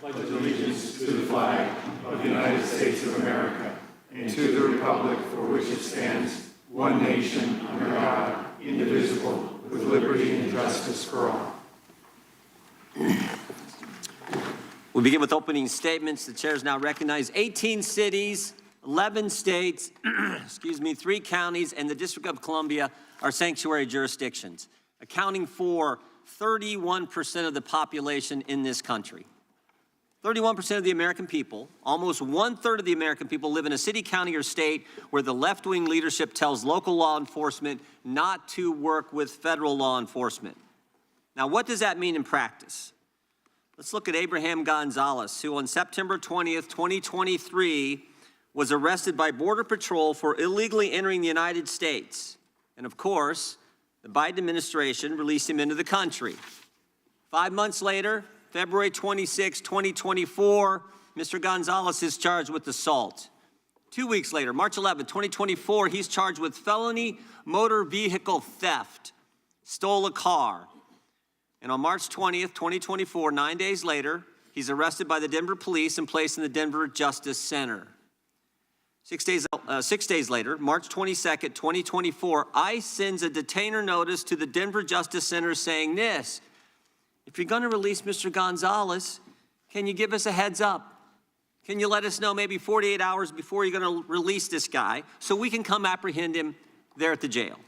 pledge allegiance to the flag of the United States of America and to the republic for which it stands, one nation, under God, indivisible, with liberty and justice for all. We'll begin with opening statements. The chair is now recognized. 18 cities, 11 states, 3 counties, and the District of Columbia are sanctuary jurisdictions, accounting for 31% of the population in this country. 31% of the American people, almost 1/3 of the American people, live in a city, county, or state where the left-wing leadership tells local law enforcement not to work with federal law enforcement. Now, what does that mean in practice? Let's look at Abraham Gonzalez, who on September 20th, 2023, was arrested by Border Patrol for illegally entering the United States. And of course, the Biden administration released him into the country. 5 months later, February 26, 2024, Mr. Gonzalez is charged with assault. 2 weeks later, March 11, 2024, he's charged with felony motor vehicle theft, stole a car. And on March 20th, 2024, 9 days later, he's arrested by the Denver police and placed in the Denver Justice Center. 6 days later, March 22nd, 2024, ICE sends a detainer notice to the Denver Justice Center saying this: if you're going to release Mr. Gonzalez, can you give us a heads up? Can you let us know maybe 48 hours before you're going to release this guy so we can come apprehend him there at the jail?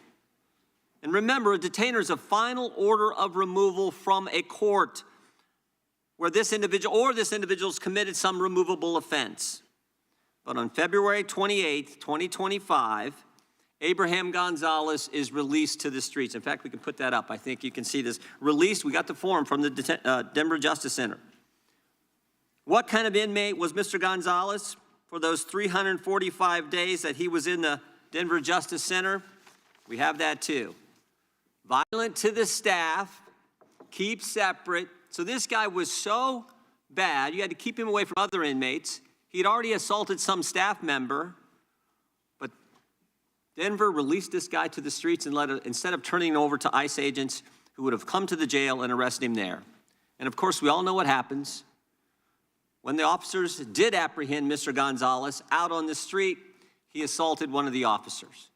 And remember, a detainer is a final order of removal from a court where this individual or this individual's committed some removable offense. But on February 28th, 2025, Abraham Gonzalez is released to the streets. In fact, we can put that up. I think you can see this. Released, we got the form from the Denver Justice Center. What kind of inmate was Mr. Gonzalez for those 345 days that he was in the Denver Justice Center? We have that too. Violent to the staff, keep separate. So this guy was so bad, you had to keep him away from other inmates. He'd already assaulted some staff member, but Denver released this guy to the streets and instead of turning him over to ICE agents who would have come to the jail and arrested him there. And of course, we all know what happens. When the officers did apprehend Mr. Gonzalez out on the street, he assaulted one of the officers.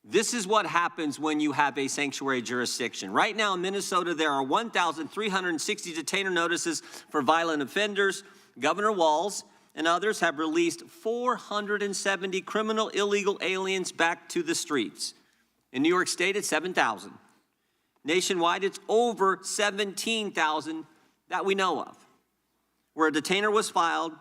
This is what happens when you have a sanctuary jurisdiction. Right now in Minnesota, there are 1,360 detainer notices for violent offenders. Governor Walz and others have released 470 criminal illegal aliens back to the streets. In New York State, it's 7,000. Nationwide, it's over 17,000 that we know of. Where a detainer was filed,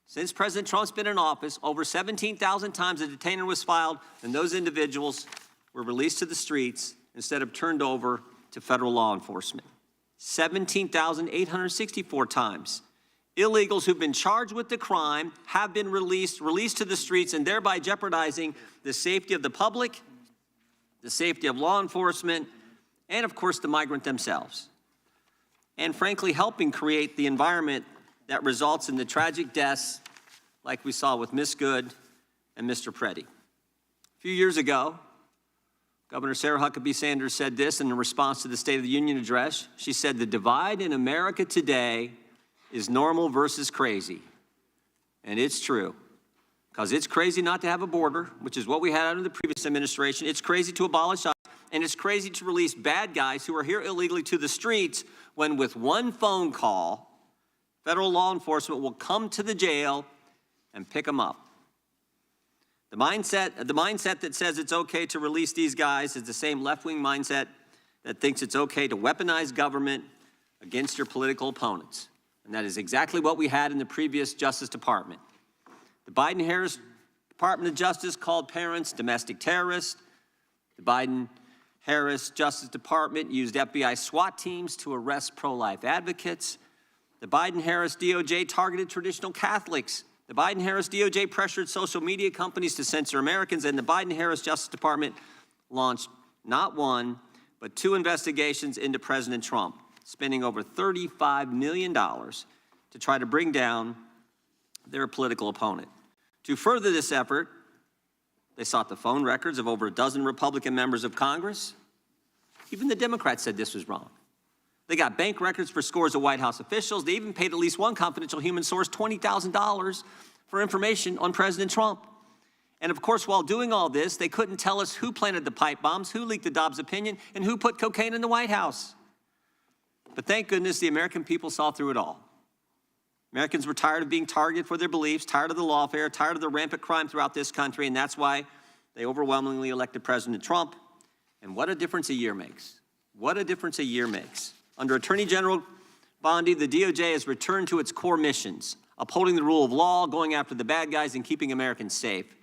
since President Trump's been in office, over 17,000 times a detainer was filed, and those individuals were released to the streets instead of turned over to federal law enforcement. 17,864 times. Illegals who've been charged with the crime have been released to the streets, and thereby jeopardizing the safety of the public, the safety of law enforcement, and of course the migrant themselves. And frankly, helping create the environment that results in the tragic deaths like we saw with Miss Good and Mr. Preddy. A few years ago, Governor Sarah Huckabee Sanders said this in response to the State of the Union address. She said, "The divide in America today is normal versus crazy." And it's true, because it's crazy not to have a border, which is what we had under the previous administration. It's crazy to abolish ICE, and it's crazy to release bad guys who are here illegally to the streets when with one phone call, federal law enforcement will come to the jail and pick them up. The mindset that says it's okay to release these guys is the same left-wing mindset that thinks it's okay to weaponize government against your political opponents. And that is exactly what we had in the previous Justice Department. The Biden-Harris Department of Justice called parents domestic terrorists. The Biden-Harris Justice Department used FBI SWAT teams to arrest pro-life advocates. The Biden-Harris DOJ targeted traditional Catholics. The Biden-Harris DOJ pressured social media companies to censor Americans, and the Biden-Harris Justice Department launched not one, but 2 investigations into President Trump, spending over $35 million to try to bring down their political opponent. To further this effort, they sought the phone records of over a dozen Republican members of Congress. Even the Democrats said this was wrong. They got bank records for scores of White House officials. They even paid at least one confidential human source $20,000 for information on President Trump. And of course, while doing all this, they couldn't tell us who planted the pipe bombs, who leaked the Dobbs opinion, and who put cocaine in the White House. But thank goodness the American people saw through it all. Americans were tired of being targeted for their beliefs, tired of the lawfare, tired of the rampant crime throughout this country, and that's why they overwhelmingly elected President Trump. And what a difference a year makes. What a difference a year makes. Under Attorney General Bondi, the DOJ has returned to its core missions, upholding the rule of law, going after the bad guys, and keeping Americans safe.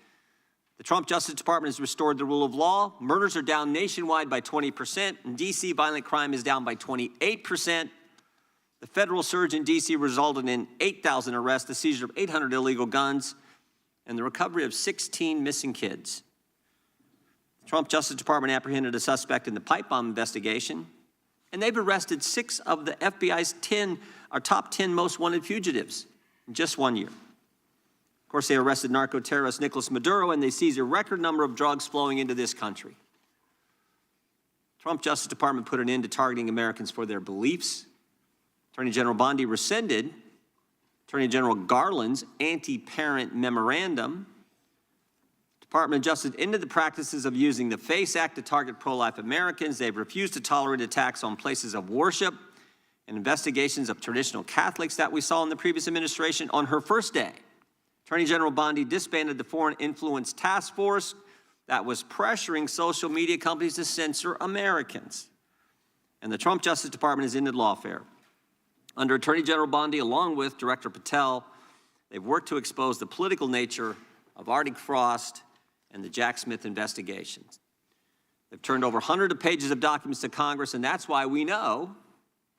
The Trump Justice Department has restored the rule of law. Murders are down nationwide by 20%. In D.C., violent crime is down by 28%. The federal surge in D.C. resulted in 8,000 arrests, the seizure of 800 illegal guns, and the recovery of 16 missing kids. The Trump Justice Department apprehended a suspect in the pipe bomb investigation, and they've arrested 6 of the FBI's top 10 most wanted fugitives in just 1 year. Of course, they arrested narco-terrorist Nicolas Maduro, and they seized a record number of drugs flowing into this country. Trump Justice Department put an end to targeting Americans for their beliefs. Attorney General Bondi rescinded Attorney General Garland's anti-parent memorandum. Department of Justice ended the practices of using the FACE Act to target pro-life Americans. They've refused to tolerate attacks on places of worship and investigations of traditional Catholics that we saw in the previous administration. On her first day, Attorney General Bondi disbanded the Foreign Influence Task Force that was pressuring social media companies to censor Americans. And the Trump Justice Department has ended lawfare. Under Attorney General Bondi, along with Director Patel, they've worked to expose the political nature of Arctic Frost and the Jack Smith investigations. They've turned over hundreds of pages of documents to Congress, and that's why we know,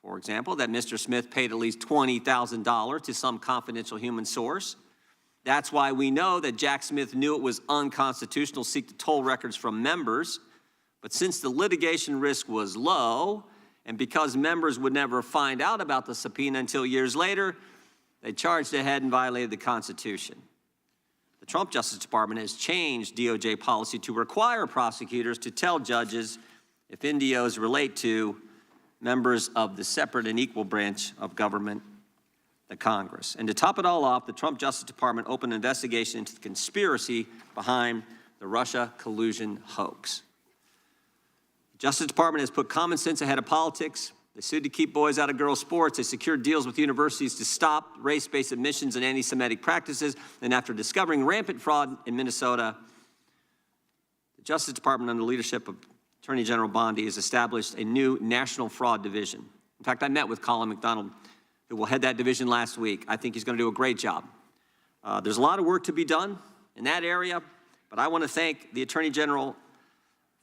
for example, that Mr. Smith paid at least $20,000 to some confidential human source. That's why we know that Jack Smith knew it was unconstitutional to seek to toll records from members. But since the litigation risk was low, and because members would never find out about the subpoena until years later, they charged ahead and violated the Constitution. The Trump Justice Department has changed DOJ policy to require prosecutors to tell judges if NDOs relate to members of the separate and equal branch of government, the Congress. And to top it all off, the Trump Justice Department opened an investigation into the conspiracy behind the Russia collusion hoax. The Justice Department has put common sense ahead of politics. They sued to keep boys out of girls' sports. They secured deals with universities to stop race-based admissions and anti-Semitic practices. And after discovering rampant fraud in Minnesota, the Justice Department, under the leadership of Attorney General Bondi, has established a new National Fraud Division. In fact, I met with Colin McDonald, who will head that division, last week. I think he's going to do a great job. There's a lot of work to be done in that area, but I want to thank the Attorney General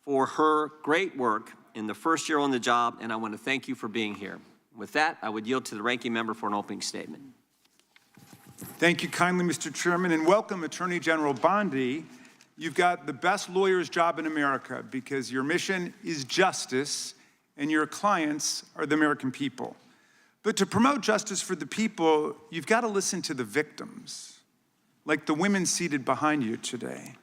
for her great work in the first year on the job, and I want to thank you for being here. With that, I would yield to the ranking member for an opening statement. Thank you kindly, Mr. Chairman, and welcome, Attorney General Bondi. You've got the best lawyer's job in America because your mission is justice and your clients are the American people. But to promote justice for the people, you've got to listen to the victims, like the women seated behind you today.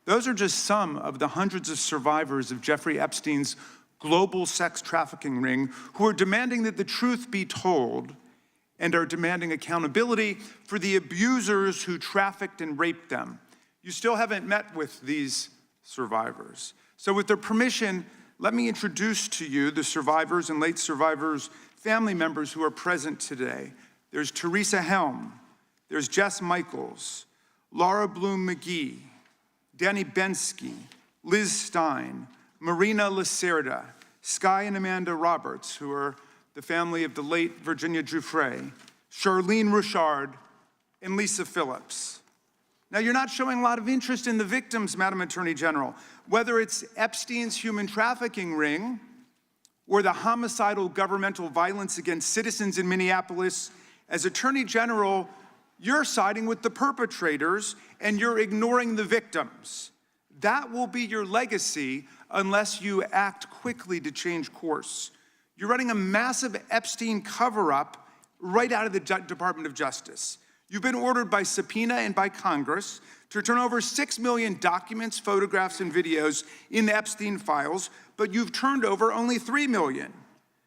Those are just some of the hundreds of survivors of Jeffrey Epstein's global sex trafficking ring who are demanding that the truth be told and are demanding accountability for the abusers who trafficked and raped them. You still haven't met with these survivors. So with their permission, let me introduce to you the survivors and late survivors' family members who are present today. There's Teresa Helm, there's Jess Michaels, Laura Bloom McGee, Danny Bensky, Liz Stein, Marina Lacerda, Sky and Amanda Roberts, who are the family of the late Virginia Giuffre, Charlene Richard, and Lisa Phillips. Now, you're not showing a lot of interest in the victims, Madam Attorney General, whether it's Epstein's human trafficking ring or the homicidal governmental violence against citizens in Minneapolis. As Attorney General, you're siding with the perpetrators and you're ignoring the victims. That will be your legacy unless you act quickly to change course. You're running a massive Epstein cover-up right out of the Department of Justice. You've been ordered by subpoena and by Congress to turn over 6 million documents, photographs, and videos in the Epstein files, but you've turned over only 3 million.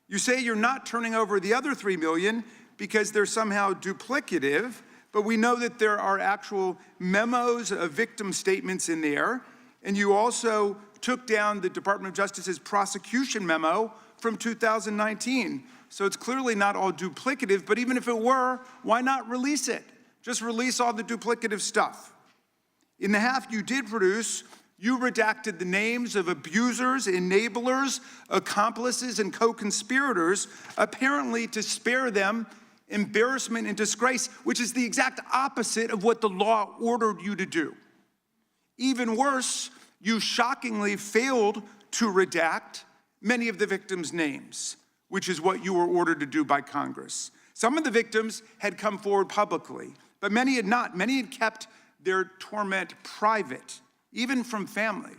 You say you're not turning over the other $3 million because they're somehow duplicative, but we know that there are actual memos of victim statements in there, and you also took down the Department of Justice's prosecution memo from 2019. So it's clearly not all duplicative, but even if it were, why not release it? Just release all the duplicative stuff. In the half you did produce, you redacted the names of abusers, enablers, accomplices, and co-conspirators, apparently to spare them embarrassment and disgrace, which is the exact opposite of what the law ordered you to do. Even worse, you shockingly failed to redact many of the victims' names, which is what you were ordered to do by Congress. Some of the victims had come forward publicly, but many had not. Many had kept their torment private, even from family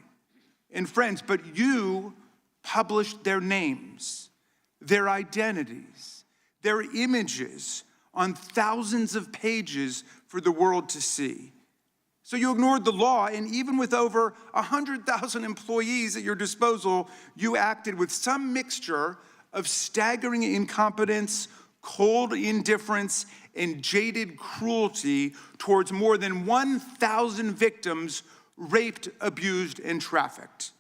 and friends, but you published their names, their identities, their images on thousands of pages for the world to see. So you ignored the law, and even with over 100,000 employees at your disposal, you acted with some mixture of staggering incompetence, cold indifference, and jaded cruelty towards more than 1,000 victims raped, abused, and trafficked.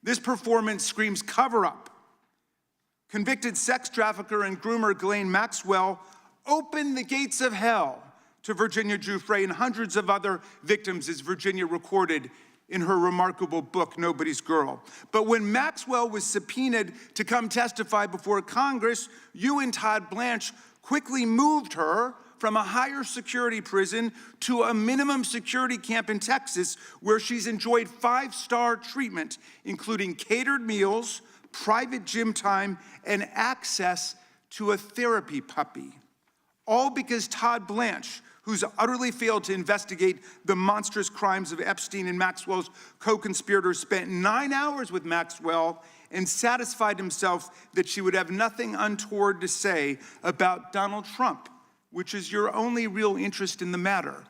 This performance screams cover-up. Convicted sex trafficker and groomer Ghislaine Maxwell opened the gates of hell to Virginia Giuffre and hundreds of other victims, as Virginia recorded in her remarkable book, Nobody's Girl. But when Maxwell was subpoenaed to come testify before Congress, you and Todd Blanche quickly moved her from a higher security prison to a minimum security camp in Texas, where she's enjoyed 5-star treatment, including catered meals, private gym time, and access to a therapy puppy. All because Todd Blanche, who's utterly failed to investigate the monstrous crimes of Epstein and Maxwell's co-conspirators, spent 9 hours with Maxwell and satisfied himself that she would have nothing untoward to say about Donald Trump, which is your only real interest in the matter,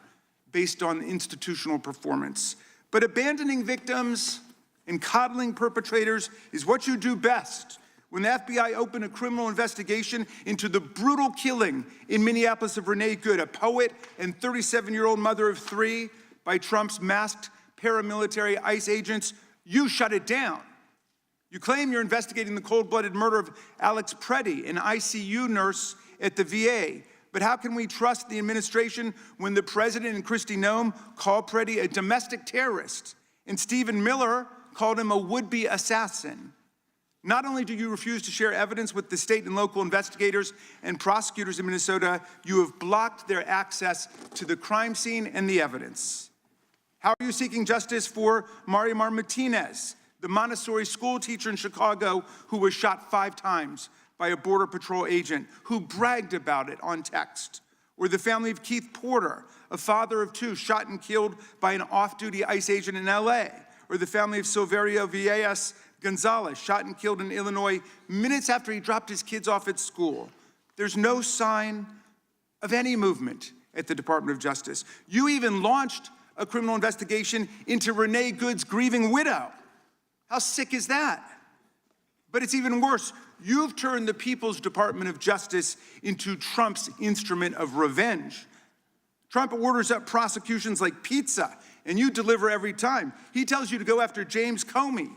based on institutional performance. But abandoning victims and coddling perpetrators is what you do best. When the FBI opened a criminal investigation into the brutal killing in Minneapolis of Renee Good, a poet and 37-year-old mother of 3, by Trump's masked paramilitary ICE agents, you shut it down. You claim you're investigating the cold-blooded murder of Alex Preddy, an ICU nurse at the VA. But how can we trust the administration when the president and Kristi Noem called Preddy a domestic terrorist and Stephen Miller called him a would-be assassin? Not only do you refuse to share evidence with the state and local investigators and prosecutors in Minnesota, you have blocked their access to the crime scene and the evidence. How are you seeking justice for Marimar Martinez, the Montessori school teacher in Chicago who was shot 5 times by a Border Patrol agent who bragged about it on text? Or the family of Keith Porter, a father of 2 shot and killed by an off-duty ICE agent in LA? Or the family of Silverio Villegas Gonzalez, shot and killed in Illinois minutes after he dropped his kids off at school? There's no sign of any movement at the Department of Justice. You even launched a criminal investigation into Renee Good's grieving widow. How sick is that? But it's even worse. You've turned the People's Department of Justice into Trump's instrument of revenge. Trump orders up prosecutions like pizza, and you deliver every time. He tells you to go after James Comey,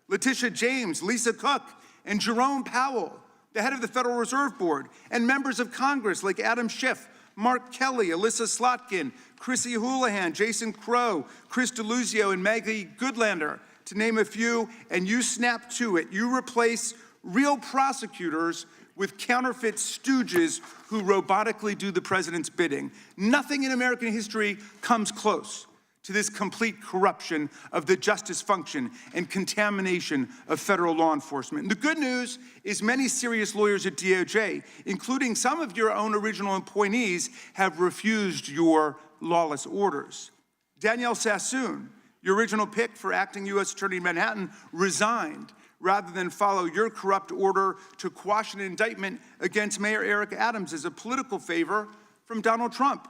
Letitia James, Lisa Cook, and Jerome Powell, the head of the Federal Reserve Board, and members of Congress like Adam Schiff, Mark Kelly, Alyssa Slotkin, Chrissy Houlihan, Jason Crow, Chris DeLuzio, and Maggie Goodlander, to name a few, and you snap to it. You replace real prosecutors with counterfeit stooges who robotically do the president's bidding. Nothing in American history comes close to this complete corruption of the justice function and contamination of federal law enforcement. And the good news is many serious lawyers at DOJ, including some of your own original appointees, have refused your lawless orders. Danielle Sassoon, your original pick for acting U.S. Attorney in Manhattan, resigned rather than follow your corrupt order to quash an indictment against Mayor Eric Adams as a political favor from Donald Trump.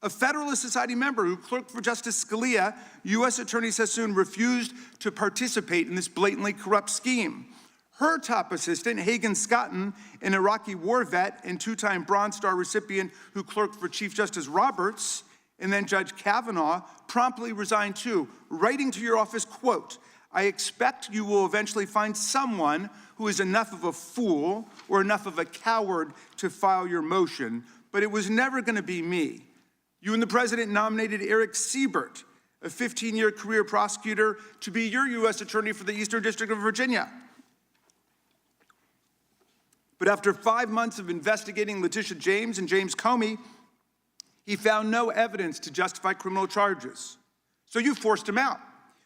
A Federalist Society member who clerked for Justice Scalia, U.S. Attorney Sassoon refused to participate in this blatantly corrupt scheme. Her top assistant, Hagan Scotton, an Iraqi war vet and two-time Bronze Star recipient who clerked for Chief Justice Roberts, and then Judge Kavanaugh, promptly resigned too, writing to your office, quote, "I expect you will eventually find someone who is enough of a fool or enough of a coward to file your motion, but it was never going to be me." You and the president nominated Eric Siebert, a 15-year career prosecutor, to be your U.S. attorney for the Eastern District of Virginia. But after 5 months of investigating Letitia James and James Comey, he found no evidence to justify criminal charges. So you forced him out.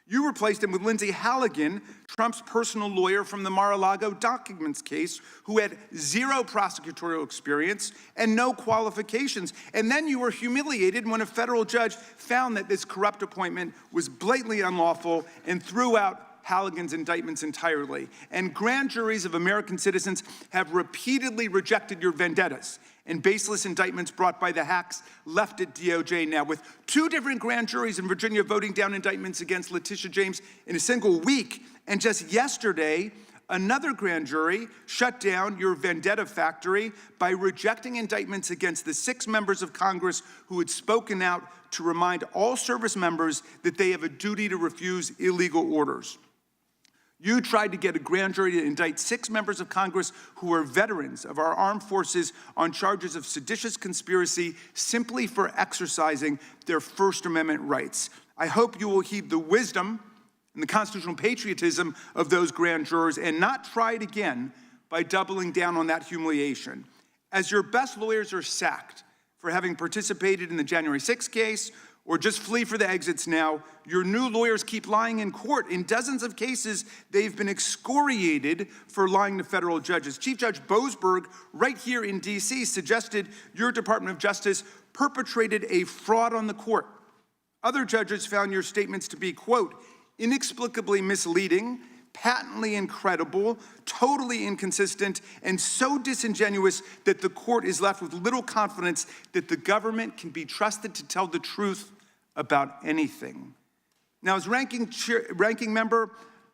You replaced him with Lindsay Halligan, Trump's personal lawyer from the Mar-a-Lago documents case, who had zero prosecutorial experience and no qualifications. And then you were humiliated when a federal judge found that this corrupt appointment was blatantly unlawful and threw out Halligan's indictments entirely. And grand juries of American citizens have repeatedly rejected your vendettas and baseless indictments brought by the hacks left at DOJ now, with 2 different grand juries in Virginia voting down indictments against Letitia James in a single week. And just yesterday, another grand jury shut down your vendetta factory by rejecting indictments against the 6 members of Congress who had spoken out to remind all service members that they have a duty to refuse illegal orders. You tried to get a grand jury to indict 6 members of Congress who are veterans of our armed forces on charges of seditious conspiracy simply for exercising their First Amendment rights. I hope you will heed the wisdom and the constitutional patriotism of those grand jurors and not try it again by doubling down on that humiliation. As your best lawyers are sacked for having participated in the January 6th case or just flee for the exits now, your new lawyers keep lying in court. In dozens of cases, they've been excoriated for lying to federal judges. Chief Judge Boasberg, right here in D.C., suggested your Department of Justice perpetrated a fraud on the court. Other judges found your statements to be, quote, inexplicably misleading, patently incredible, totally inconsistent, and so disingenuous that the court is left with little confidence that the government can be trusted to tell the truth about anything. Now, as ranking member,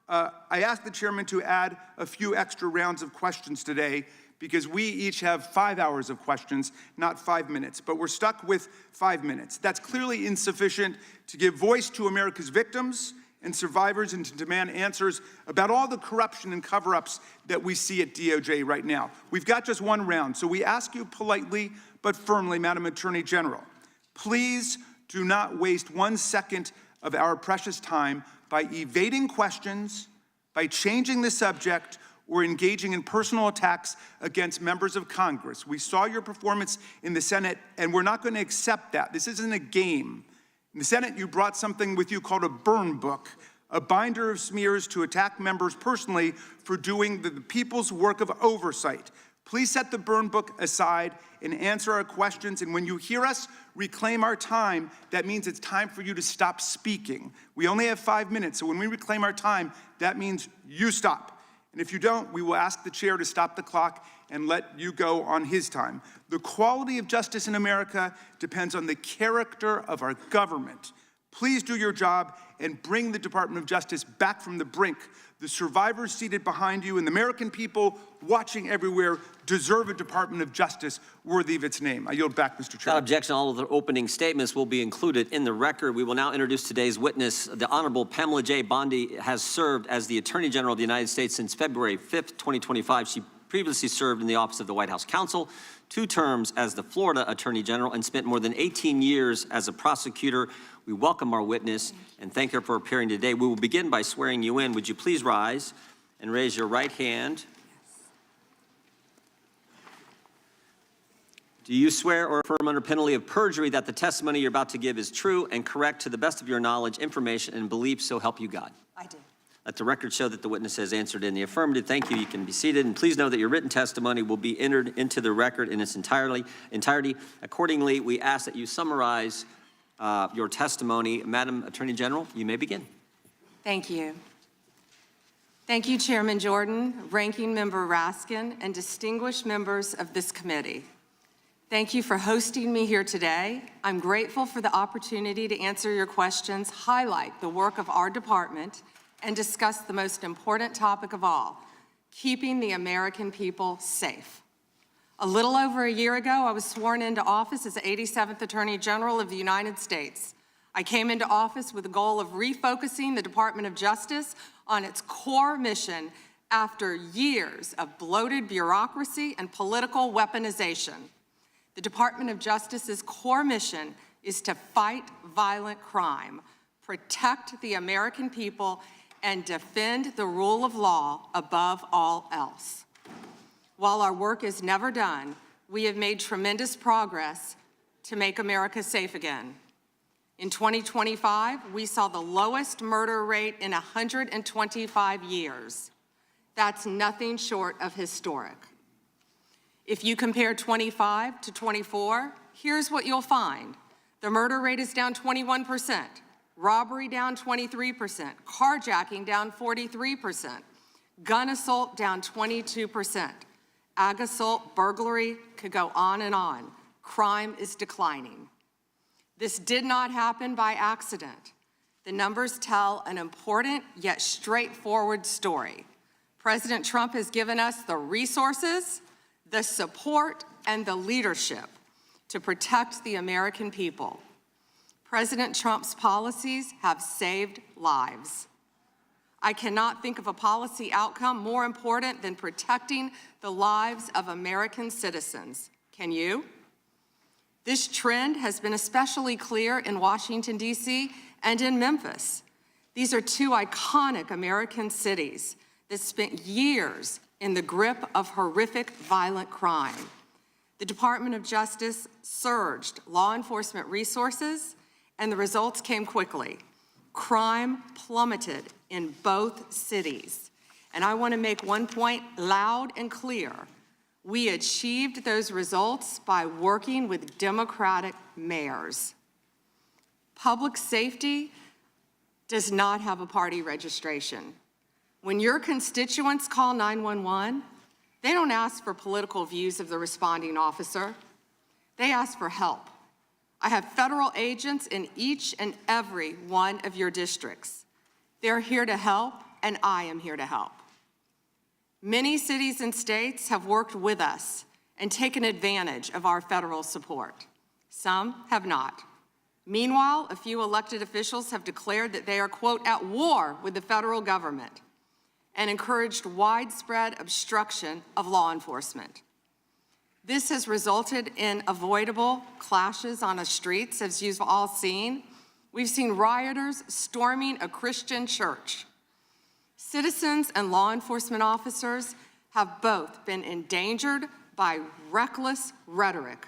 I asked the chairman to add a few extra rounds of questions today because we each have 5 hours of questions, not 5 minutes, but we're stuck with 5 minutes. That's clearly insufficient to give voice to America's victims and survivors and to demand answers about all the corruption and cover-ups that we see at DOJ right now. We've got just 1 round, so we ask you politely but firmly, Madam Attorney General, please do not waste 1 second of our precious time by evading questions, by changing the subject, or engaging in personal attacks against members of Congress. We saw your performance in the Senate, and we're not going to accept that. This isn't a game. In the Senate, you brought something with you called a burn book, a binder of smears to attack members personally for doing the people's work of oversight. Please set the burn book aside and answer our questions. And when you hear us reclaim our time, that means it's time for you to stop speaking. We only have 5 minutes, so when we reclaim our time, that means you stop. And if you don't, we will ask the chair to stop the clock and let you go on his time. The quality of justice in America depends on the character of our government. Please do your job and bring the Department of Justice back from the brink. The survivors seated behind you and the American people watching everywhere deserve a Department of Justice worthy of its name. I yield back, Mr. Chairman. Without objection, all of the opening statements will be included in the record. We will now introduce today's witness. The Honorable Pamela J. Bondi has served as the Attorney General of the United States since February 5th, 2025. She previously served in the Office of the White House Counsel, 2 terms as the Florida Attorney General, and spent more than 18 years as a prosecutor. We welcome our witness and thank her for appearing today. We will begin by swearing you in. Would you please rise and raise your right hand? Do you swear or affirm under penalty of perjury that the testimony you're about to give is true and correct to the best of your knowledge, information, and belief, so help you God? I do. Let the record show that the witness has answered in the affirmative. Thank you. You can be seated. And please know that your written testimony will be entered into the record in its entirety. Accordingly, we ask that you summarize your testimony. Madam Attorney General, you may begin. Thank you. Thank you, Chairman Jordan, Ranking Member Raskin, and distinguished members of this committee. Thank you for hosting me here today. I'm grateful for the opportunity to answer your questions, highlight the work of our department, and discuss the most important topic of all, keeping the American people safe. A little over a year ago, I was sworn into office as the 87th Attorney General of the United States. I came into office with the goal of refocusing the Department of Justice on its core mission after years of bloated bureaucracy and political weaponization. The Department of Justice's core mission is to fight violent crime, protect the American people, and defend the rule of law above all else. While our work is never done, we have made tremendous progress to make America safe again. In 2025, we saw the lowest murder rate in 125 years. That's nothing short of historic. If you compare 25 to 24, here's what you'll find. The murder rate is down 21%, robbery down 23%, carjacking down 43%, gun assault down 22%. Ag assault, burglary, could go on and on. Crime is declining. This did not happen by accident. The numbers tell an important yet straightforward story. President Trump has given us the resources, the support, and the leadership to protect the American people. President Trump's policies have saved lives. I cannot think of a policy outcome more important than protecting the lives of American citizens. Can you? This trend has been especially clear in Washington, D.C. and in Memphis. These are two iconic American cities that spent years in the grip of horrific violent crime. The Department of Justice surged law enforcement resources, and the results came quickly. Crime plummeted in both cities. And I want to make one point loud and clear. We achieved those results by working with Democratic mayors. Public safety does not have a party registration. When your constituents call 911, they don't ask for political views of the responding officer. They ask for help. I have federal agents in each and every one of your districts. They're here to help, and I am here to help. Many cities and states have worked with us and taken advantage of our federal support. Some have not. Meanwhile, a few elected officials have declared that they are, quote, at war with the federal government and encouraged widespread obstruction of law enforcement. This has resulted in avoidable clashes on the streets, as you've all seen. We've seen rioters storming a Christian church. Citizens and law enforcement officers have both been endangered by reckless rhetoric.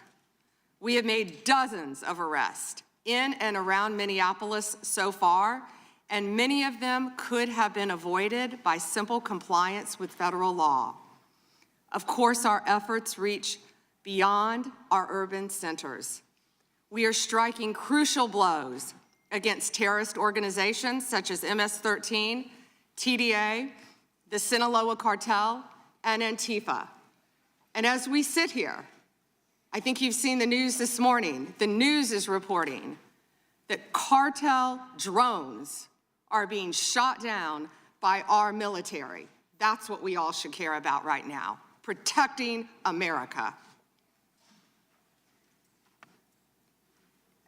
We have made dozens of arrests in and around Minneapolis so far, and many of them could have been avoided by simple compliance with federal law. Of course, our efforts reach beyond our urban centers. We are striking crucial blows against terrorist organizations such as MS-13, TDA, the Sinaloa Cartel, and Antifa. And as we sit here, I think you've seen the news this morning. The news is reporting that cartel drones are being shot down by our military. That's what we all should care about right now, protecting America.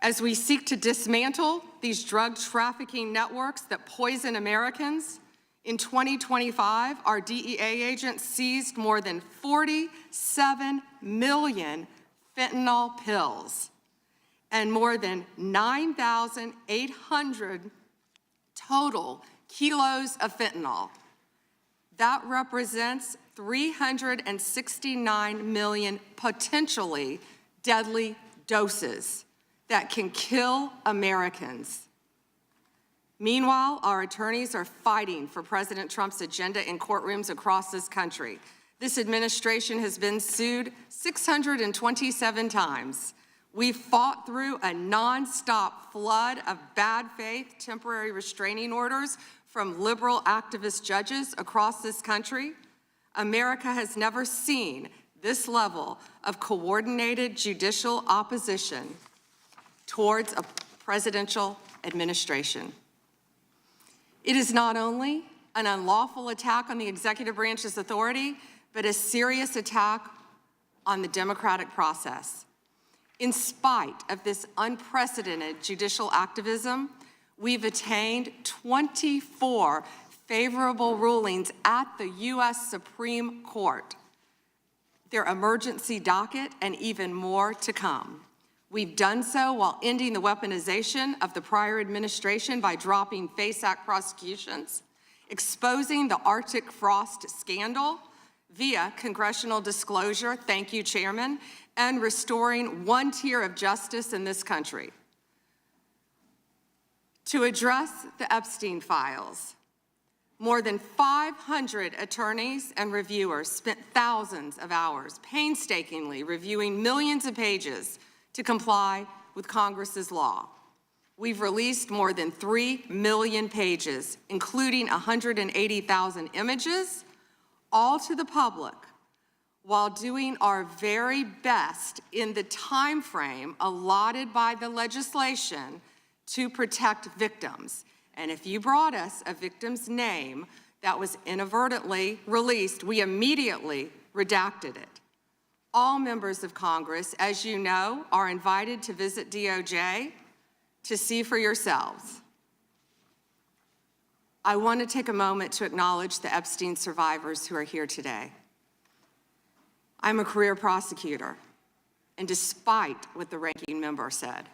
As we seek to dismantle these drug trafficking networks that poison Americans, in 2025, our DEA agents seized more than 47 million fentanyl pills and more than 9,800 total kilos of fentanyl. That represents 369 million potentially deadly doses that can kill Americans. Meanwhile, our attorneys are fighting for President Trump's agenda in courtrooms across this country. This administration has been sued 627 times. We've fought through a nonstop flood of bad faith temporary restraining orders from liberal activist judges across this country. America has never seen this level of coordinated judicial opposition towards a presidential administration. It is not only an unlawful attack on the executive branch's authority, but a serious attack on the democratic process. In spite of this unprecedented judicial activism, we've attained 24 favorable rulings at the U.S. Supreme Court, their emergency docket, and even more to come. We've done so while ending the weaponization of the prior administration by dropping FISA prosecutions, exposing the Arctic frost scandal via congressional disclosure, thank you, Chairman, and restoring one tier of justice in this country. To address the Epstein files, more than 500 attorneys and reviewers spent thousands of hours painstakingly reviewing millions of pages to comply with Congress's law. We've released more than 3 million pages, including 180,000 images, all to the public, while doing our very best in the time frame allotted by the legislation to protect victims. And if you brought us a victim's name that was inadvertently released, we immediately redacted it. All members of Congress, as you know, are invited to visit DOJ to see for yourselves. I want to take a moment to acknowledge the Epstein survivors who are here today. I'm a career prosecutor, and despite what the ranking member said,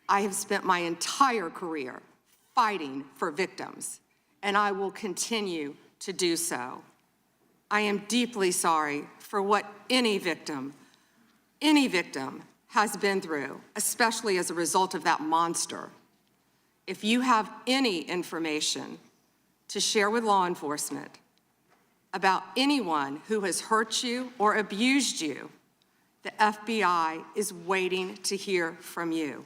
I have spent my entire career fighting for victims, and I will continue to do so. I am deeply sorry for what any victim has been through, especially as a result of that monster. If you have any information to share with law enforcement about anyone who has hurt you or abused you, the FBI is waiting to hear from you.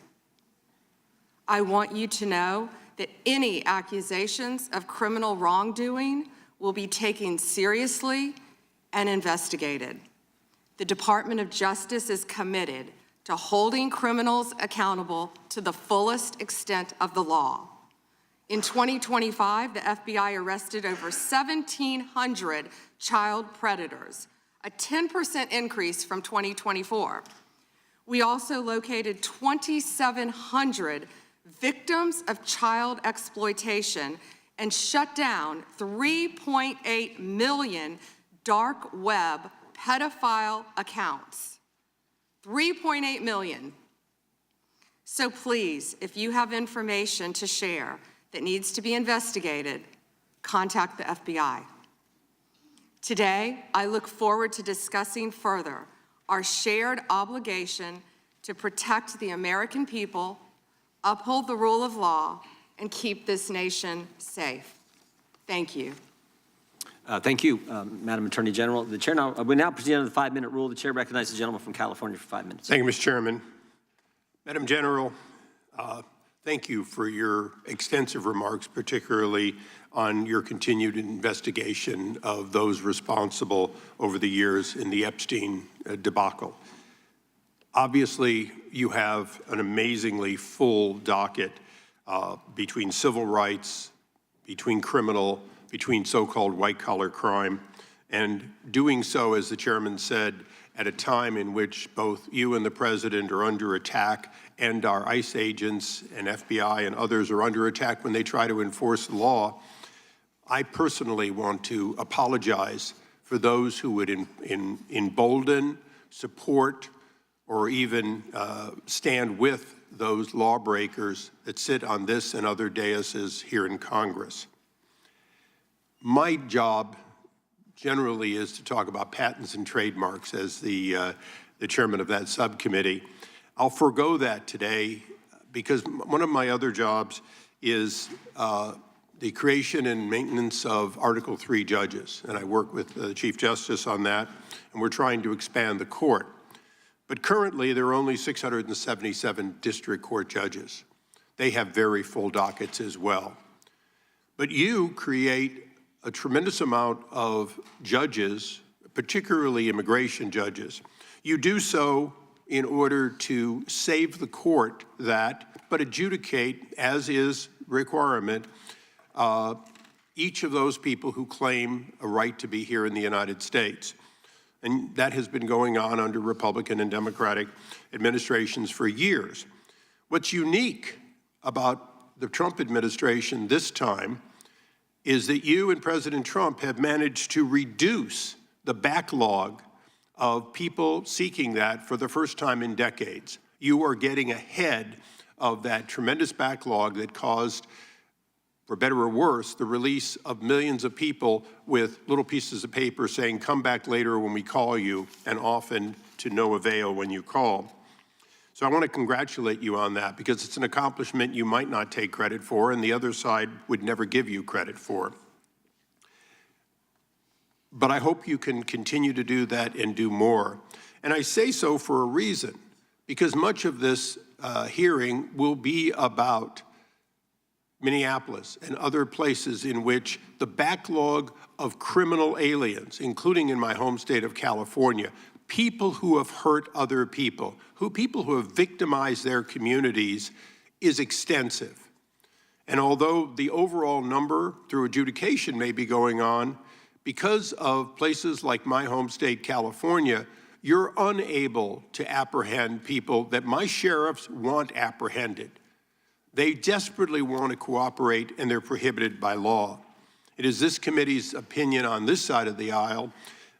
I want you to know that any accusations of criminal wrongdoing will be taken seriously and investigated. The Department of Justice is committed to holding criminals accountable to the fullest extent of the law. In 2025, the FBI arrested over 1,700 child predators, a 10% increase from 2024. We also located 2,700 victims of child exploitation and shut down 3.8 million dark web pedophile accounts. 3.8 million. So please, if you have information to share that needs to be investigated, contact the FBI. Today, I look forward to discussing further our shared obligation to protect the American people, uphold the rule of law, and keep this nation safe. Thank you. Thank you, Madam Attorney General. The chair we now proceed under the 5-minute rule. The chair recognizes the gentleman from California for 5 minutes. Thank you, Mr. Chairman. Madam General, thank you for your extensive remarks, particularly on your continued investigation of those responsible over the years in the Epstein debacle. Obviously, you have an amazingly full docket between civil rights, between criminal, between so-called white-collar crime, and doing so, as the chairman said, at a time in which both you and the president are under attack, and our ICE agents and FBI and others are under attack when they try to enforce the law. I personally want to apologize for those who would embolden, support, or even stand with those lawbreakers that sit on this and other daises here in Congress. My job generally is to talk about patents and trademarks as the chairman of that subcommittee. I'll forego that today because one of my other jobs is the creation and maintenance of Article III judges, and I work with the Chief Justice on that, and we're trying to expand the court. But currently, there are only 677 district court judges. They have very full dockets as well. But you create a tremendous amount of judges, particularly immigration judges. You do so in order to save the court that, but adjudicate, as is requirement, each of those people who claim a right to be here in the United States. And that has been going on under Republican and Democratic administrations for years. What's unique about the Trump administration this time is that you and President Trump have managed to reduce the backlog of people seeking that for the first time in decades. You are getting ahead of that tremendous backlog that caused, for better or worse, the release of millions of people with little pieces of paper saying, come back later when we call you, and often to no avail when you call. So I want to congratulate you on that, because it's an accomplishment you might not take credit for, and the other side would never give you credit for. But I hope you can continue to do that and do more. And I say so for a reason, because much of this hearing will be about Minneapolis and other places in which the backlog of criminal aliens, including in my home state of California, people who have hurt other people, people who have victimized their communities, is extensive. And although the overall number through adjudication may be going on, because of places like my home state, California, you're unable to apprehend people that my sheriffs want apprehended. They desperately want to cooperate, and they're prohibited by law. It is this committee's opinion on this side of the aisle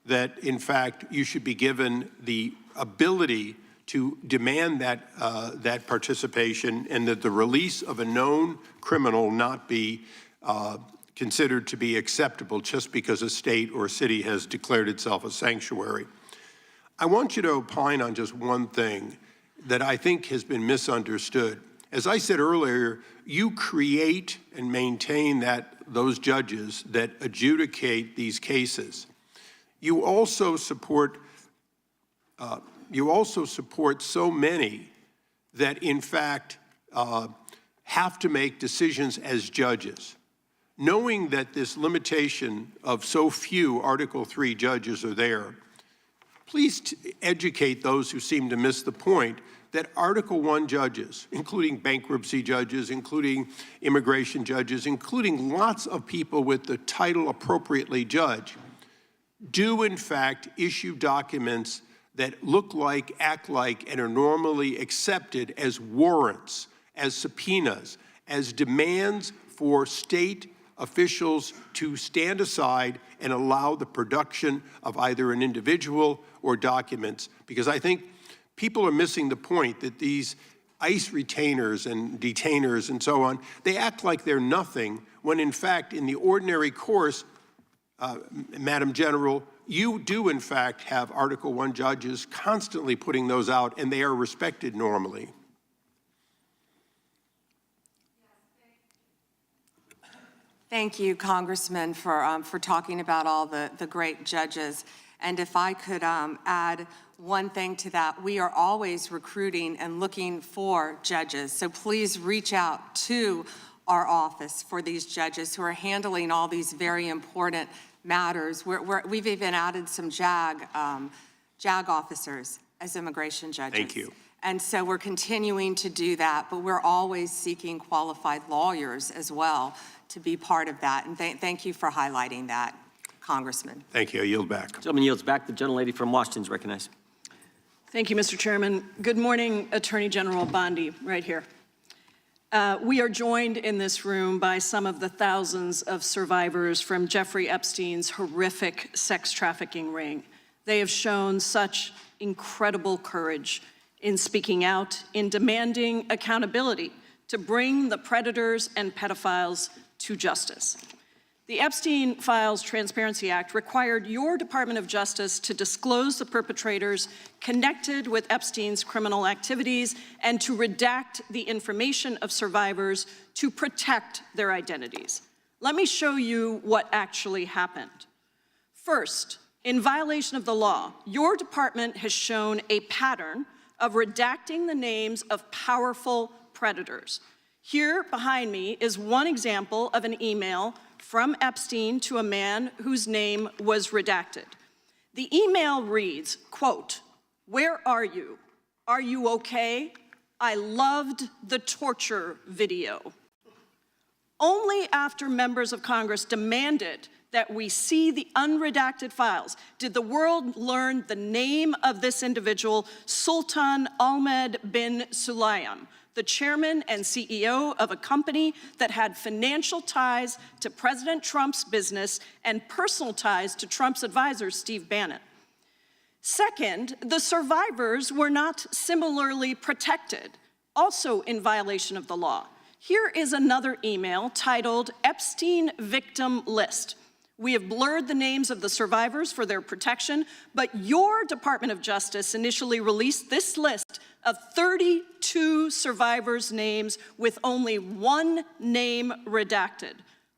that, in fact, you should be given the ability to demand that participation, and that the release of a known criminal not be considered to be acceptable just because a state or a city has declared itself a sanctuary. I want you to opine on just one thing that I think has been misunderstood. As I said earlier, you create and maintain those judges that adjudicate these cases. You also support so many that, in fact, have to make decisions as judges. Knowing that this limitation of so few Article III judges are there, please educate those who seem to miss the point that Article I judges, including bankruptcy judges, including immigration judges, including lots of people with the title appropriately judge, do in fact issue documents that look like, act like, and are normally accepted as warrants, as subpoenas, as demands for state officials to stand aside and allow the production of either an individual or documents. Because I think people are missing the point that these ICE retainers and detainers and so on, they act like they're nothing, when in fact, in the ordinary course, Madam General, you do in fact have Article I judges constantly putting those out, and they are respected normally. Thank you, Congressman, for talking about all the great judges. And if I could add one thing to that, we are always recruiting and looking for judges. So please reach out to our office for these judges who are handling all these very important matters. We've even added some JAG officers as immigration judges. Thank you. And so we're continuing to do that, but we're always seeking qualified lawyers as well to be part of that. And thank you for highlighting that, Congressman. Thank you. I yield back. Gentleman yields back. The gentlelady from Washington is recognized. Thank you, Mr. Chairman. Good morning, Attorney General Bondi, right here. We are joined in this room by some of the thousands of survivors from Jeffrey Epstein's horrific sex trafficking ring. They have shown such incredible courage in speaking out, in demanding accountability to bring the predators and pedophiles to justice. The Epstein Files Transparency Act required your Department of Justice to disclose the perpetrators connected with Epstein's criminal activities and to redact the information of survivors to protect their identities. Let me show you what actually happened. First, in violation of the law, your department has shown a pattern of redacting the names of powerful predators. Here behind me is one example of an email from Epstein to a man whose name was redacted. The email reads, quote, "Where are you? Are you okay? I loved the torture video." Only after members of Congress demanded that we see the unredacted files did the world learn the name of this individual, Sultan Ahmed bin Sulayem, the chairman and CEO of a company that had financial ties to President Trump's business and personal ties to Trump's advisor, Steve Bannon. Second, the survivors were not similarly protected, also in violation of the law. Here is another email titled Epstein Victim List. We have blurred the names of the survivors for their protection, but your Department of Justice initially released this list of 32 survivors' names with only one name redacted,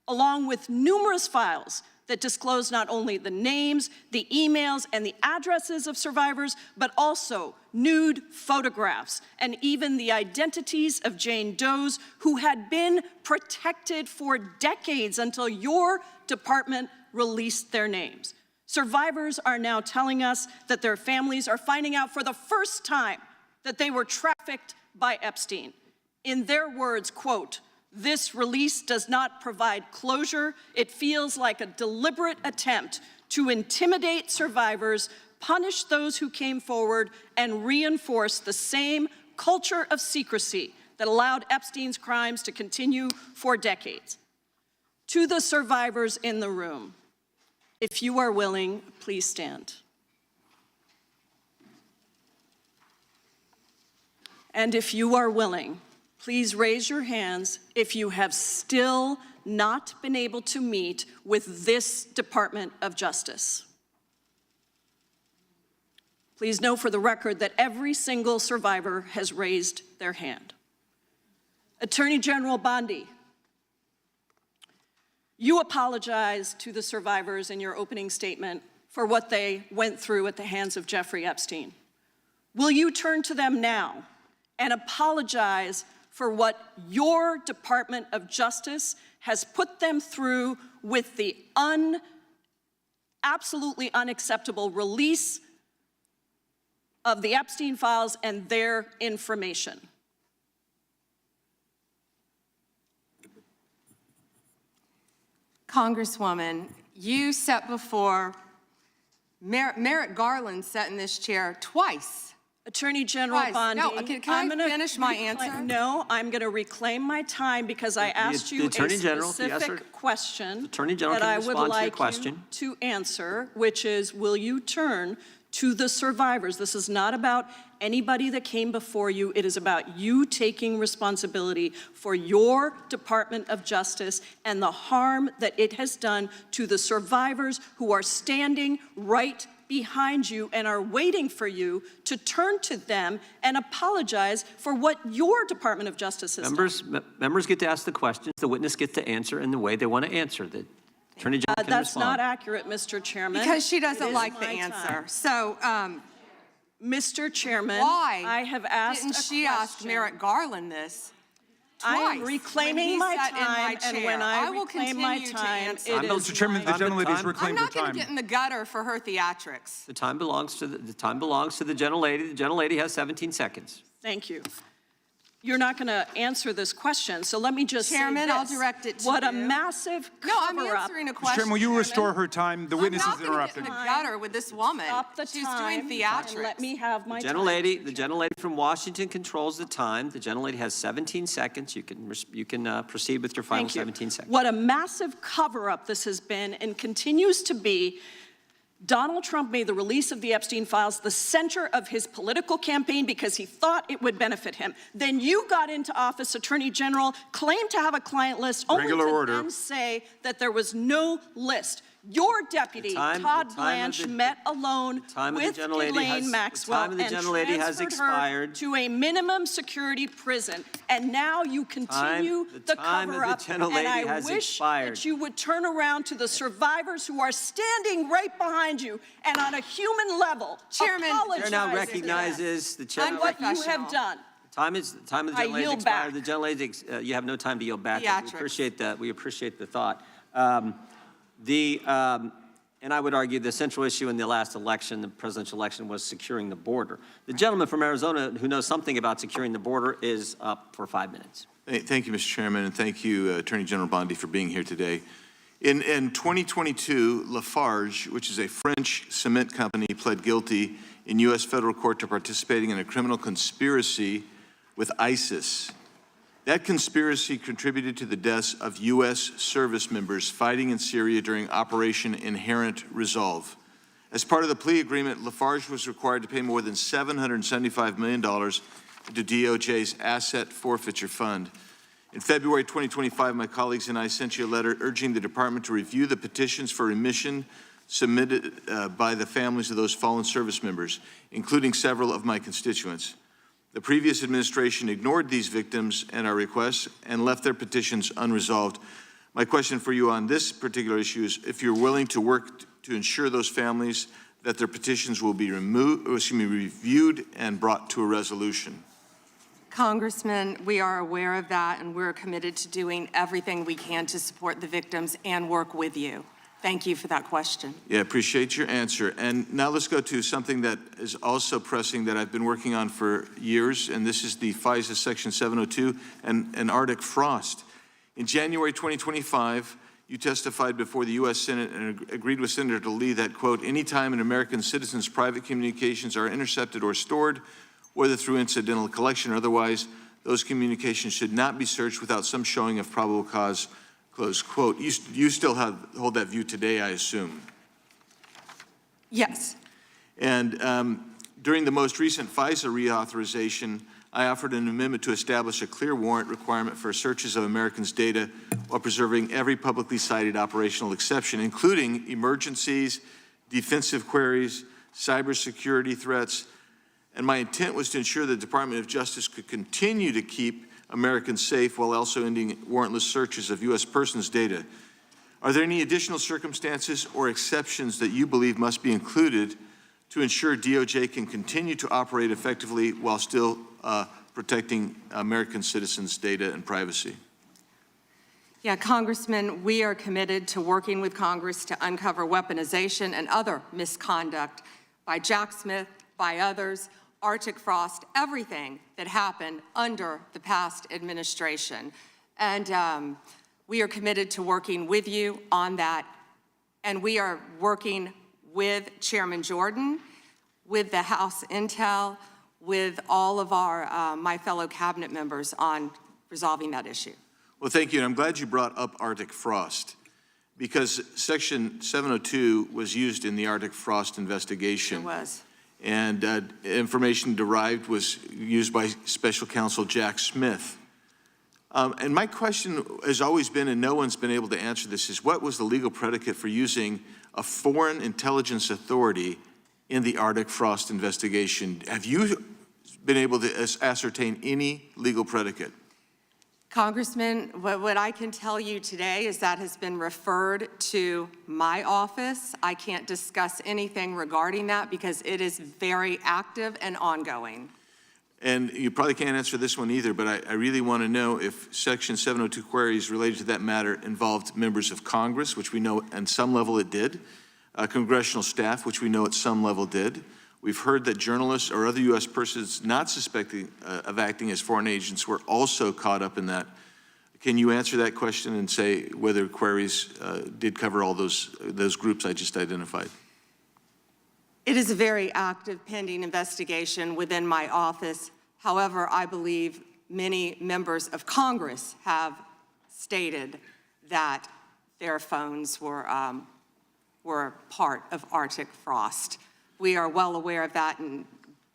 along with numerous files that disclose not only the names, the emails, and the addresses of survivors, but also nude photographs and even the identities of Jane Does who had been protected for decades until your department released their names. Survivors are now telling us that their families are finding out for the first time that they were trafficked by Epstein. In their words, quote, "This release does not provide closure. It feels like a deliberate attempt to intimidate survivors, punish those who came forward, and reinforce the same culture of secrecy that allowed Epstein's crimes to continue for decades." To the survivors in the room, if you are willing, please stand. And if you are willing, please raise your hands if you have still not been able to meet with this Department of Justice. Please know for the record that every single survivor has raised their hand. Attorney General Bondi, you apologized to the survivors in your opening statement for what they went through at the hands of Jeffrey Epstein. Will you turn to them now and apologize for what your Department of Justice has put them through with the absolutely unacceptable release of the Epstein files and their information? Congresswoman, you sat before, Merrick Garland sat in this chair twice. Attorney General Bondi, No, can I finish my answer? No, I'm going to reclaim my time because I asked you a specific question that I would like you to answer, which is, will you turn to the survivors? This is not about anybody that came before you. It is about you taking responsibility for your Department of Justice and the harm that it has done to the survivors who are standing right behind you and are waiting for you to turn to them and apologize for what your Department of Justice has done. Members get to ask the questions, the witness gets to answer in the way they want to answer. The Attorney General can That's respond. not accurate, Mr. Chairman. Because she doesn't like the answer. Time. So, Mr. Chairman, why I have asked didn't she ask Merrick Garland this? I am reclaiming my time, and when I will reclaim my continue to time, answer. it is Mr. Chairman, the gentlelady's reclaimed her I'm not going time. to get in the gutter for her theatrics. The time belongs to the time belongs to the gentlelady. The gentlelady has 17 seconds. Thank you. You're not going to answer this question, so let me just Chairman, say I'll this. direct it to What you. a massive No, I'm cover-up. answering a Mr. question. Chairman, will you restore her time? The witness is I'm not interrupted. going to get in the gutter with this woman. Stop the She's time doing and theatrics. let me have my time. The gentlelady from Washington controls the time. The gentlelady has 17 seconds. You can proceed with your final Thank you. 17 seconds. What a massive cover-up this has been and continues to be. Donald Trump made the release of the Epstein files the center of his political campaign because he thought it would benefit him. Then you got into office, Attorney General, claimed to have a client list, only to then say that there was no list. Your deputy, Todd Blanche, met alone with Elaine Maxwell and transferred her to a minimum security prison. And now you continue the cover-up, and I wish that you would turn around to the survivors who are standing right behind you and on a human level Chairman, apologize The chair now recognizes the chair. on what you have done. Time of the gentlelady yield expired. back. The gentlelady, you have no time to yield back. Theatrics. We appreciate that. We appreciate the thought. And I would argue the central issue in the last election, the presidential election, was securing the border. The gentleman from Arizona who knows something about securing the border is up for 5 minutes. Thank you, Mr. Chairman, and thank you, Attorney General Bondi, for being here today. In 2022, Lafarge, which is a French cement company, pled guilty in U.S. federal court to participating in a criminal conspiracy with ISIS. That conspiracy contributed to the deaths of U.S. service members fighting in Syria during Operation Inherent Resolve. As part of the plea agreement, Lafarge was required to pay more than $775 million into DOJ's Asset Forfeiture Fund. In February 2025, my colleagues and I sent you a letter urging the department to review the petitions for remission submitted by the families of those fallen service members, including several of my constituents. The previous administration ignored these victims and our requests and left their petitions unresolved. My question for you on this particular issue is if you're willing to work to ensure those families that their petitions will be reviewed and brought to a resolution. Congressman, we are aware of that, and we're committed to doing everything we can to support the victims and work with you. Thank you for that question. Yeah, appreciate your answer. And now let's go to something that is also pressing that I've been working on for years, and this is the FISA Section 702 and Arctic frost. In January 2025, you testified before the U.S. Senate and agreed with Senator Lee that, quote, anytime an American citizen's private communications are intercepted or stored, whether through incidental collection or otherwise, those communications should not be searched without some showing of probable cause, close quote. You still hold that view today, I assume? Yes. And during the most recent FISA reauthorization, I offered an amendment to establish a clear warrant requirement for searches of Americans' data while preserving every publicly cited operational exception, including emergencies, defensive queries, cybersecurity threats. And my intent was to ensure the Department of Justice could continue to keep Americans safe while also ending warrantless searches of U.S. persons' data. Are there any additional circumstances or exceptions that you believe must be included to ensure DOJ can continue to operate effectively while still protecting American citizens' data and privacy? Yeah, Congressman, we are committed to working with Congress to uncover weaponization and other misconduct by Jack Smith, by others, Arctic frost, everything that happened under the past administration. And we are committed to working with you on that. And we are working with Chairman Jordan, with the House Intel, with all of our, my fellow cabinet members on resolving that issue. Well, thank you. And I'm glad you brought up Arctic frost because Section 702 was used in the Arctic frost investigation. It was. And information derived was used by Special Counsel Jack Smith. And my question has always been, and no one's been able to answer this, is what was the legal predicate for using a foreign intelligence authority in the Arctic frost investigation? Have you been able to ascertain any legal predicate? Congressman, what I can tell you today is that has been referred to my office. I can't discuss anything regarding that because it is very active and ongoing. And you probably can't answer this one either, but I really want to know if Section 702 queries related to that matter involved members of Congress, which we know at some level it did, congressional staff, which we know at some level did. We've heard that journalists or other U.S. persons not suspecting of acting as foreign agents were also caught up in that. Can you answer that question and say whether queries did cover all those groups I just identified? It is a very active pending investigation within my office. However, I believe many members of Congress have stated that their phones were part of Arctic frost. We are well aware of that, and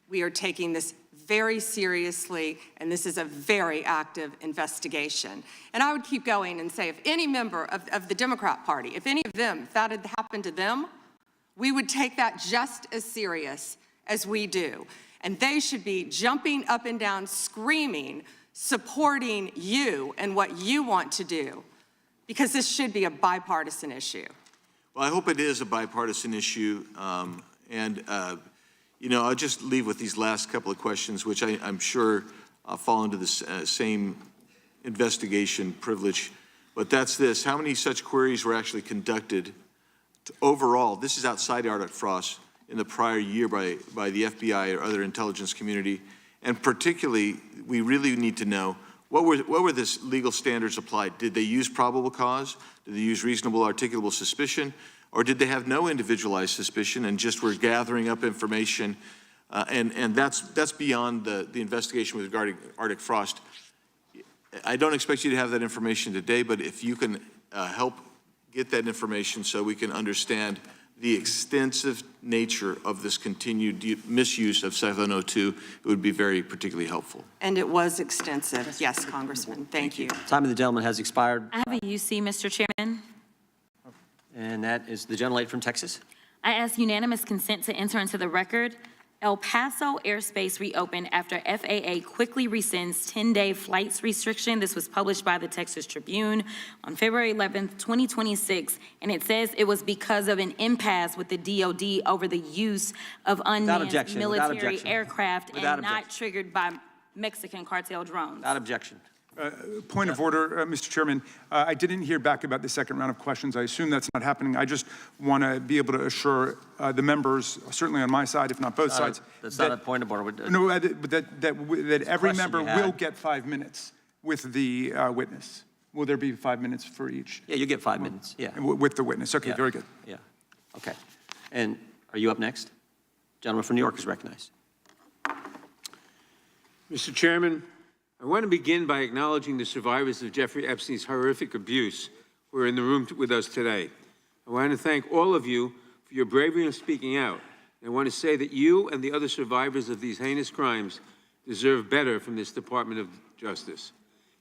we are taking this very seriously, and this is a very active investigation. And I would keep going and say, if any member of the Democrat Party, if any of them, if that had happened to them, we would take that just as serious as we do. And they should be jumping up and down, screaming, supporting you and what you want to do, because this should be a bipartisan issue. Well, I hope it is a bipartisan issue. You know, I'll just leave with these last couple of questions, which I'm sure fall into the same investigation privilege. But that's this: how many such queries were actually conducted overall, this is outside Arctic frost, in the prior year by the FBI or other intelligence community. And particularly, we really need to know, what were the legal standards applied? Did they use probable cause? Did they use reasonable articulable suspicion? Or did they have no individualized suspicion and just were gathering up information? And that's beyond the investigation regarding Arctic frost. I don't expect you to have that information today, but if you can help get that information so we can understand the extensive nature of this continued misuse of 702, it would be very particularly helpful. And it was extensive. Yes, Congressman. Thank you. Time of the gentleman has expired, I have a UC, Mr. Chairman. and that is the gentlelady from Texas. I ask unanimous consent to enter into the record. El Paso airspace reopened after FAA quickly rescinds 10-day flights restriction. This was published by the Texas Tribune on February 11th, 2026, and it says it was because of an impasse with the DOD over the use of unmanned military aircraft and not triggered by Mexican cartel drones. Without objection. Point of order, Mr. Chairman. I didn't hear back about the second round of questions. I assume that's not happening. I just want to be able to assure the members, certainly on my side, if not both sides. That's not a point of order. No, that every member you had. will get 5 minutes with the witness. Will there be 5 minutes for each? Yeah, you get 5 minutes, yeah. With the witness. Okay, Yeah. very good. Yeah, okay. And are you up next? Gentleman from New York is recognized. Mr. Chairman, I want to begin by acknowledging the survivors of Jeffrey Epstein's horrific abuse who are in the room with us today. I want to thank all of you for your bravery in speaking out. I want to say that you and the other survivors of these heinous crimes deserve better from this Department of Justice.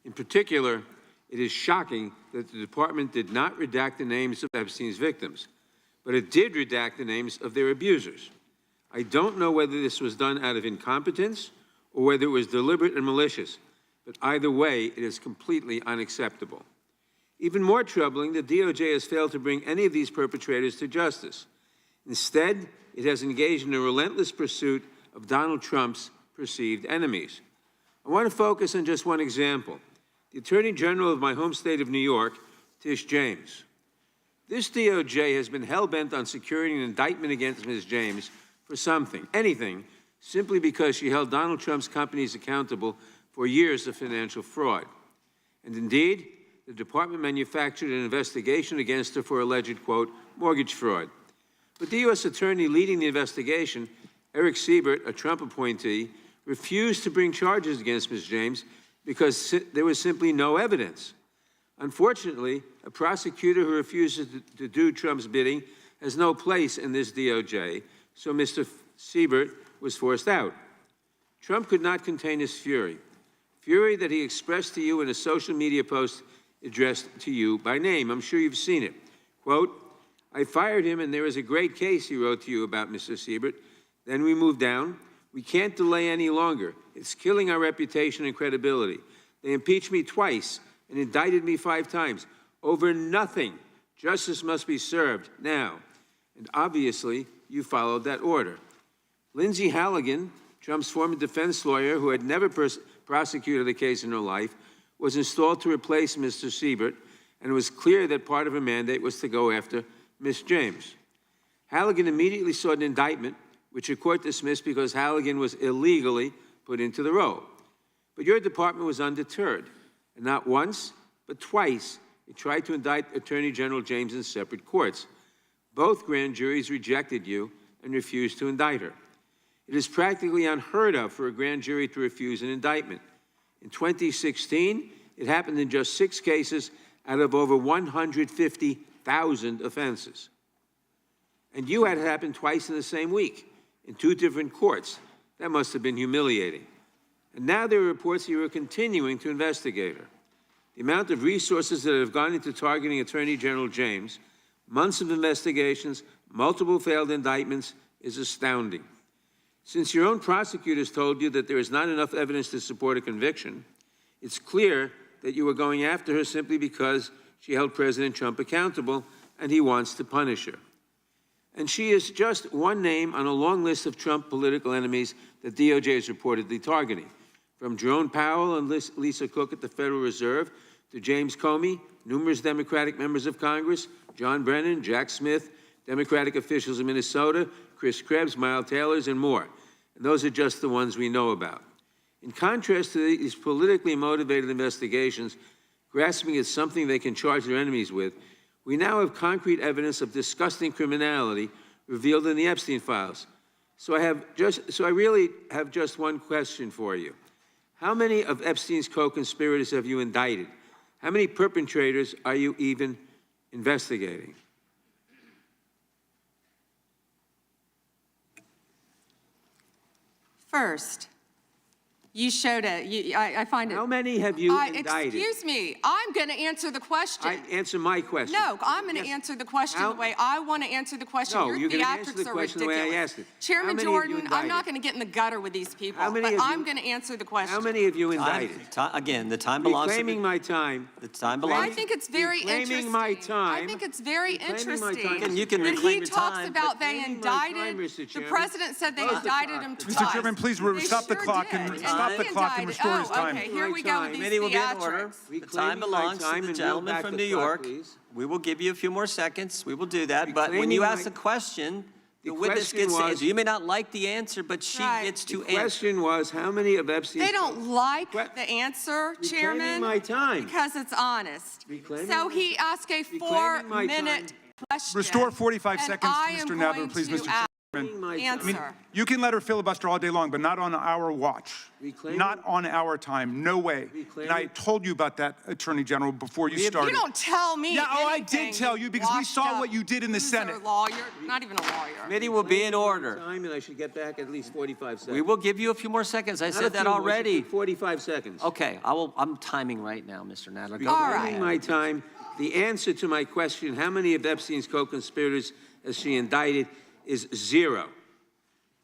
In particular, it is shocking that the department did not redact the names of Epstein's victims, but it did redact the names of their abusers. I don't know whether this was done out of incompetence or whether it was deliberate and malicious. But either way, it is completely unacceptable. Even more troubling, the DOJ has failed to bring any of these perpetrators to justice. Instead, it has engaged in a relentless pursuit of Donald Trump's perceived enemies. I want to focus on just one example. The Attorney General of my home state of New York, Tish James. This DOJ has been hell-bent on securing an indictment against Ms. James for something, anything, simply because she held Donald Trump's companies accountable for years of financial fraud. And indeed, the department manufactured an investigation against her for alleged, quote, mortgage fraud. But the U.S. attorney leading the investigation, Eric Siebert, a Trump appointee, refused to bring charges against Ms. James because there was simply no evidence. Unfortunately, a prosecutor who refuses to do Trump's bidding has no place in this DOJ, so Mr. Siebert was forced out. Trump could not contain his fury that he expressed to you in a social media post addressed to you by name. I'm sure you've seen it. Quote, I fired him and there is a great case, he wrote to you about Mr. Siebert. Then we moved down. We can't delay any longer. It's killing our reputation and credibility. They impeached me twice and indicted me 5 times over nothing. Justice must be served now. And obviously, you followed that order. Lindsay Halligan, Trump's former defense lawyer who had never prosecuted a case in her life, was installed to replace Mr. Siebert, and it was clear that part of her mandate was to go after Ms. James. Halligan immediately sought an indictment, which a court dismissed because Halligan was illegally put into the role. But your department was undeterred, and not once, but twice, it tried to indict Attorney General James in separate courts. Both grand juries rejected you and refused to indict her. It is practically unheard of for a grand jury to refuse an indictment. In 2016, it happened in just 6 cases out of over 150,000 offenses. And you had it happen twice in the same week, in 2 different courts. That must have been humiliating. And now there are reports that you are continuing to investigate her. The amount of resources that have gone into targeting Attorney General James, months of investigations, multiple failed indictments, is astounding. Since your own prosecutors told you that there is not enough evidence to support a conviction, it's clear that you were going after her simply because she held President Trump accountable and he wants to punish her. And she is just one name on a long list of Trump political enemies that DOJ is reportedly targeting. From Jerome Powell and Lisa Cook at the Federal Reserve to James Comey, numerous Democratic members of Congress, John Brennan, Jack Smith, Democratic officials in Minnesota, Chris Krebs, Miles Taylors, and more. And those are just the ones we know about. In contrast to these politically motivated investigations, grasping at something they can charge their enemies with, we now have concrete evidence of disgusting criminality revealed in the Epstein files. So I really have just one question for you. How many of Epstein's co-conspirators have you indicted? How many perpetrators are you even investigating? First, you showed it. I find it. How many have you indicted? Excuse me. I'm going to answer the question. Answer my question. No, I'm going to answer the question the way I want to answer the question. No, Your you're going to answer theatrics the are question the way I asked it. Chairman Jordan, I'm not going to get in the gutter with these people, but I'm going to answer the question. How many have you indicted? Again, the time belongs to Reclaiming my time. the time belongs. I think it's very interesting. Reclaiming my time. I think it's very interesting And you can that reclaim he your talks time, about they Reclaiming my time, indicted. Mr. The Chairman. president said they indicted him twice. Mr. Chairman, please They stop the sure clock did. and stop the he clock and indicted- restore his time. Okay, here we go with these Committee will be in order. theatrics. The time belongs to the gentleman from New York. We will give you a few more seconds. We will do that. But when you ask a question, the witness gets to answer. You may not like the answer, but she gets to The answer. question was, how many of Epstein's... They don't like the answer, Chairman, Reclaiming my time. because it's honest. Reclaiming So my- he asked a Reclaiming my 4-minute question. Restore 45 and seconds, I am Mr. Nadler, going please, to Mr. Chairman. answer. You can let her filibuster all day long, but not on our watch. Reclaiming- Not on our time. No way. And I told you about that, Attorney General, before you started. You don't tell me Yeah, I anything, did tell you because we washed saw up what you did in the loser Senate. Lawyer, not even a lawyer. Committee will be in order. Time, and I should get back at least 45 seconds. We will give you a few more seconds. I Not a said that few more, already. 45 seconds. Okay, I'm timing right now, Mr. Nadler. Go All ahead. right. Reclaiming my time. The answer to my question, how many of Epstein's co-conspirators has she indicted, is 0.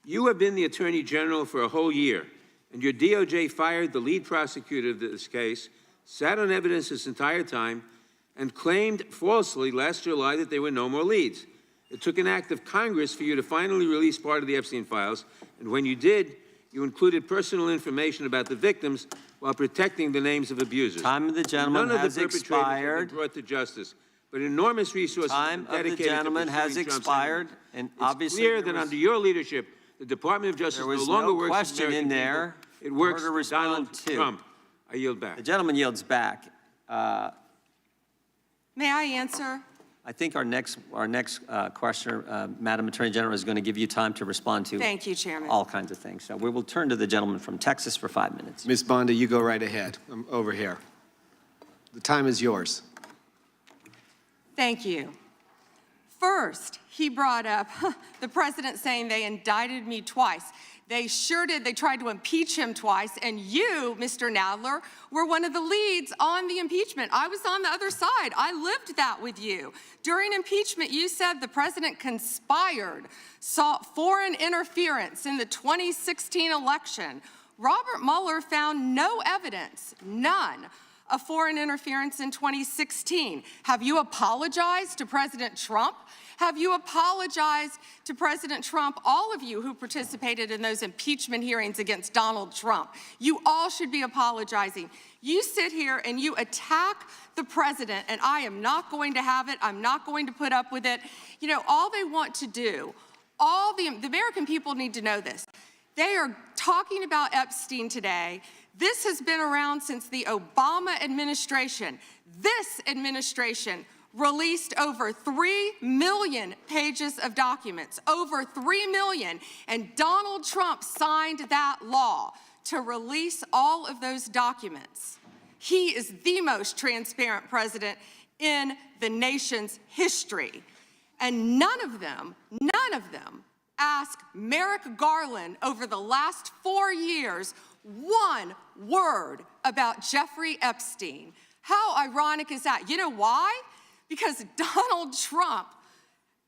You have been the Attorney General for a whole year, and your DOJ fired the lead prosecutor of this case, sat on evidence this entire time, and claimed falsely last July that there were no more leads. It took an act of Congress for you to finally release part of the Epstein files, and when you did, you included personal information about the victims while protecting the names of abusers. Time of the gentleman None of has the perpetrators have expired. been brought to justice, but enormous resources Time have of been the dedicated gentleman to has pursuing Trump's expired, enemies. and It's obviously clear there that was- under your leadership, the Department of Justice There no was longer no works for question American in there people. It works for her to for Donald respond to. Trump. I yield back. The gentleman yields back. May I answer? I think our next questioner, Madam Attorney General, is going to give you time to respond to Thank you, Chairman. all kinds of things. So we will turn to the gentleman from Texas for 5 minutes. Ms. Bondi, you go right ahead. I'm over here. The time is yours. Thank you. First, he brought up the president saying they indicted me twice. They sure did. They tried to impeach him twice, and you, Mr. Nadler, were one of the leads on the impeachment. I was on the other side. I lived that with you. During impeachment, you said the president conspired, sought foreign interference in the 2016 election. Robert Mueller found no evidence, none, of foreign interference in 2016. Have you apologized to President Trump? Have you apologized to President Trump, all of you who participated in those impeachment hearings against Donald Trump? You all should be apologizing. You sit here and you attack the president, and I am not going to have it. I'm not going to put up with it. You know, all they want to do, the American people need to know this. They are talking about Epstein today. This has been around since the Obama administration. This administration released over 3 million pages of documents, over 3 million, and Donald Trump signed that law to release all of those documents. He is the most transparent president in the nation's history. And none of them asked Merrick Garland over the last 4 years one word about Jeffrey Epstein. How ironic is that? You know why? Because Donald Trump,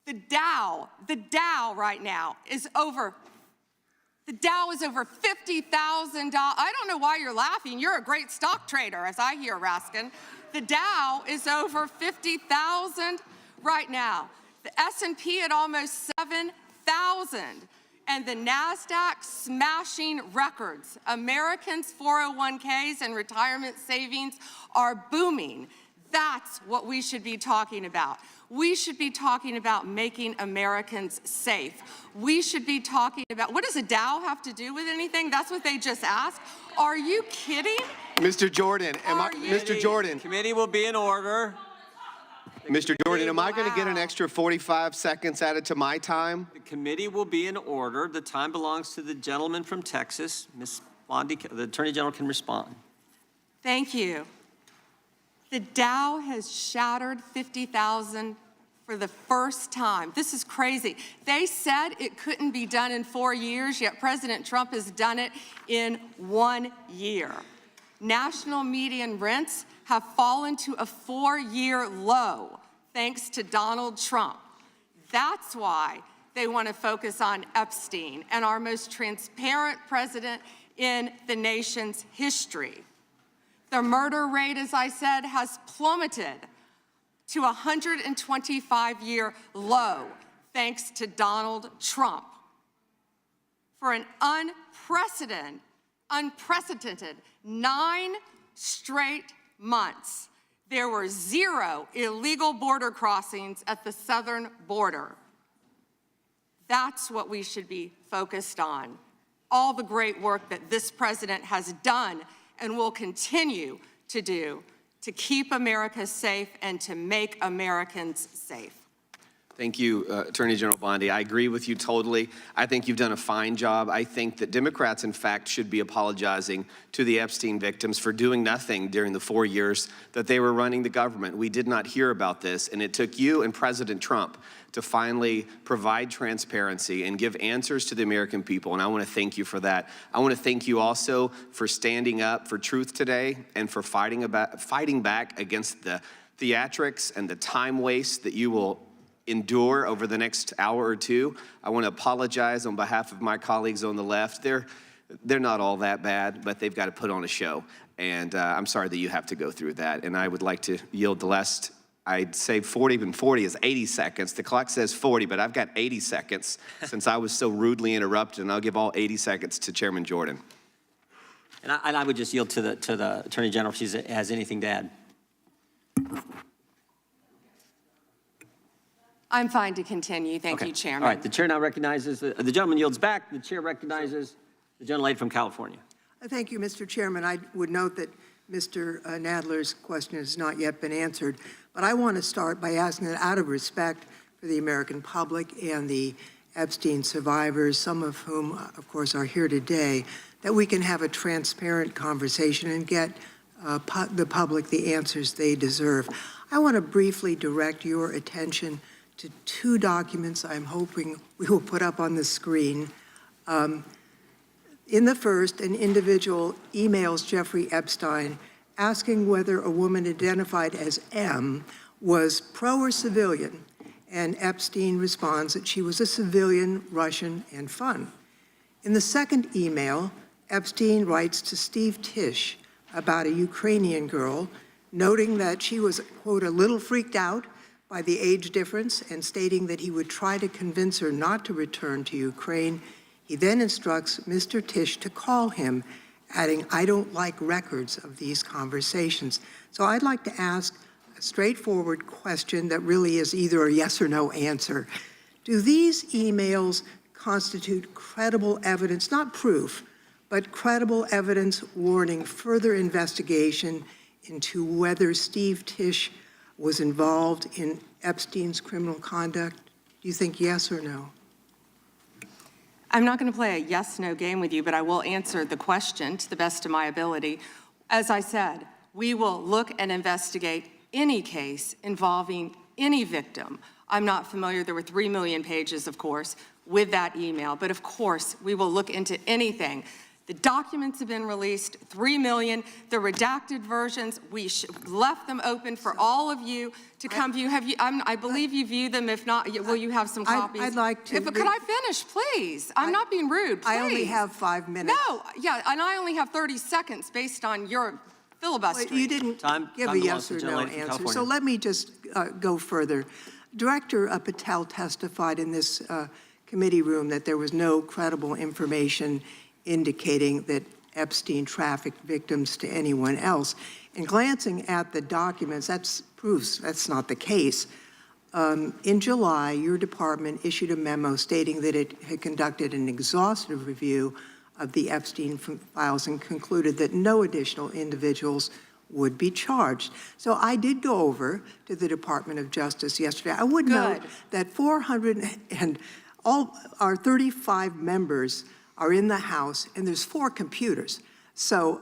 the Dow right now is over, the Dow is over $50,000. I don't know why you're laughing. You're a great stock trader, as I hear, Raskin. The Dow is over 50,000 right now. The S&P at almost 7,000. And the NASDAQ smashing records. Americans' 401ks and retirement savings are booming. That's what we should be talking about. We should be talking about making Americans safe. We should be talking about, what does a Dow have to do with anything? That's what they just asked. Are you kidding? Mr. Jordan, Mr. Jordan, Committee will be in order. Mr. Jordan, am I going to get an extra 45 seconds added to my time? The committee will be in order. The time belongs to the gentleman from Texas. Ms. Bondi, the Attorney General can respond. Thank you. The Dow has shattered 50,000 for the first time. This is crazy. They said it couldn't be done in 4 years, yet President Trump has done it in 1 year. National median rents have fallen to a 4-year low thanks to Donald Trump. That's why they want to focus on Epstein and our most transparent president in the nation's history. The murder rate, as I said, has plummeted to a 125-year low thanks to Donald Trump. For an unprecedented 9 straight months, there were 0 illegal border crossings at the southern border. That's what we should be focused on. All the great work that this president has done and will continue to do to keep America safe and to make Americans safe. Thank you, Attorney General Bondi. I agree with you totally. I think you've done a fine job. I think that Democrats, in fact, should be apologizing to the Epstein victims for doing nothing during the 4 years that they were running the government. We did not hear about this, and it took you and President Trump to finally provide transparency and give answers to the American people, and I want to thank you for that. I want to thank you also for standing up for truth today and for fighting back against the theatrics and the time waste that you will endure over the next hour or two. I want to apologize on behalf of my colleagues on the left. They're not all that bad, but they've got to put on a show. And I'm sorry that you have to go through that. And I would like to yield the last, I'd say 40, and 40 is 80 seconds. The clock says 40, but I've got 80 seconds since I was so rudely interrupted, and I'll give all 80 seconds to Chairman Jordan. And I would just yield to the Attorney General if she has anything to add. I'm fine to continue. Thank you, Chairman. All right, the chair now recognizes, the gentleman yields back. The chair recognizes the gentlelady from California. Thank you, Mr. Chairman. I would note that Mr. Nadler's question has not yet been answered, but I want to start by asking that out of respect for the American public and the Epstein survivors, some of whom, of course, are here today, that we can have a transparent conversation and get the public the answers they deserve. I want to briefly direct your attention to 2 documents I'm hoping we will put up on the screen. In the first, an individual emails Jeffrey Epstein asking whether a woman identified as M was pro or civilian, and Epstein responds that she was a civilian, Russian, and fun. In the second email, Epstein writes to Steve Tisch about a Ukrainian girl, noting that she was, quote, a little freaked out by the age difference and stating that he would try to convince her not to return to Ukraine. He then instructs Mr. Tisch to call him, adding, I don't like records of these conversations. So I'd like to ask a straightforward question that really is either a yes or no answer. Do these emails constitute credible evidence, not proof, but credible evidence warning further investigation into whether Steve Tisch was involved in Epstein's criminal conduct? Do you think yes or no? I'm not going to play a yes-no game with you, but I will answer the question to the best of my ability. As I said, we will look and investigate any case involving any victim. I'm not familiar, there were 3 million pages, of course, with that email, but of course, we will look into anything. The documents have been released, 3 million. The redacted versions, we left them open for all of you to come view. I believe you view them. If not, will you have some copies? I'd like to. Could I finish, please? I'm not being rude, please. I only have 5 minutes. No, yeah, and I only have 30 seconds based on your filibustering. But you didn't give a yes or no answer, so let me just go further. Director Patel testified in this committee room that there was no credible information indicating that Epstein trafficked victims to anyone else. And glancing at the documents, that proves that's not the case. In July, your department issued a memo stating that it had conducted an exhaustive review of the Epstein files and concluded that no additional individuals would be charged. So I did go over to the Department of Justice yesterday. I would note that 400 and all our 35 members are in the House, and there's 4 computers. So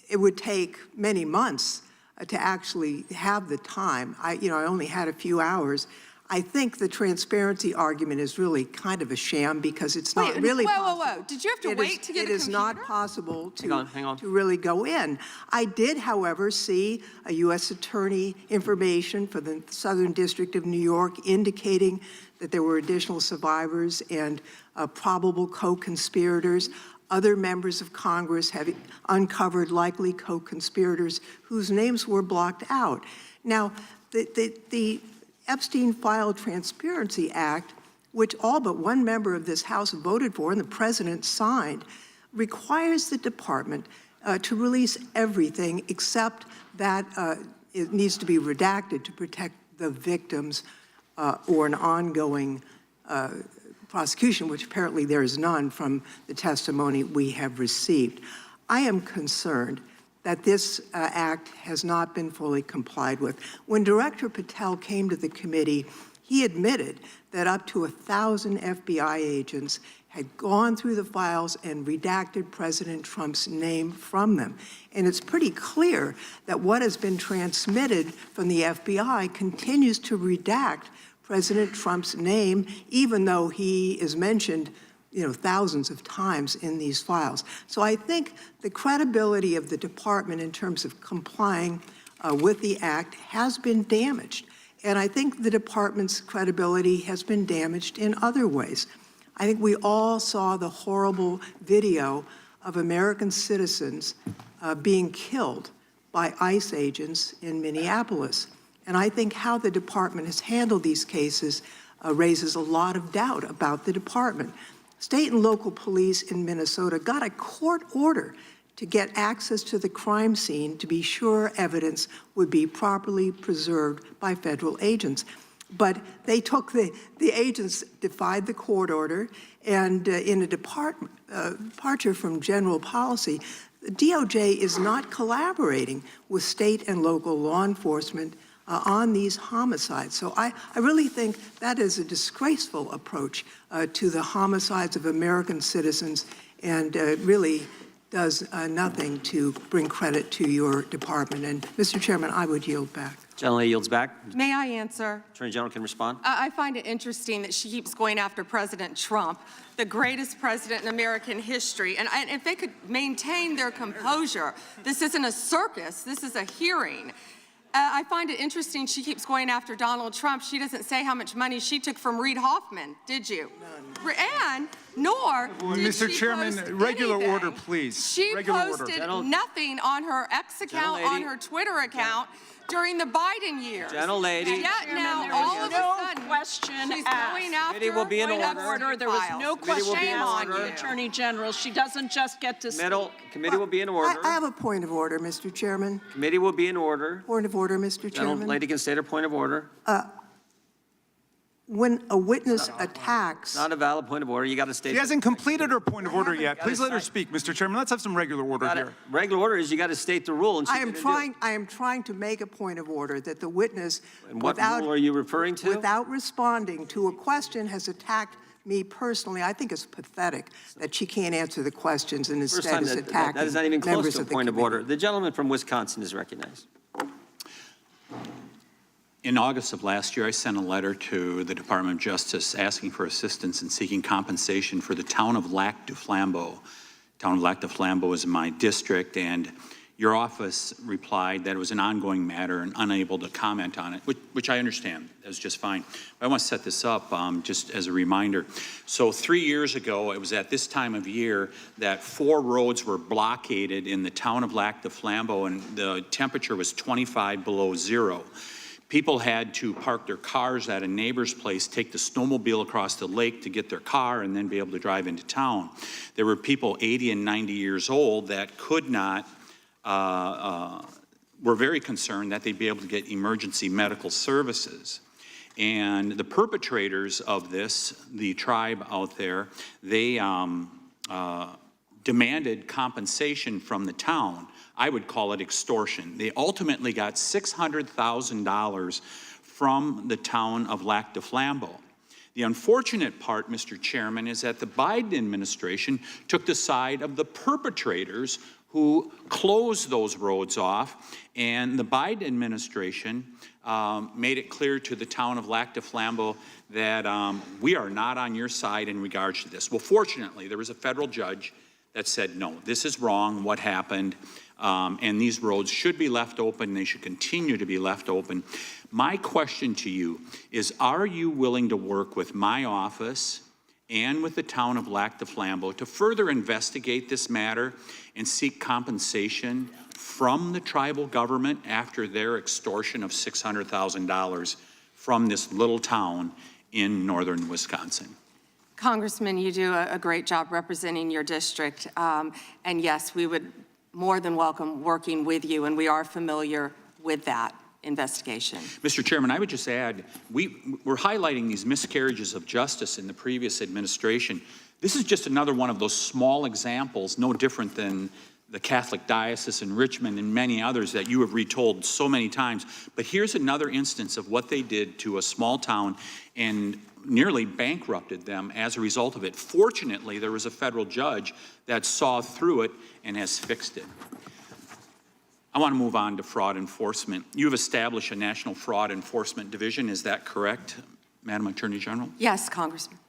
it would take many months to actually have the time. I only had a few hours. I think the transparency argument is really kind of a sham because it's not really possible. Whoa. Did you have to wait to get a computer? It is not possible to, Hang on. to really go in. I did, however, see a U.S. attorney information for the Southern District of New York indicating that there were additional survivors and probable co-conspirators. Other members of Congress have uncovered likely co-conspirators whose names were blocked out. Now, the Epstein File Transparency Act, which all but one member of this House voted for and the president signed, requires the department to release everything except that it needs to be redacted to protect the victims or an ongoing prosecution, which apparently there is none from the testimony we have received. I am concerned that this act has not been fully complied with. When Director Patel came to the committee, he admitted that up to 1,000 FBI agents had gone through the files and redacted President Trump's name from them. And it's pretty clear that what has been transmitted from the FBI continues to redact President Trump's name, even though he is mentioned thousands of times in these files. So I think the credibility of the department in terms of complying with the act has been damaged. And I think the department's credibility has been damaged in other ways. I think we all saw the horrible video of American citizens being killed by ICE agents in Minneapolis. And I think how the department has handled these cases raises a lot of doubt about the department. State and local police in Minnesota got a court order to get access to the crime scene to be sure evidence would be properly preserved by federal agents. But they took the agents defied the court order, and in a departure from general policy, the DOJ is not collaborating with state and local law enforcement on these homicides. So I really think that is a disgraceful approach to the homicides of American citizens and really does nothing to bring credit to your department. And Mr. Chairman, I would yield back. Gentlelady yields back. May I answer? Attorney General can respond. I find it interesting that she keeps going after President Trump, the greatest president in American history. And if they could maintain their composure, this isn't a circus, this is a hearing. I find it interesting she keeps going after Donald Trump. She doesn't say how much money she took from Reid Hoffman, did you? None. And nor did Mr. she Chairman, post regular anything. order, please. She regular posted order. nothing on her X account, on her Twitter account during the Biden years. Gentlelady. Yet now, all of a sudden, question she's asked. going after Committee will be in order. There was no question Shame asked on of the you. Attorney General. She doesn't just get to speak. Committee will be in order. I have a point of order, Mr. Chairman. Committee will be in order. Point of order, Mr. Chairman. Gentlelady can state her point of order. When a witness attacks... Not a valid point of order. You got to state. She hasn't completed her point of order yet. Please let her speak, Mr. Chairman. Let's have some regular order here. Regular order is you got to state the rule. And I am trying to make a point of order that the witness, And what rule are you referring to? without responding to a question, has attacked me personally. I think it's pathetic that she can't answer the questions and First instead time is that attacking is not even close members to a of the point of committee. order. The gentleman from Wisconsin is recognized. In August of last year, I sent a letter to the Department of Justice asking for assistance in seeking compensation for the town of Lac du Flambeau. Town of Lac du Flambeau is in my district, and your office replied that it was an ongoing matter and unable to comment on it, which I understand. That was just fine. But I want to set this up just as a reminder. So 3 years ago, it was at this time of year that 4 roads were blockaded in the town of Lac du Flambeau, and the temperature was 25 below zero. People had to park their cars at a neighbor's place, take the snowmobile across the lake to get their car, and then be able to drive into town. There were people 80 and 90 years old that could not, were very concerned that they'd be able to get emergency medical services. And the perpetrators of this, the tribe out there, they demanded compensation from the town. I would call it extortion. They ultimately got $600,000 from the town of Lac du Flambeau. The unfortunate part, Mr. Chairman, is that the Biden administration took the side of the perpetrators who closed those roads off, and the Biden administration made it clear to the town of Lac du Flambeau that we are not on your side in regards to this. Well, fortunately, there was a federal judge that said, no, this is wrong, what happened, and these roads should be left open, they should continue to be left open. My question to you is, are you willing to work with my office and with the town of Lac du Flambeau to further investigate this matter and seek compensation from the tribal government after their extortion of $600,000 from this little town in northern Wisconsin? Congressman, you do a great job representing your district. And yes, we would more than welcome working with you, and we are familiar with that investigation. Mr. Chairman, I would just add, we're highlighting these miscarriages of justice in the previous administration. This is just another one of those small examples, no different than the Catholic Diocese in Richmond and many others that you have retold so many times. But here's another instance of what they did to a small town and nearly bankrupted them as a result of it. Fortunately, there was a federal judge that saw through it and has fixed it. I want to move on to fraud enforcement. You have established a National Fraud Enforcement Division, is that correct, Madam Attorney General? Yes, Congressman.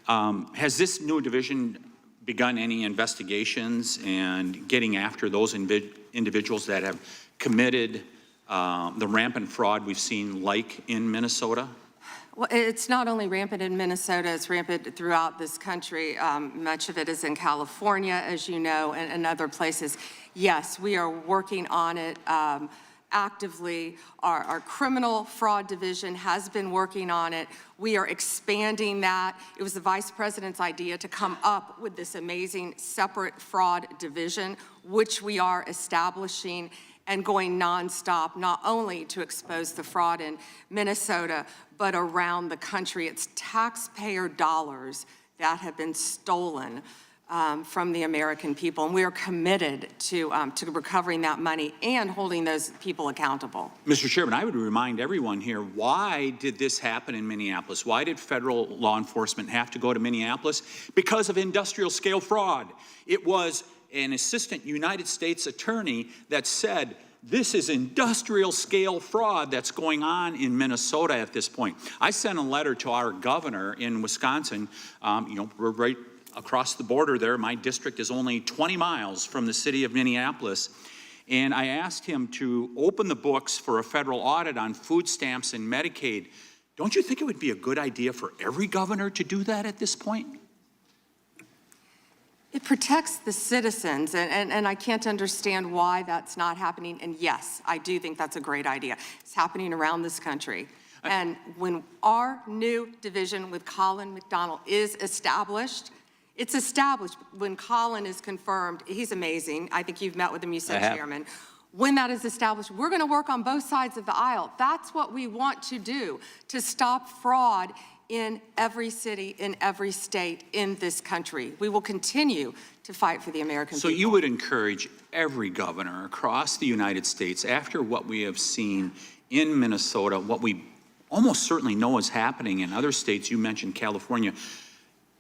Has this new division begun any investigations and getting after those individuals that have committed the rampant fraud we've seen, like in Minnesota? Well, it's not only rampant in Minnesota, it's rampant throughout this country. Much of it is in California, as you know, and other places. Yes, we are working on it actively. Our criminal fraud division has been working on it. We are expanding that. It was the Vice President's idea to come up with this amazing separate fraud division, which we are establishing and going nonstop, not only to expose the fraud in Minnesota, but around the country. It's taxpayer dollars that have been stolen from the American people, and we are committed to recovering that money and holding those people accountable. Mr. Chairman, I would remind everyone here, why did this happen in Minneapolis? Why did federal law enforcement have to go to Minneapolis? Because of industrial scale fraud. It was an assistant United States attorney that said, this is industrial scale fraud that's going on in Minnesota at this point. I sent a letter to our governor in Wisconsin. We're right across the border there. My district is only 20 miles from the city of Minneapolis. And I asked him to open the books for a federal audit on food stamps and Medicaid. Don't you think it would be a good idea for every governor to do that at this point? It protects the citizens, and I can't understand why that's not happening. And yes, I do think that's a great idea. It's happening around this country. And when our new division with Colin McDonald is established, it's established. When Colin is confirmed, he's amazing. I think you've met with him, you said, Chairman. When that is established, we're going to work on both sides of the aisle. That's what we want to do, to stop fraud in every city, in every state in this country. We will continue to fight for the American people. So you would encourage every governor across the United States, after what we have seen in Minnesota, what we almost certainly know is happening in other states, you mentioned California,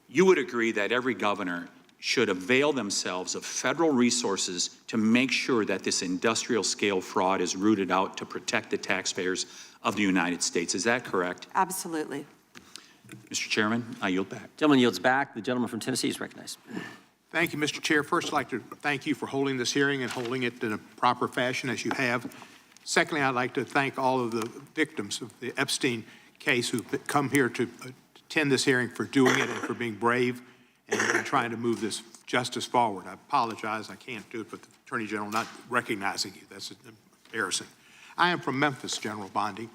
you would agree that every governor should avail themselves of federal resources to make sure that this industrial scale fraud is rooted out to protect the taxpayers of the United States. Is that correct? Absolutely. Mr. Chairman, I yield back. Gentleman yields back. The gentleman from Tennessee is recognized. Thank you, Mr. Chair. First, I'd like to thank you for holding this hearing and holding it in a proper fashion as you have. Secondly, I'd like to thank all of the victims of the Epstein case who've come here to attend this hearing, for doing it and for being brave and trying to move this justice forward. I apologize, I can't do it, but the Attorney General not recognizing you, that's embarrassing. I am from Memphis, General Bondi.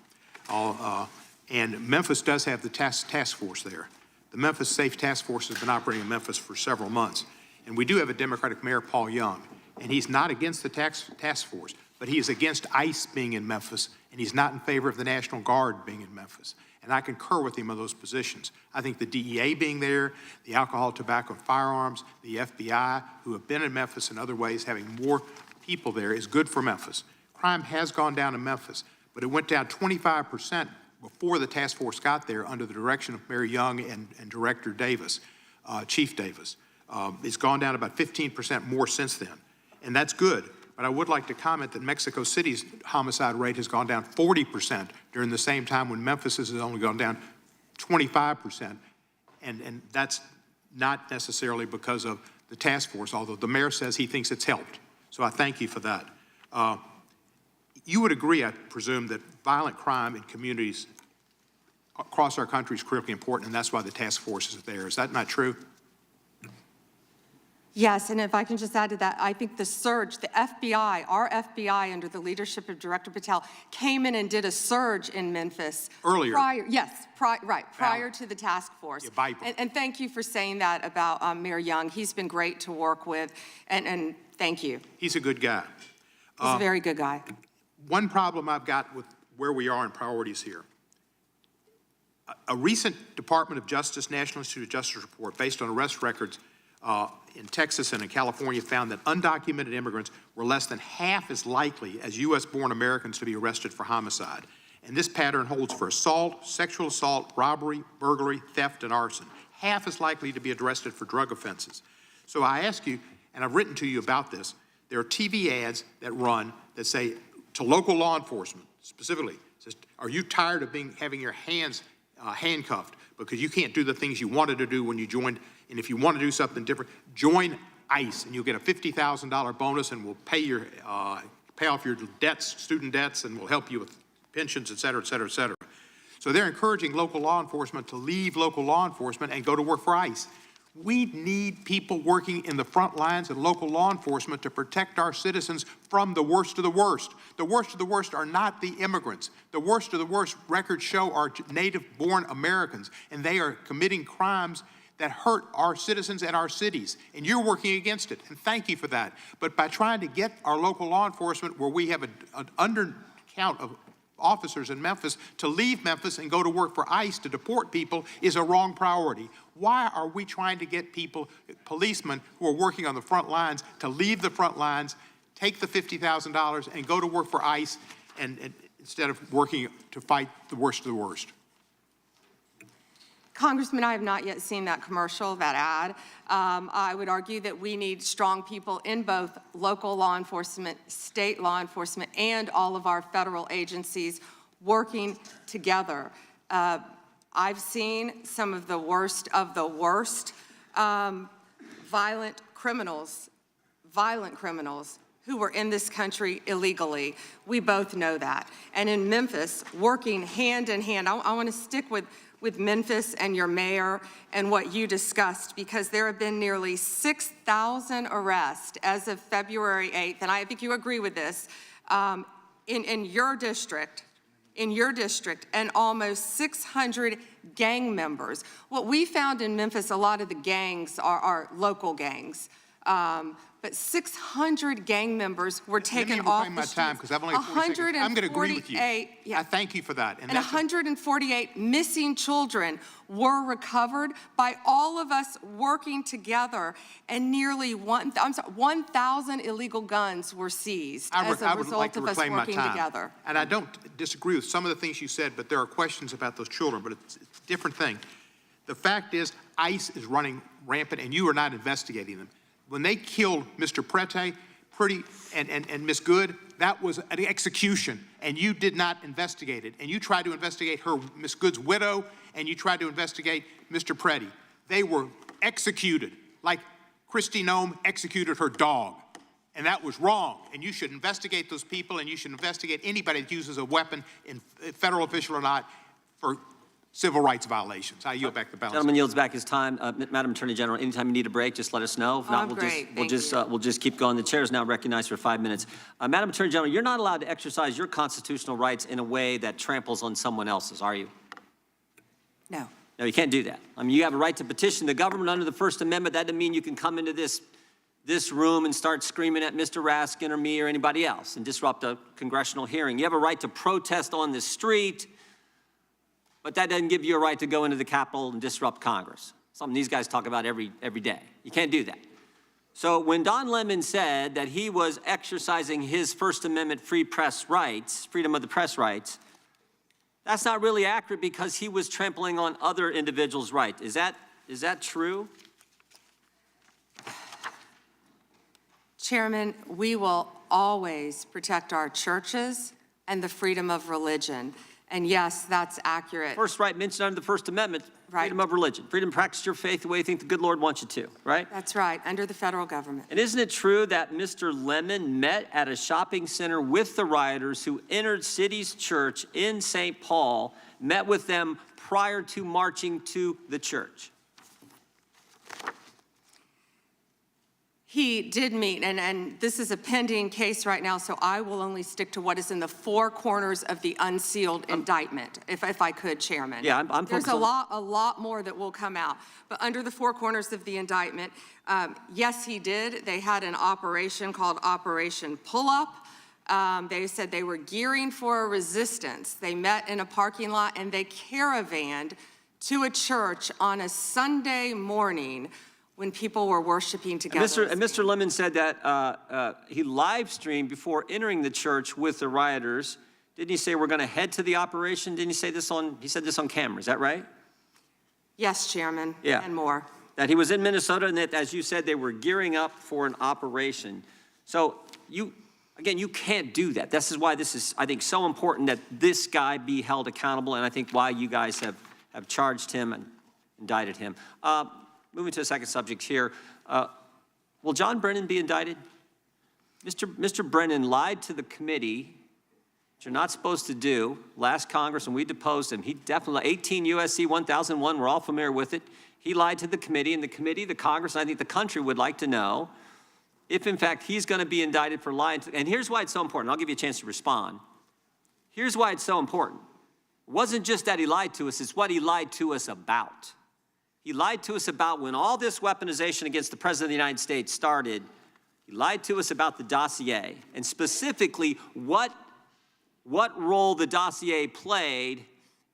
And Memphis does have the task force there. The Memphis Safe Task Force has been operating in Memphis for several months. And we do have a Democratic mayor, Paul Young, and he's not against the task force, but he is against ICE being in Memphis, and he's not in favor of the National Guard being in Memphis. And I concur with him on those positions. I think the DEA being there, the alcohol, tobacco, and firearms, the FBI, who have been in Memphis in other ways, having more people there is good for Memphis. Crime has gone down in Memphis, but it went down 25% before the task force got there under the direction of Mayor Young and Director Davis, Chief Davis. It's gone down about 15% more since then, and that's good. But I would like to comment that Mexico City's homicide rate has gone down 40% during the same time when Memphis has only gone down 25%. And that's not necessarily because of the task force, although the mayor says he thinks it's helped. So I thank you for that. You would agree, I presume, that violent crime in communities across our country is critically important, and that's why the task force is there. Is that not true? Yes, and if I can just add to that, I think the surge, the FBI, our FBI under the leadership of Director Patel, came in and did a surge in Memphis. Earlier. Prior to the task force. And thank you for saying that about Mayor Young. He's been great to work with, and thank you. He's a good guy. He's a very good guy. One problem I've got with where we are in priorities here. A recent Department of Justice, National Institute of Justice report based on arrest records in Texas and in California found that undocumented immigrants were less than half as likely as U.S.-born Americans to be arrested for homicide. And this pattern holds for assault, sexual assault, robbery, burglary, theft, and arson. Half as likely to be arrested for drug offenses. So I ask you, and I've written to you about this, there are TV ads that run that say to local law enforcement, specifically, says, are you tired of having your hands handcuffed because you can't do the things you wanted to do when you joined? And if you want to do something different, join ICE, and you'll get a $50,000 bonus, and we'll pay off your debts, student debts, and we'll help you with pensions, et cetera, et cetera, et cetera. So they're encouraging local law enforcement to leave local law enforcement and go to work for ICE. We need people working in the front lines of local law enforcement to protect our citizens from the worst of the worst. The worst of the worst are not the immigrants. The worst of the worst records show are native-born Americans, and they are committing crimes that hurt our citizens and our cities, and you're working against it, and thank you for that. But by trying to get our local law enforcement, where we have an undercount of officers in Memphis, to leave Memphis and go to work for ICE to deport people is a wrong priority. Why are we trying to get people, policemen who are working on the front lines, to leave the front lines, take the $50,000 and go to work for ICE and instead of working to fight the worst of the worst? Congressman, I have not yet seen that commercial, that ad. I would argue that we need strong people in both local law enforcement, state law enforcement, and all of our federal agencies working together. I've seen some of the worst violent criminals who were in this country illegally. We both know that. And in Memphis, working hand in hand, I want to stick with Memphis and your mayor and what you discussed, because there have been nearly 6,000 arrests as of February 8th, and I think you agree with this, in your district, and almost 600 gang members. What we found in Memphis, a lot of the gangs are local gangs. But 600 gang members were taken off the streets. Time, because I've only 40 seconds. I'm going to agree with you. Yeah. I thank you for that. And 148 missing children were recovered by all of us working together, and nearly 1,000 illegal guns were seized as a result of us working together. And I don't disagree with some of the things you said, but there are questions about those children, but it's a different thing. The fact is, ICE is running rampant, and you are not investigating them. When they killed Mr. Prete, and Miss Good, that was an execution, and you did not investigate it. And you tried to investigate Miss Good's widow, and you tried to investigate Mr. Prete. They were executed, like Kristi Noem executed her dog. And that was wrong. And you should investigate those people, and you should investigate anybody that uses a weapon, federal official or not, for civil rights violations. I yield back the balance. Gentleman yields back his time. Madam Attorney General, anytime you need a break, just let us know. If not, we'll just keep going. The chair is now recognized for 5 minutes. Madam Attorney General, you're not allowed to exercise your constitutional rights in a way that tramples on someone else's, are you? No. No, you can't do that. I mean, you have a right to petition the government under the First Amendment. That doesn't mean you can come into this room and start screaming at Mr. Raskin or me or anybody else and disrupt a congressional hearing. You have a right to protest on the street, but that doesn't give you a right to go into the Capitol and disrupt Congress. Something these guys talk about every day. You can't do that. So when Don Lemon said that he was exercising his First Amendment free press rights, freedom of the press rights, that's not really accurate because he was trampling on other individuals' rights. Is that true? Chairman, we will always protect our churches and the freedom of religion. And yes, that's accurate. First right mentioned under the First Amendment, freedom of religion, freedom to practice your faith the way you think the good Lord wants you to, right? That's right, under the federal government. And isn't it true that Mr. Lemon met at a shopping center with the rioters who entered City's church in St. Paul, met with them prior to marching to the church? He did meet, and this is a pending case right now, so I will only stick to what is in the four corners of the unsealed indictment, if I could, Chairman. Yeah, I'm There's a lot more that will come out. But under the four corners of the indictment, yes, he did. They had an operation called Operation Pull-Up. They said they were gearing for a resistance. They met in a parking lot, and they caravanned to a church on a Sunday morning when people were worshiping together. And Mr. Lemon said that he live streamed before entering the church with the rioters. Didn't he say we're going to head to the operation? Didn't he say this he said this on camera, is that right? Yes, Chairman, Yeah. and more. That he was in Minnesota and that, as you said, they were gearing up for an operation. So you can't do that. This is why this is, I think, so important that this guy be held accountable, and I think why you guys have charged him and indicted him. Moving to a second subject here, will John Brennan be indicted? Mr. Brennan lied to the committee, which you're not supposed to do, last Congress, and we deposed him. He definitely, 18 U.S.C. 1001, we're all familiar with it. He lied to the committee, and the committee, the Congress, and I think the country would like to know if, in fact, he's going to be indicted for lying. And here's why it's so important. I'll give you a chance to respond. Here's why it's so important. It wasn't just that he lied to us, it's what he lied to us about. He lied to us about when all this weaponization against the President of the United States started. He lied to us about the dossier, and specifically what role the dossier played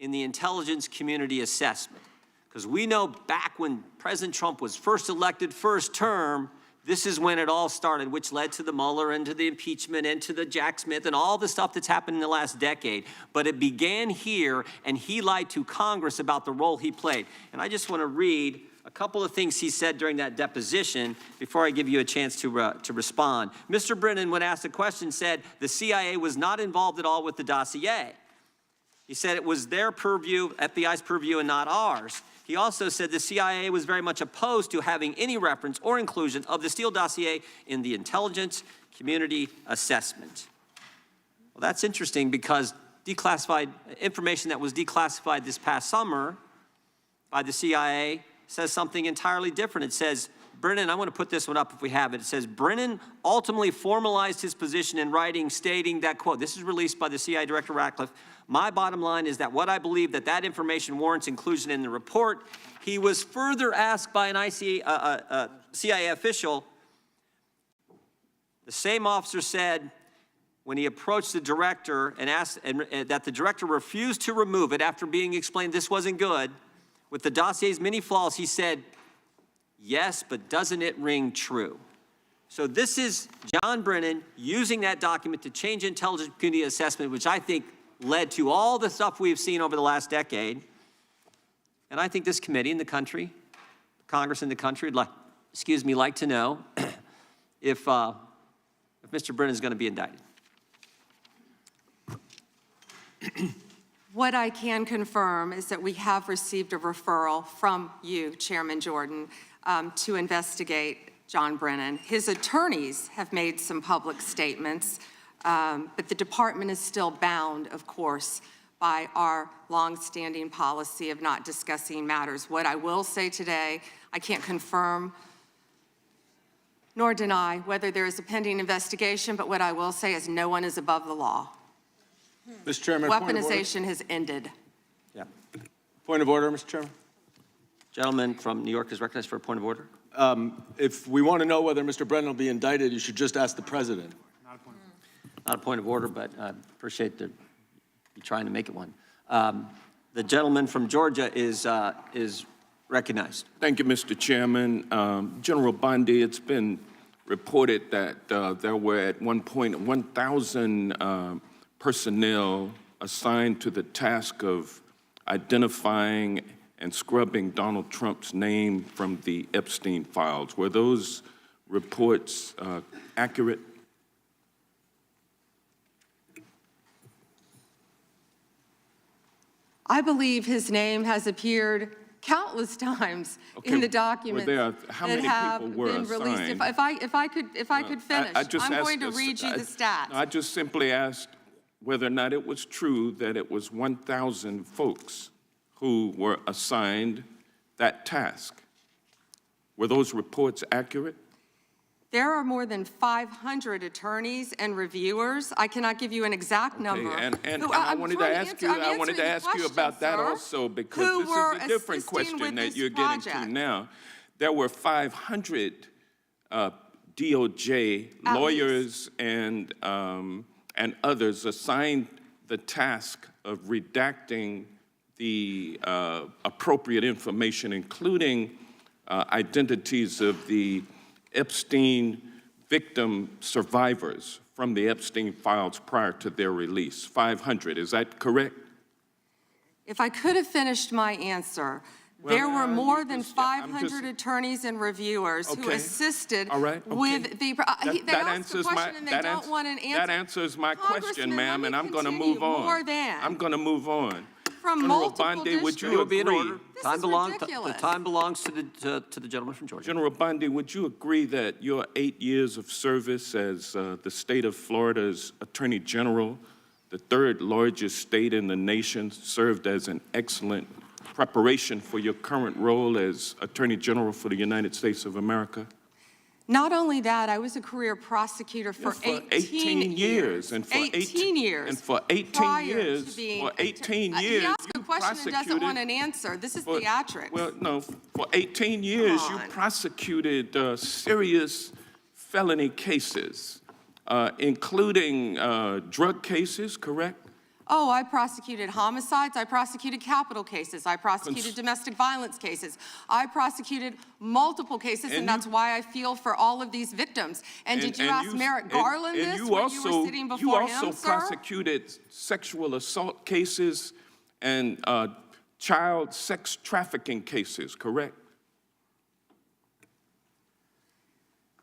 in the intelligence community assessment. Because we know back when President Trump was first elected, first term, this is when it all started, which led to the Mueller and to the impeachment and to the Jack Smith and all the stuff that's happened in the last decade. But it began here, and he lied to Congress about the role he played. And I just want to read a couple of things he said during that deposition before I give you a chance to respond. Mr. Brennan, when asked a question, said the CIA was not involved at all with the dossier. He said it was their purview, FBI's purview, and not ours. He also said the CIA was very much opposed to having any reference or inclusion of the Steele dossier in the intelligence community assessment. Well, that's interesting because declassified information that was declassified this past summer by the CIA says something entirely different. It says, Brennan, I want to put this one up if we have it. It says, Brennan ultimately formalized his position in writing, stating that, quote, this is released by the CIA Director Ratcliffe, my bottom line is that what I believe that information warrants inclusion in the report. He was further asked by an CIA official. The same officer said when he approached the director and asked that the director refused to remove it after being explained this wasn't good. With the dossier's many flaws, he said, yes, but doesn't it ring true? So this is John Brennan using that document to change intelligence community assessment, which I think led to all the stuff we've seen over the last decade. And I think this committee in the country, Congress in the country, would like to know if Mr. Brennan is going to be indicted. What I can confirm is that we have received a referral from you, Chairman Jordan, to investigate John Brennan. His attorneys have made some public statements, but the department is still bound, of course, by our longstanding policy of not discussing matters. What I will say today, I can't confirm nor deny whether there is a pending investigation, but what I will say is no one is above the law. Mr. Chairman, Weaponization has ended. Yeah. point of order, Mr. Chairman. Gentleman from New York is recognized for a point of order. If we want to know whether Mr. Brennan will be indicted, you should just ask the president. Not a point of order, but I appreciate you trying to make it one. The gentleman from Georgia is recognized. Thank you, Mr. Chairman. General Bondi, it's been reported that there were at one point 1,000 personnel assigned to the task of identifying and scrubbing Donald Trump's name from the Epstein files. Were those reports accurate? I believe his name has appeared countless times in the documents how that many have people were been released. assigned? If I could finish, I'm going to read you the stats. I just simply asked whether or not it was true that it was 1,000 folks who were assigned that task. Were those reports accurate? There are more than 500 attorneys and reviewers. I cannot give you an exact number. Okay, and I wanted to ask you about that also, because this is a different question that you're getting to now. There were 500 DOJ lawyers and others assigned the task of redacting the appropriate information, including identities of the Epstein victim survivors from the Epstein files prior to their release. 500, is that correct? If I could have finished my answer, there were more than 500 attorneys and reviewers who assisted with the. They asked a question and they don't want an answer. That answers my question, ma'am, and I'm going to move on. I'm going to move on. From General multiple Bondi, would you It will be in agree? order. The time belongs to the gentleman from Georgia. General Bondi, would you agree that your 8 years of service as the state of Florida's Attorney General, the third largest state in the nation, served as an excellent preparation for your current role as Attorney General for the United States of America? Not only that, I was a career prosecutor for 18 years. And for 18 years. And for 18 years, He you asked a question and doesn't want an answer. This is theatrics. Well, no, for 18 years, you prosecuted serious felony cases, including drug cases, correct? Oh, I prosecuted homicides, I prosecuted capital cases, I prosecuted domestic violence cases, I prosecuted multiple cases, and that's why I feel for all of these victims. And did you ask Merrick Garland this when you were sitting before him, sir? You also prosecuted sexual assault cases and child sex trafficking cases, correct?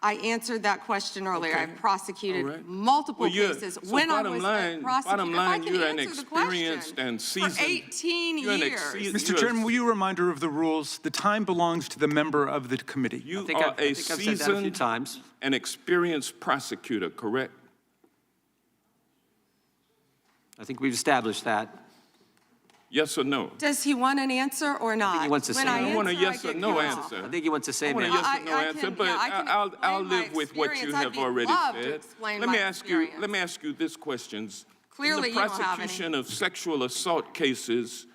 I answered that question earlier. I prosecuted multiple cases when I was a prosecutor. Bottom line, you're an experienced and seasoned. For 18 years. Mr. Chairman, will you remind her of the rules? The time belongs to the member of the committee. You are a seasoned and experienced prosecutor, correct? I think we've established that. Yes or no? Does he want an answer or not? I think he wants to say I want a yes or no answer. I think he wants to say I want a yes or no answer, but I'll live with what you have already said. Let me ask you this question. Clearly, in the prosecution of sexual assault cases,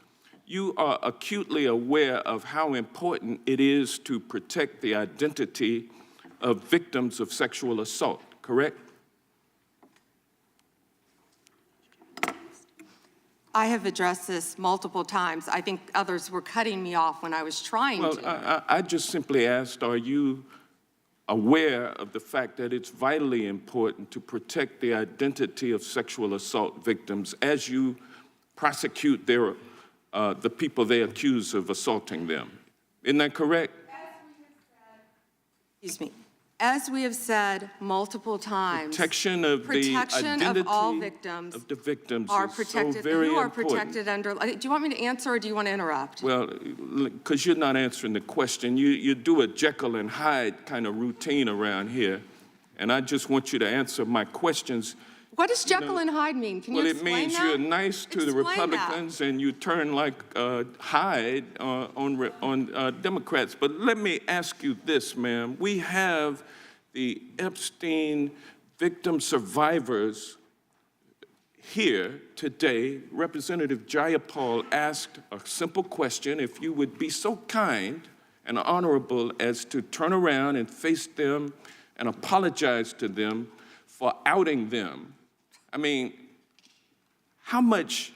you are acutely aware of how important it is to protect the identity of victims of sexual assault, correct? I have addressed this multiple times. I think others were cutting me off when I was trying to. Well, I just simply asked, are you aware of the fact that it's vitally important to protect the identity of sexual assault victims as you prosecute the people they accuse of assaulting them? Isn't that correct? Excuse me. As we have said multiple times, protection of the identity of all victims of the victims are is protected. so very Who are important. protected under? Do you want me to answer or do you want to interrupt? Well, because you're not answering the question. You do a Jekyll and Hyde kind of routine around here, and I just want you to answer my questions. What does Jekyll and Hyde mean? Can you explain that? Well, it means you're nice to the Republicans and you turn like Hyde on Democrats. But let me ask you this, ma'am. We have the Epstein victim survivors here today. Representative Jayapal asked a simple question: if you would be so kind and honorable as to turn around and face them and apologize to them for outing them. I mean, how many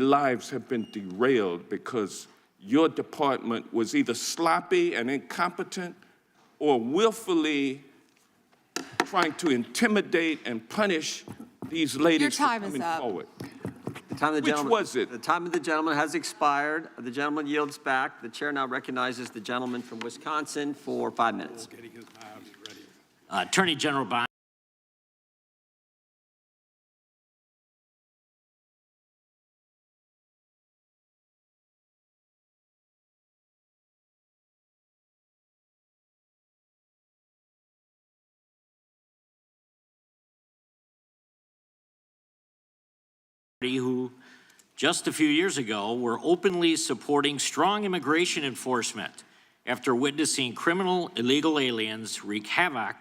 lives have been derailed because your department was either sloppy and incompetent or willfully trying to intimidate and punish these ladies for coming forward? Which was it? The time of the gentleman has expired. The gentleman yields back. The chair now recognizes the gentleman from Wisconsin for 5 minutes. Attorney General Bondi. Who just a few years ago were openly supporting strong immigration enforcement after witnessing criminal illegal aliens wreak havoc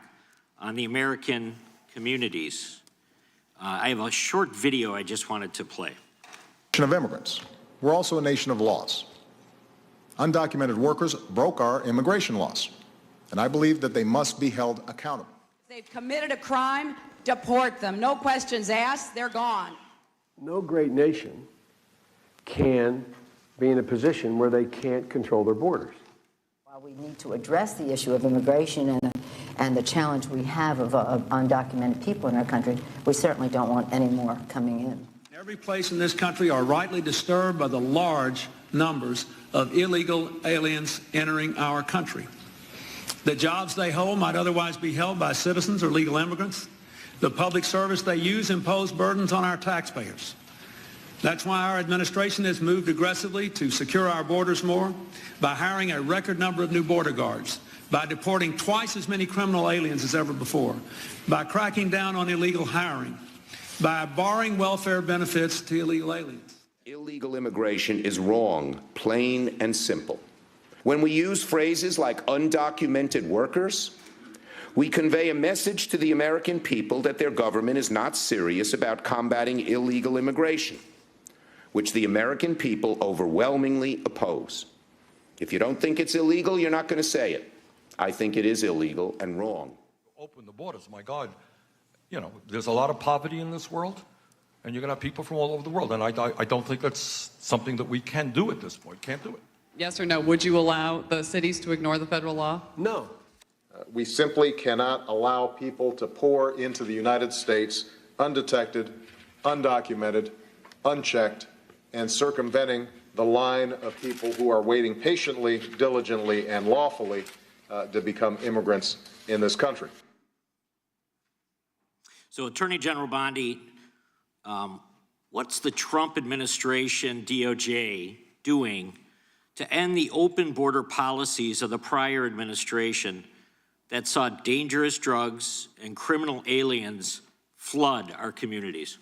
on the American communities. I have a short video I just wanted to play. Of immigrants. We're also a nation of laws. Undocumented workers broke our immigration laws, and I believe that they must be held accountable. They've committed a crime, deport them. No questions asked, they're gone. No great nation can be in a position where they can't control their borders. While we need to address the issue of immigration and the challenge we have of undocumented people in our country, we certainly don't want any more coming in. Every place in this country are rightly disturbed by the large numbers of illegal aliens entering our country. The jobs they hold might otherwise be held by citizens or legal immigrants. The public service they use impose burdens on our taxpayers. That's why our administration has moved aggressively to secure our borders more by hiring a record number of new border guards, by deporting twice as many criminal aliens as ever before, by cracking down on illegal hiring, by barring welfare benefits to illegal aliens. Illegal immigration is wrong, plain and simple. When we use phrases like undocumented workers, we convey a message to the American people that their government is not serious about combating illegal immigration, which the American people overwhelmingly oppose. If you don't think it's illegal, you're not going to say it. I think it is illegal and wrong. Open the borders, my God. You know, there's a lot of poverty in this world, and you're going to have people from all over the world, and I don't think that's something that we can do at this point. Can't do it. Yes or no? Would you allow the cities to ignore the federal law? No. We simply cannot allow people to pour into the United States undetected, undocumented, unchecked, and circumventing the line of people who are waiting patiently, diligently, and lawfully to become immigrants in this country. So, Attorney General Bondi, what's the Trump administration, DOJ, doing to end the open border policies of the prior administration that saw dangerous drugs and criminal aliens flood our communities?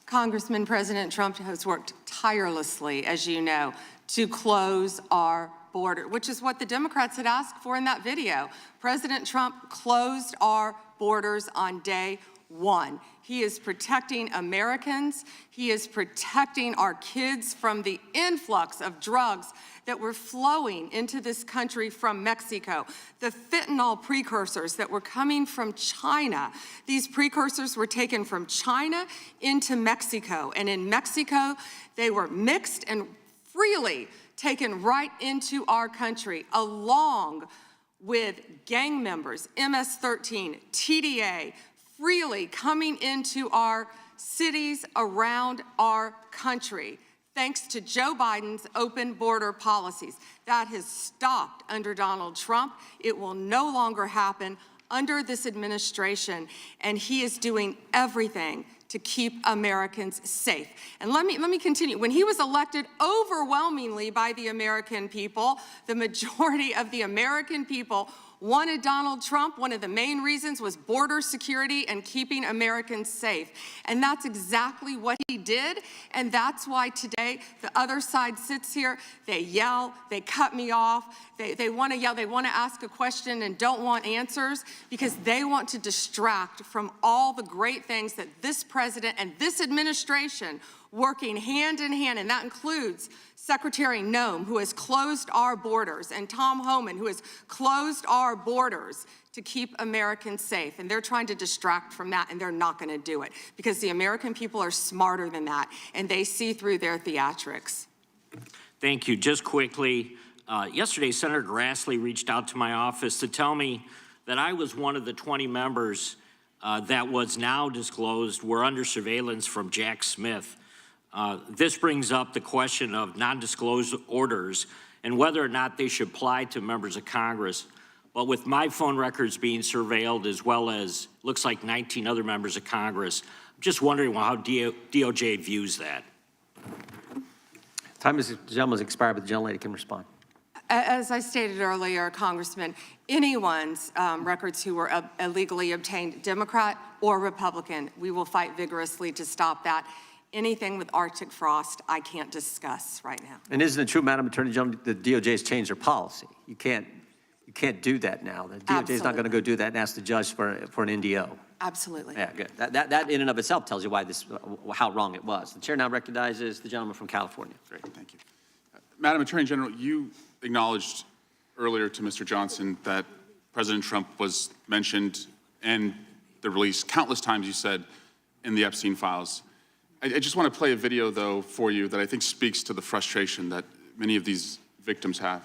Congressman, President Trump has worked tirelessly, as you know, to close our border, which is what the Democrats had asked for in that video. President Trump closed our borders on day one. He is protecting Americans. He is protecting our kids from the influx of drugs that were flowing into this country from Mexico. The fentanyl precursors that were coming from China. These precursors were taken from China into Mexico. And in Mexico, they were mixed and freely taken right into our country, along with gang members, MS-13, TDA, freely coming into our cities around our country, thanks to Joe Biden's open border policies. That has stopped under Donald Trump. It will no longer happen under this administration, and he is doing everything to keep Americans safe. And let me continue. When he was elected overwhelmingly by the American people, the majority of the American people wanted Donald Trump. One of the main reasons was border security and keeping Americans safe. And that's exactly what he did. And that's why today the other side sits here, they yell, they cut me off, they want to yell, they want to ask a question and don't want answers because they want to distract from all the great things that this president and this administration working hand in hand, and that includes Secretary Noem, who has closed our borders, and Tom Homan, who has closed our borders to keep Americans safe. And they're trying to distract from that, and they're not going to do it because the American people are smarter than that, and they see through their theatrics. Thank you. Just quickly, yesterday, Senator Grassley reached out to my office to tell me that I was one of the 20 members that was now disclosed were under surveillance from Jack Smith. This brings up the question of non-disclosure orders and whether or not they should apply to members of Congress. But with my phone records being surveilled, as well as looks like 19 other members of Congress, I'm just wondering how DOJ views that. Time is, the gentleman's expired, but the gentlelady can respond. As I stated earlier, Congressman, anyone's records who were illegally obtained, Democrat or Republican, we will fight vigorously to stop that. Anything with Arctic frost, I can't discuss right now. And isn't it true, Madam Attorney General, the DOJ has changed their policy? You can't do that now. The DOJ is not going to go do that and ask the judge for an NDO. Absolutely. Yeah, good. That in and of itself tells you why how wrong it was. The chair now recognizes the gentleman from California. Great, thank you. Madam Attorney General, you acknowledged earlier to Mr. Johnson that President Trump was mentioned and the release countless times, you said, in the Epstein files. I just want to play a video, though, for you that I think speaks to the frustration that many of these victims have.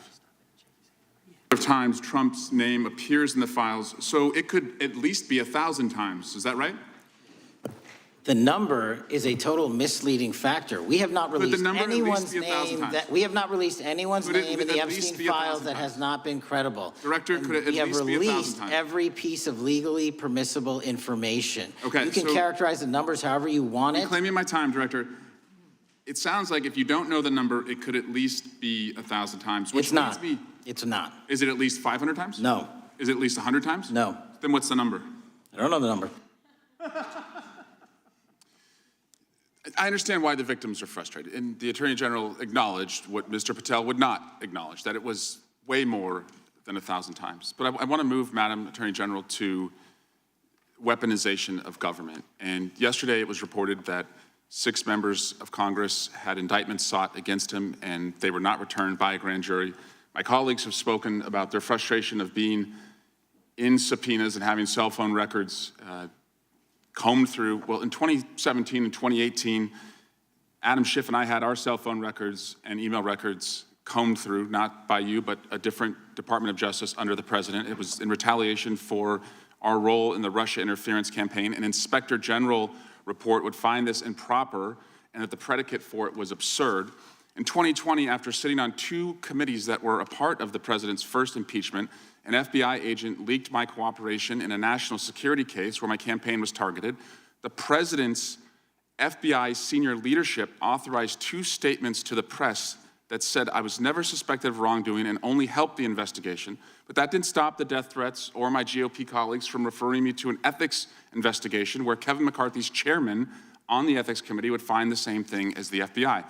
Of times Trump's name appears in the files, so it could at least be 1,000 times. Is that right? The number is a total misleading factor. We have not released anyone's name that we have not released anyone's name in the Epstein files that has not been credible. Director, could it at least be 1,000 times? We have released every piece of legally permissible information. Okay, you can characterize the numbers however you want it. I'm claiming my time, Director. It sounds like if you don't know the number, it could at least be 1,000 times. Which it's not. It's not. Is it at least 500 times? No. Is it at least 100 times? No. Then what's the number? I don't know the number. I understand why the victims are frustrated, and the Attorney General acknowledged what Mr. Patel would not acknowledge, that it was way more than 1,000 times. But I want to move, Madam Attorney General, to weaponization of government. And yesterday it was reported that 6 members of Congress had indictments sought against him, and they were not returned by a grand jury. My colleagues have spoken about their frustration of being in subpoenas and having cell phone records combed through. Well, in 2017 and 2018, Adam Schiff and I had our cell phone records and email records combed through, not by you, but a different Department of Justice under the president. It was in retaliation for our role in the Russia interference campaign. An Inspector General report would find this improper and that the predicate for it was absurd. In 2020, after sitting on 2 committees that were a part of the president's first impeachment, an FBI agent leaked my cooperation in a national security case where my campaign was targeted. The president's FBI senior leadership authorized 2 statements to the press that said I was never suspected of wrongdoing and only helped the investigation. But that didn't stop the death threats or my GOP colleagues from referring me to an ethics investigation where Kevin McCarthy's chairman on the ethics committee would find the same thing as the FBI.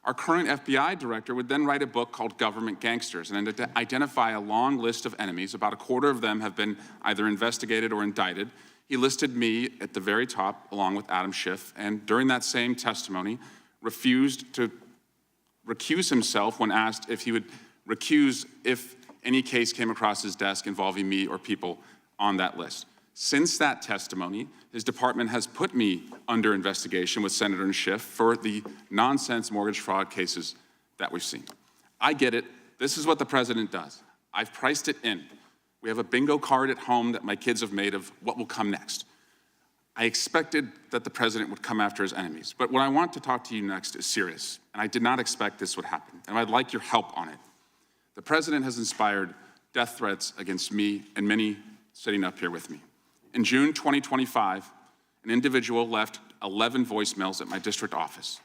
Our current FBI director would then write a book called Government Gangsters and identify a long list of enemies. About a quarter of them have been either investigated or indicted. He listed me at the very top, along with Adam Schiff, and during that same testimony, refused to recuse himself when asked if he would recuse if any case came across his desk involving me or people on that list. Since that testimony, his department has put me under investigation with Senator Schiff for the nonsense mortgage fraud cases that we've seen. I get it. This is what the president does. I've priced it in. We have a bingo card at home that my kids have made of what will come next. I expected that the president would come after his enemies. But what I want to talk to you next is serious, and I did not expect this would happen, and I'd like your help on it. The president has inspired death threats against me and many sitting up here with me. In June 2025, an individual left 11 voicemails at my district office.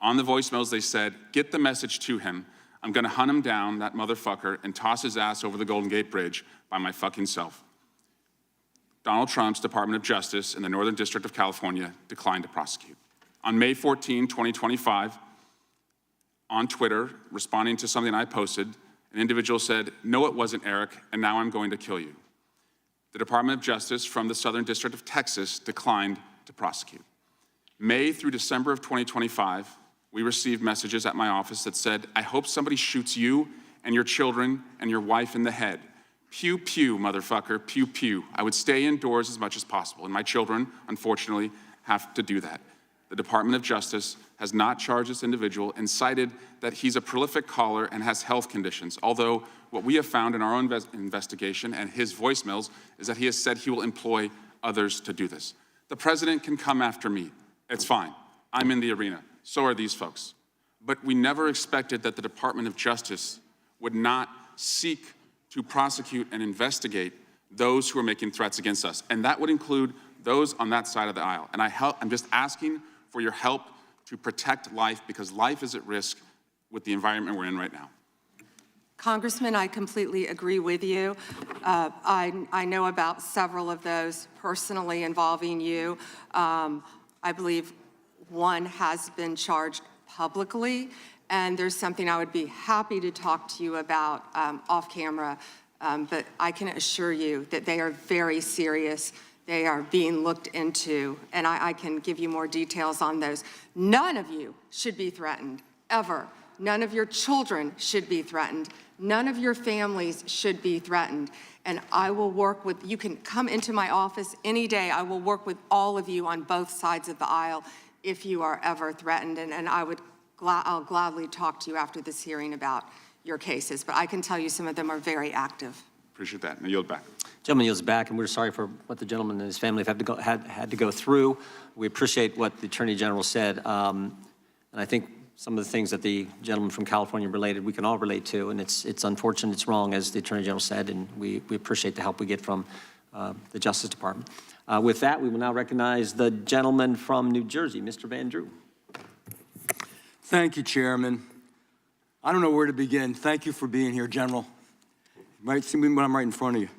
On the voicemails, they said, "Get the message to him. I'm gonna hunt him down, that motherfucker, and toss his ass over the Golden Gate Bridge by my fucking self. Donald Trump's Department of Justice in the Northern District of California declined to prosecute. On May 14, 2025, on Twitter, responding to something I posted, an individual said, "No, it wasn't Eric, and now I'm going to kill you." The Department of Justice from the Southern District of Texas declined to prosecute. May through December of 2025, we received messages at my office that said, "I hope somebody shoots you and your children and your wife in the head. Pew, pew, motherfucker, pew, pew." I would stay indoors as much as possible, and my children, unfortunately, have to do that. The Department of Justice has not charged this individual and cited that he's a prolific caller and has health conditions, although what we have found in our own investigation and his voicemails is that he has said he will employ others to do this. The president can come after me. It's fine. I'm in the arena. So are these folks. But we never expected that the Department of Justice would not seek to prosecute and investigate those who are making threats against us. And that would include those on that side of the aisle. And I'm just asking for your help to protect life, because life is at risk with the environment we're in right now. Congressman, I completely agree with you. I know about several of those personally involving you. I believe one has been charged publicly, and there's something I would be happy to talk to you about off camera, but I can assure you that they are very serious. They are being looked into, and I can give you more details on those. None of you should be threatened, ever. None of your children should be threatened. None of your families should be threatened. And I will work with, you can come into my office any day. I will work with all of you on both sides of the aisle if you are ever threatened. And I'll gladly talk to you after this hearing about your cases. But I can tell you some of them are very active. Appreciate that. And I yield back. Gentleman yields back, and we're sorry for what the gentleman and his family have had to go through. We appreciate what the Attorney General said. And I think some of the things that the gentleman from California related, we can all relate to, and it's unfortunate, it's wrong, as the Attorney General said, and we appreciate the help we get from the Justice Department. With that, we will now recognize the gentleman from New Jersey, Mr. Van Drew. Thank you, Chairman. I don't know where to begin. Thank you for being here, General. You might see me when I'm right in front of you.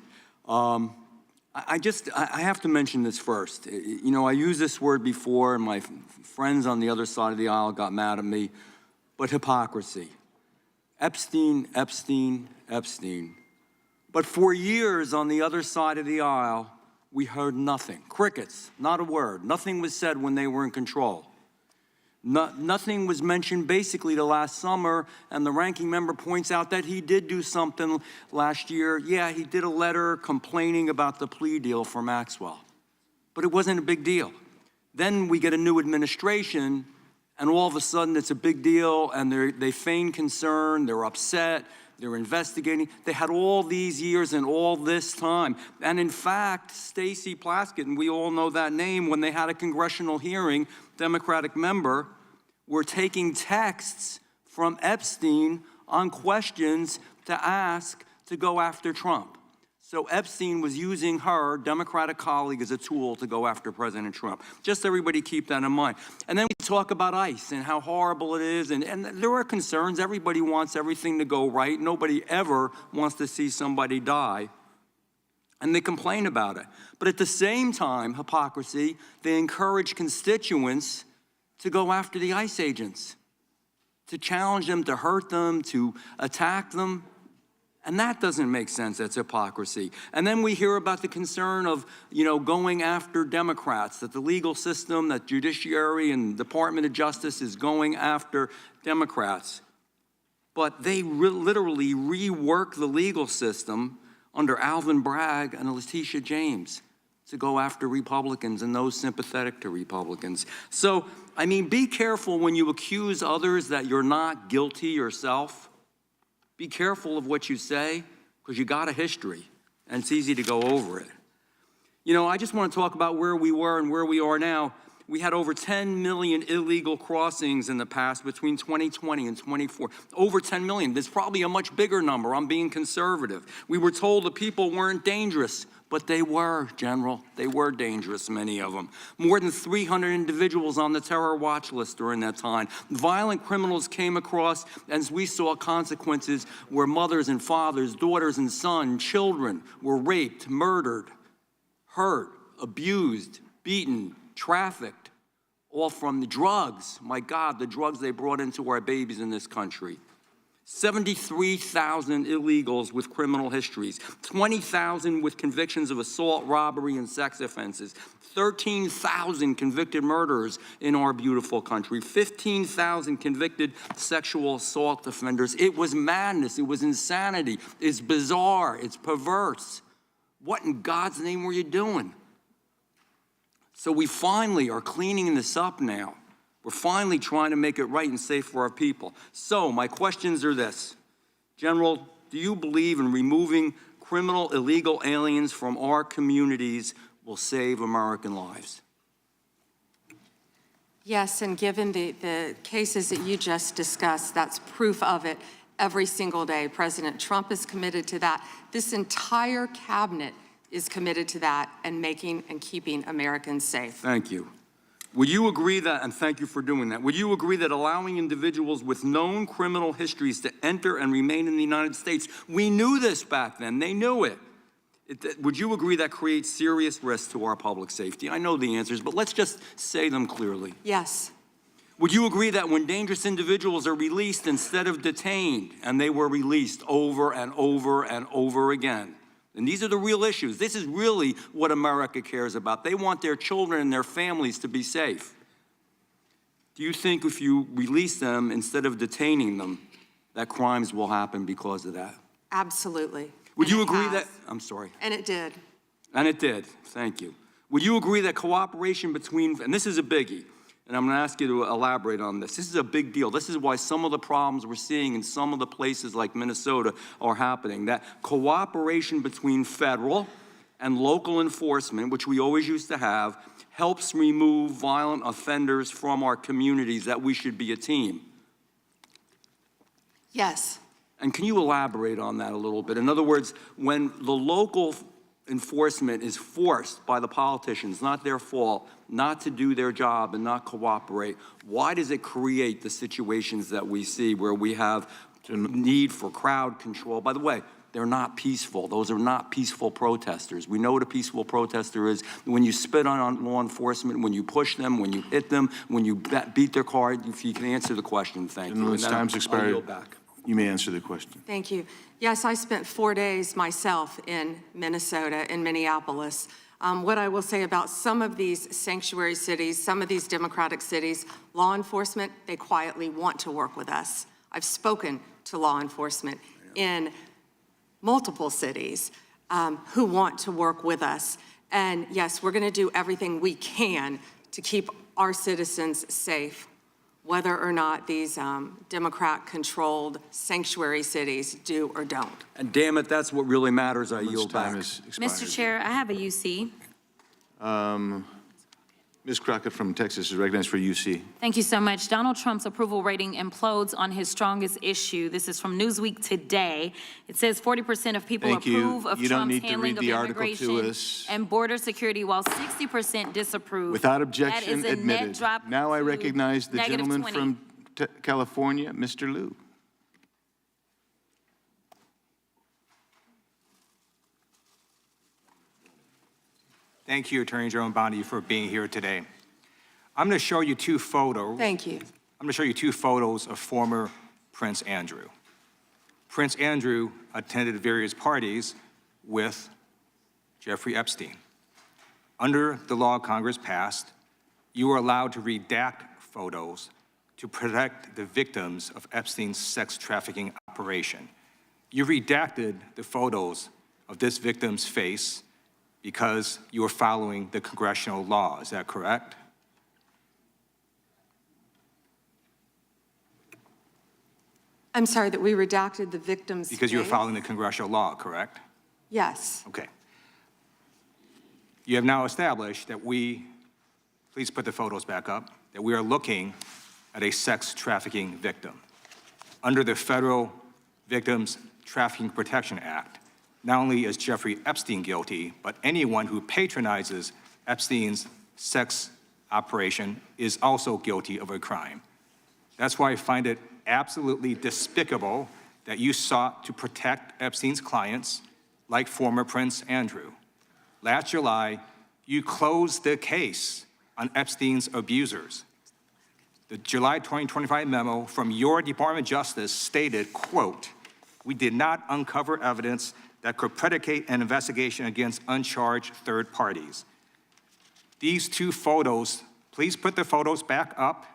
I have to mention this first. You know, I used this word before, and my friends on the other side of the aisle got mad at me, but hypocrisy. Epstein, Epstein, Epstein. But for years on the other side of the aisle, we heard nothing. Crickets, not a word. Nothing was said when they were in control. Nothing was mentioned basically the last summer, and the ranking member points out that he did do something last year. Yeah, he did a letter complaining about the plea deal for Maxwell, but it wasn't a big deal. Then we get a new administration, and all of a sudden it's a big deal, and they feign concern, they're upset, they're investigating. They had all these years and all this time. And in fact, Stacey Plaskett, and we all know that name, when they had a congressional hearing, Democratic member, were taking texts from Epstein on questions to ask to go after Trump. So Epstein was using her Democratic colleague as a tool to go after President Trump. Just everybody keep that in mind. And then we talk about ICE and how horrible it is. And there are concerns. Everybody wants everything to go right. Nobody ever wants to see somebody die. And they complain about it. But at the same time, hypocrisy, they encourage constituents to go after the ICE agents, to challenge them, to hurt them, to attack them. And that doesn't make sense. That's hypocrisy. And then we hear about the concern of, going after Democrats, that the legal system, that judiciary and Department of Justice is going after Democrats. But they literally rework the legal system under Alvin Bragg and Letitia James to go after Republicans and those sympathetic to Republicans. So, be careful when you accuse others that you're not guilty yourself. Be careful of what you say, because you got a history, and it's easy to go over it. I just want to talk about where we were and where we are now. We had over 10 million illegal crossings in the past between 2020 and 24. Over 10 million. There's probably a much bigger number. I'm being conservative. We were told the people weren't dangerous, but they were, General. They were dangerous, many of them. More than 300 individuals on the terror watch list during that time. Violent criminals came across, as we saw consequences where mothers and fathers, daughters and sons, children were raped, murdered, hurt, abused, beaten, trafficked, all from the drugs. My God, the drugs they brought into our babies in this country. 73,000 illegals with criminal histories, 20,000 with convictions of assault, robbery, and sex offenses, 13,000 convicted murderers in our beautiful country, 15,000 convicted sexual assault offenders. It was madness, it was insanity, it's bizarre, it's perverse. What in God's name were you doing? So we finally are cleaning this up now. We're finally trying to make it right and safe for our people. So my questions are this. General, do you believe in removing criminal illegal aliens from our communities will save American lives? Yes, and given the cases that you just discussed, that's proof of it every single day. President Trump is committed to that. This entire cabinet is committed to that and making and keeping Americans safe. Thank you. Would you agree that, and thank you for doing that, would you agree that allowing individuals with known criminal histories to enter and remain in the United States, we knew this back then, they knew it. Would you agree that creates serious risk to our public safety? I know the answers, but let's just say them clearly. Yes. Would you agree that when dangerous individuals are released instead of detained, and they were released over and over and over again, and these are the real issues. This is really what America cares about. They want their children and their families to be safe. Do you think if you release them instead of detaining them, that crimes will happen because of that? Absolutely. Would you agree that, I'm sorry. And it did. And it did, thank you. Would you agree that cooperation between, and this is a biggie, and I'm gonna ask you to elaborate on this. This is a big deal. This is why some of the problems we're seeing in some of the places like Minnesota are happening. That cooperation between federal and local enforcement, which we always used to have, helps remove violent offenders from our communities, that we should be a team. Yes. And can you elaborate on that a little bit? In other words, when the local enforcement is forced by the politicians, not their fault, not to do their job and not cooperate, why does it create the situations that we see where we have need for crowd control? By the way, they're not peaceful. Those are not peaceful protesters. We know what a peaceful protester is. When you spit on law enforcement, when you push them, when you hit them, when you beat their car. If you can answer the question, thank you. Gentleman's time's expired. You may answer the question. Thank you. Yes, I spent 4 days myself in Minnesota, in Minneapolis. What I will say about some of these sanctuary cities, some of these democratic cities, law enforcement, they quietly want to work with us. I've spoken to law enforcement in multiple cities who want to work with us. And yes, we're gonna do everything we can to keep our citizens safe, whether or not these Democrat-controlled sanctuary cities do or don't. And damn it, that's what really matters. I yield back. Mr. Chair, I have a UC. Ms. Crockett from Texas is recognized for UC. Thank you so much. Donald Trump's approval rating implodes on his strongest issue. This is from Newsweek today. It says 40% of people approve of Trump's handling of immigration and border security, while 60% disapprove. Without objection, that is a net admitted. drop Now I recognize the gentleman -20. from California, Mr. Liu. Thank you, Attorney General Bondi, for being here today. I'm going to show you two photos. Thank you. I'm going to show you two photos of former Prince Andrew. Prince Andrew attended various parties with Jeffrey Epstein. Under the law Congress passed, you were allowed to redact photos to protect the victims of Epstein's sex trafficking operation. You redacted the photos of this victim's face because you were following the congressional law. Is that correct? I'm sorry, that we redacted the victim's Because you were face? following the congressional law, correct? Yes. Okay. You have now established that we please put the photos back up, that we are looking at a sex trafficking victim. Under the Federal Victims Trafficking Protection Act, not only is Jeffrey Epstein guilty, but anyone who patronizes Epstein's sex operation is also guilty of a crime. That's why I find it absolutely despicable that you sought to protect Epstein's clients, like former Prince Andrew. Last July, you closed the case on Epstein's abusers. The July 2025 memo from your Department of Justice stated, quote, "We did not uncover evidence that could predicate an investigation against uncharged third parties." These two photos, please put the photos back up.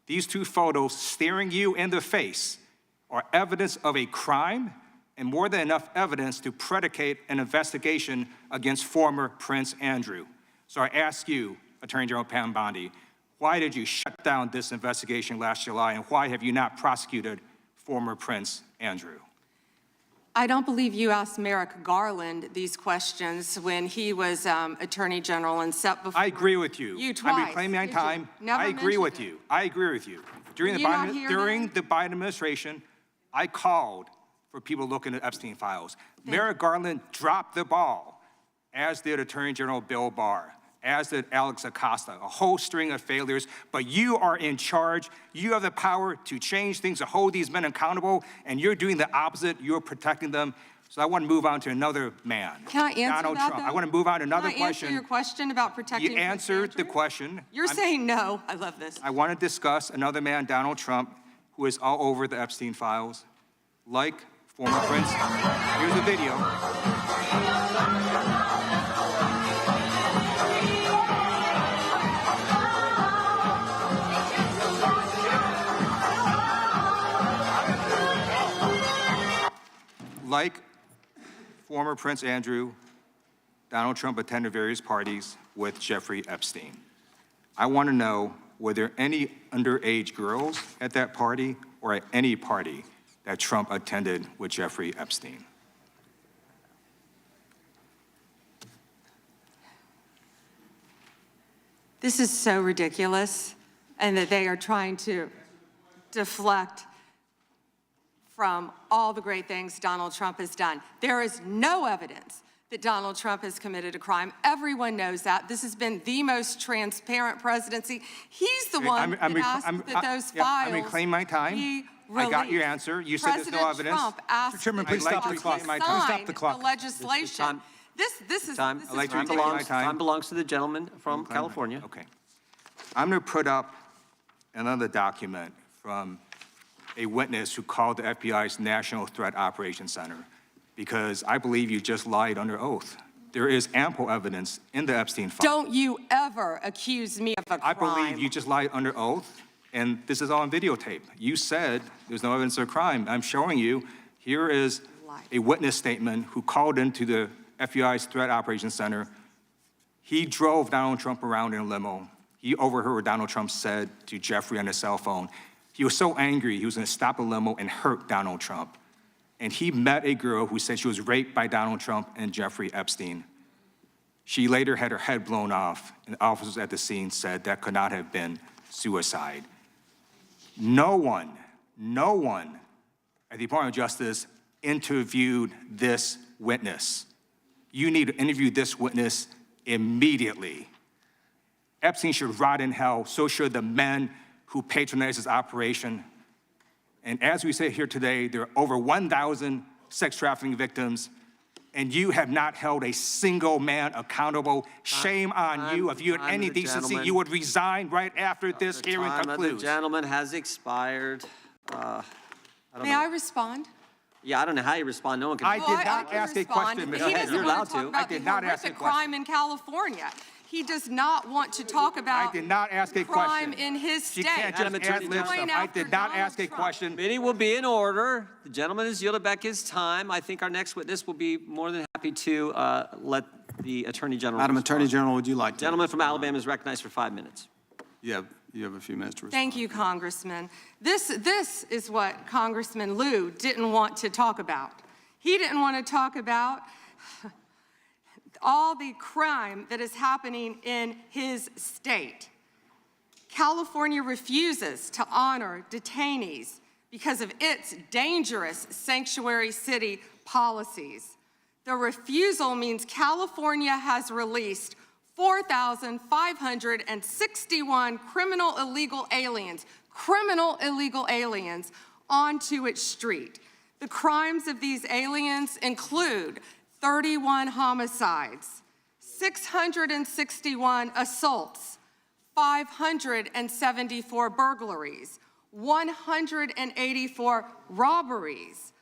These two photos staring you in the face are evidence of a crime and more than enough evidence to predicate an investigation against former Prince Andrew. So I ask you, Attorney General Pam Bondi, why did you shut down this investigation last July, and why have you not prosecuted former Prince Andrew? I don't believe you asked Merrick Garland these questions when he was Attorney General and set before I agree with you. You twice. I'm reclaiming my time. Never I agree with mentioned you. I agree with you. During, Were the you not Biden, here during then? the Biden administration, I called for people looking at Epstein files. Merrick Garland dropped the ball, as did Attorney General Bill Barr, as did Alex Acosta, a whole string of failures, but you are in charge. You have the power to change things, to hold these men accountable, and you're doing the opposite. You're protecting them. So I want to move on to another man. Can I answer Donald that, Trump. though? I want to move on to another Can I question. answer your question about protecting You Prince answered the Andrew? question. You're saying no. I love this. I want to discuss another man, Donald Trump, who is all over the Epstein files, like former Prince. Here's a video. Like former Prince Andrew, Donald Trump attended various parties with Jeffrey Epstein. I want to know, were there any underage girls at that party or at any party that Trump attended with Jeffrey Epstein? This is so ridiculous, and that they are trying to deflect from all the great things Donald Trump has done. There is no evidence that Donald Trump has committed a crime. Everyone knows that. This has been the most transparent presidency. He's the one that asked that those files I'm reclaiming my time. be I got your released. answer. You said there's no President evidence. Trump asked Mr. Chairman, please I'd like stop to the clock. reclaim my Please time. stop the clock. the legislation. Time. This is Time. this I'd like is to reclaim ridiculous. my time. Time belongs to the gentleman from California. Okay. I'm going to put up another document from a witness who called the FBI's National Threat Operations Center, because I believe you just lied under oath. There is ample evidence in the Epstein file. Don't you ever accuse me of a crime. I believe you just lied under oath, and this is all on videotape. You said there's no evidence of a crime. I'm showing you, here is a witness statement who called into the FBI's Threat Operations Center. He drove Donald Trump around in a limo. He overheard what Donald Trump said to Jeffrey on his cell phone. He was so angry, he was going to stop a limo and hurt Donald Trump. And he met a girl who said she was raped by Donald Trump and Jeffrey Epstein. She later had her head blown off, and officers at the scene said that could not have been suicide. No one at the Department of Justice interviewed this witness. You need to interview this witness immediately. Epstein should rot in hell, so should the men who patronized his operation. And as we sit here today, there are over 1,000 sex trafficking victims, and you have not held a single man accountable. Shame on you. If you had any decency, you would resign right after this hearing concludes. The gentleman has expired. May I respond? Yeah, I don't know how you respond. No one can. I did not ask a question, But Mr. he Head. doesn't You're want allowed to talk to. about I did the not ask a horrific question. crime in California. He does not want to talk about I did not ask a crime question. in his She state. can't just Madam ad Attorney lib General. stuff. I did not ask a question. Meeting will be in order. The gentleman has yielded back his time. I think our next witness will be more than happy to let the Attorney General Madam respond. Attorney General, would you like to? Gentleman from Alabama is recognized for 5 minutes. You have a few minutes to respond. Thank you, Congressman. This is what Congressman Liu didn't want to talk about. He didn't want to talk about all the crime that is happening in his state. California refuses to honor detainees because of its dangerous sanctuary city policies. The refusal means California has released 4,561 criminal illegal aliens onto its street. The crimes of these aliens include 31 homicides, 661 assaults, 574 burglaries, 184 robberies,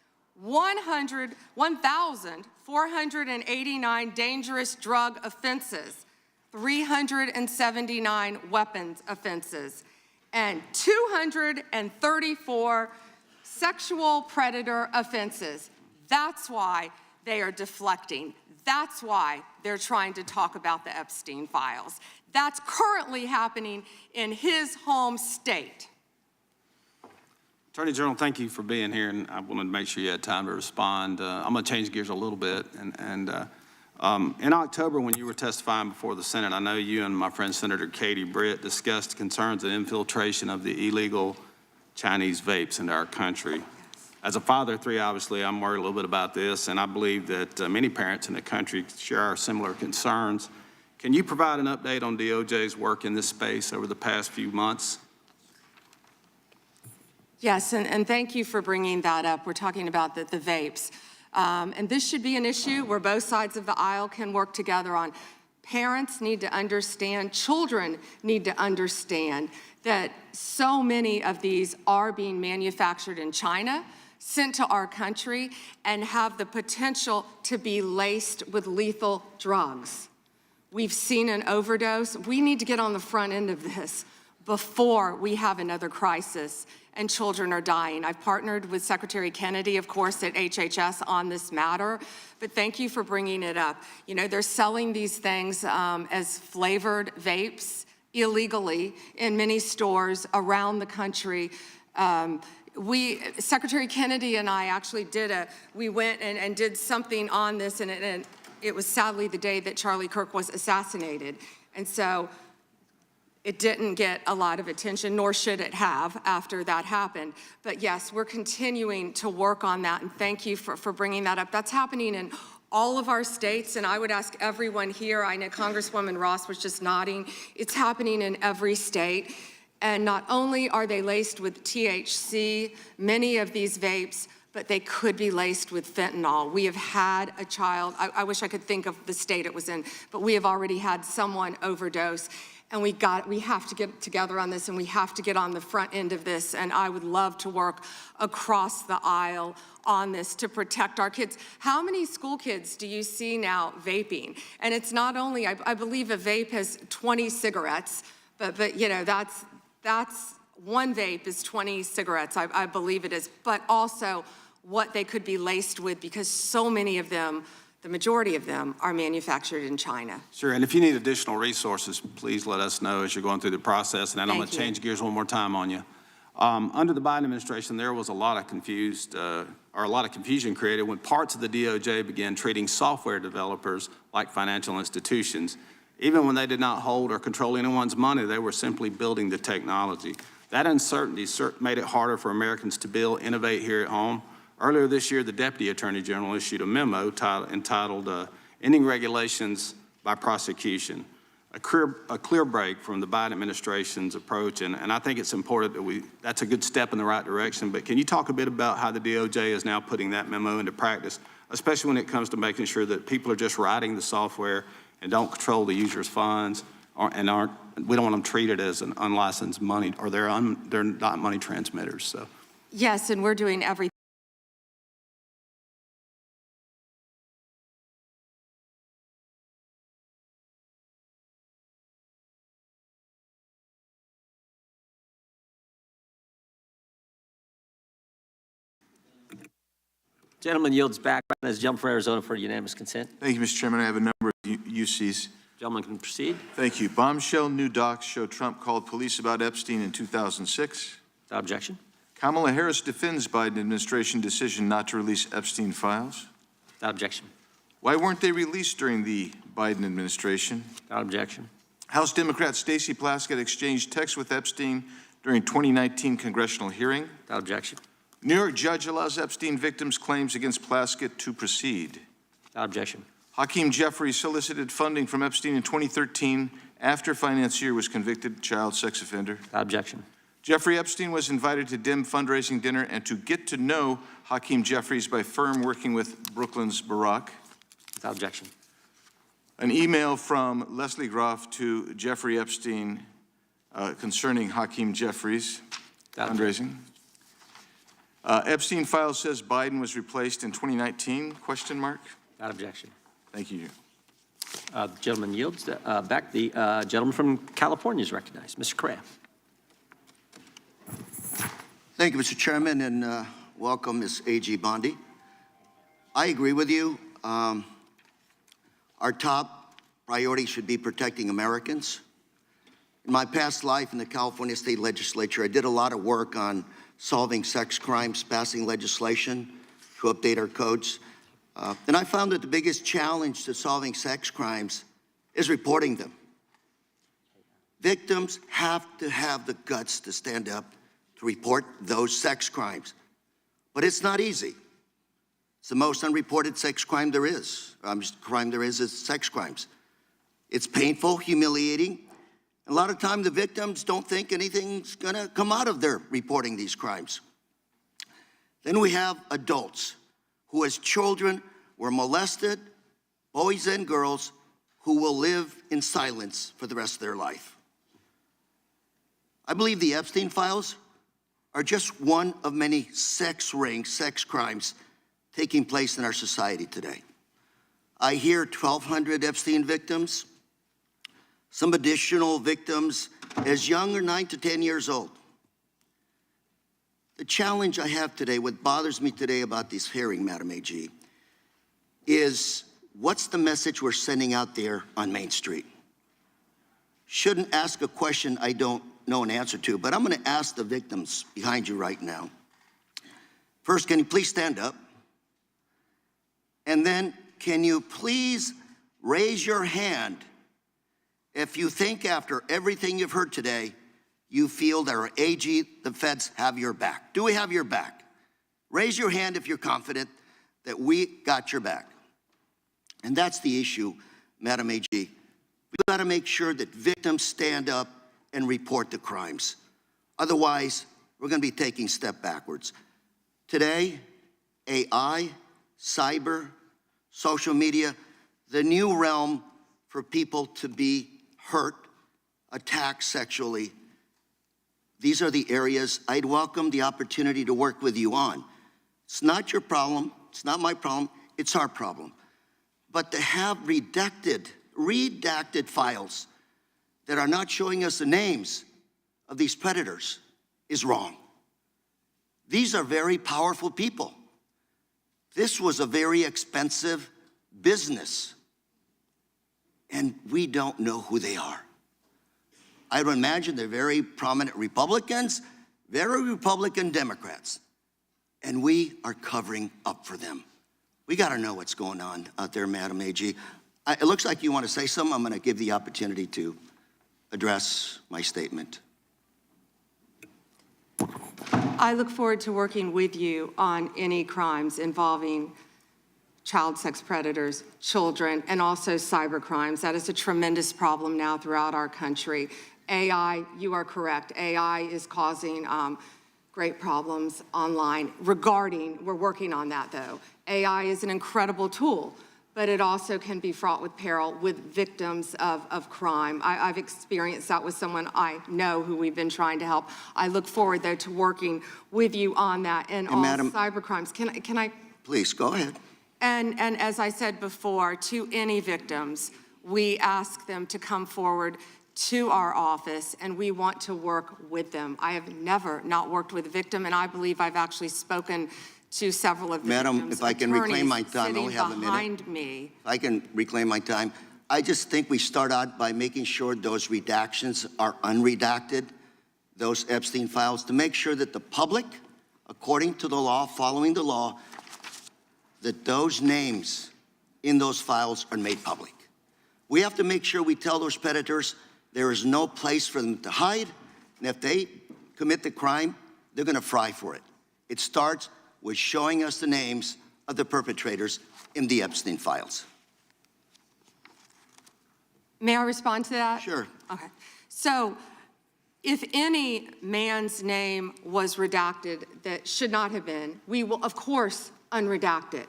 1,489 dangerous drug offenses, 379 weapons offenses, and 234 sexual predator offenses. That's why they are deflecting. That's why they're trying to talk about the Epstein files. That's currently happening in his home state. Attorney General, thank you for being here, and I wanted to make sure you had time to respond. I'm going to change gears a little bit. In October, when you were testifying before the Senate, I know you and my friend Senator Katie Britt discussed concerns of infiltration of the illegal Chinese vapes into our country. As a father of three, obviously, I'm worried a little bit about this, and I believe that many parents in the country share our similar concerns. Can you provide an update on DOJ's work in this space over the past few months? Yes, and thank you for bringing that up. We're talking about the vapes. And this should be an issue where both sides of the aisle can work together on. Parents need to understand, children need to understand that so many of these are being manufactured in China, sent to our country, and have the potential to be laced with lethal drugs. We've seen an overdose. We need to get on the front end of this before we have another crisis and children are dying. I've partnered with Secretary Kennedy, of course, at HHS on this matter, but thank you for bringing it up. You know, they're selling these things as flavored vapes illegally in many stores around the country. Secretary Kennedy and I actually we went and did something on this, and it was sadly the day that Charlie Kirk was assassinated. And so it didn't get a lot of attention, nor should it have after that happened. But yes, we're continuing to work on that, and thank you for bringing that up. That's happening in all of our states, and I would ask everyone here, I know Congresswoman Ross was just nodding, it's happening in every state. And not only are they laced with THC, many of these vapes, but they could be laced with fentanyl. We have had a child, I wish I could think of the state it was in, but we have already had someone overdose. And we have to get together on this, and we have to get on the front end of this. And I would love to work across the aisle on this to protect our kids. How many school kids do you see now vaping? And it's not only, I believe a vape has 20 cigarettes, but you know, that's one vape is 20 cigarettes, I believe it is, but also what they could be laced with, because so many of them, the majority of them, are manufactured in China. Sure, and if you need additional resources, please let us know as you're going through the process. And then I'm going to change gears one more time on you. Under the Biden administration, there was a lot of confusion created when parts of the DOJ began treating software developers like financial institutions. Even when they did not hold or control anyone's money, they were simply building the technology. That uncertainty made it harder for Americans to build, innovate here at home. Earlier this year, the Deputy Attorney General issued a memo entitled Ending Regulations by Prosecution, a clear break from the Biden administration's approach, and I think it's important that that's a good step in the right direction, but can you talk a bit about how the DOJ is now putting that memo into practice, especially when it comes to making sure that people are just writing the software and don't control the user's funds, we don't want them treated as an unlicensed money, or they're not money transmitters, so. Yes, and we're doing everything. Gentleman yields back. Has jumped for Arizona for unanimous consent. Thank you, Mr. Chairman. I have a number of UCs. Gentleman can proceed. Thank you. Bombshell new docs show Trump called police about Epstein in 2006. Without objection. Kamala Harris defends Biden administration decision not to release Epstein files. Without objection. Why weren't they released during the Biden administration. Without objection. House Democrat Stacey Plaskett exchanged texts with Epstein during 2019 congressional hearing. Without objection. New York judge allows Epstein victims' claims against Plaskett to proceed. Without objection. Hakeem Jeffries solicited funding from Epstein in 2013 after financier was convicted child sex offender. Without objection. Jeffrey Epstein was invited to dim fundraising dinner and to get to know Hakeem Jeffries by firm working with Brooklyn's Barack. Without objection. An email from Leslie Groff to Jeffrey Epstein concerning Hakeem Jeffries fundraising. Epstein file says Biden was replaced in 2019, question mark? Without objection. Thank you. The gentleman yields back. The gentleman from California is recognized. Mr. Correa. Thank you, Mr. Chairman, and welcome, Ms. A.G. Bondi. I agree with you. Our top priority should be protecting Americans. In my past life in the California State Legislature, I did a lot of work on solving sex crimes, passing legislation to update our codes. And I found that the biggest challenge to solving sex crimes is reporting them. Victims have to have the guts to stand up to report those sex crimes. But it's not easy. It's the most unreported sex crime there is. Crime there is sex crimes. It's painful, humiliating. A lot of time the victims don't think anything's gonna come out of their reporting these crimes. Then we have adults who as children were molested, boys and girls who will live in silence for the rest of their life. I believe the Epstein files are just one of many sex rings, sex crimes taking place in our society today. I hear 1,200 Epstein victims, some additional victims as young as 9 to 10 years old. The challenge I have today, what bothers me today about this hearing, Madam AG, is what's the message we're sending out there on Main Street? Shouldn't ask a question I don't know an answer to, but I'm gonna ask the victims behind you right now. First, can you please stand up? And then, can you please raise your hand if you think after everything you've heard today, you feel that our AG, the feds, have your back? Do we have your back? Raise your hand if you're confident that we got your back. And that's the issue, Madam AG. We've got to make sure that victims stand up and report the crimes. Otherwise, we're going to be taking a step backwards. Today, AI, cyber, social media, the new realm for people to be hurt, attacked sexually. These are the areas I'd welcome the opportunity to work with you on. It's not your problem, it's not my problem, it's our problem. But to have redacted files that are not showing us the names of these predators is wrong. These are very powerful people. This was a very expensive business, and we don't know who they are. I would imagine they're very prominent Republicans, very Republican Democrats, and we are covering up for them. We got to know what's going on out there, Madam AG. It looks like you want to say something. I'm going to give the opportunity to address my statement. I look forward to working with you on any crimes involving child sex predators, children, and also cyber crimes. That is a tremendous problem now throughout our country. AI, you are correct. AI is causing great problems online we're working on that though. AI is an incredible tool, but it also can be fraught with peril with victims of crime. I've experienced that with someone I know who we've been trying to help. I look forward though to working with you on that and all Madam, cyber crimes. Can I? Please, go ahead. And as I said before, to any victims, we ask them to come forward to our office, and we want to work with them. I have never not worked with a victim, and I believe I've actually spoken to several of the Madam, victims' if I can reclaim my attorneys time, I only have a minute. behind me. If I can reclaim my time, I just think we start out by making sure those redactions are unredacted, those Epstein files, to make sure that the public, according to the law, following the law, that those names in those files are made public. We have to make sure we tell those predators there is no place for them to hide, and if they commit the crime, they're going to fry for it. It starts with showing us the names of the perpetrators in the Epstein files. May I respond to that? Sure. Okay. So if any man's name was redacted that should not have been, we will, of course, unredact it.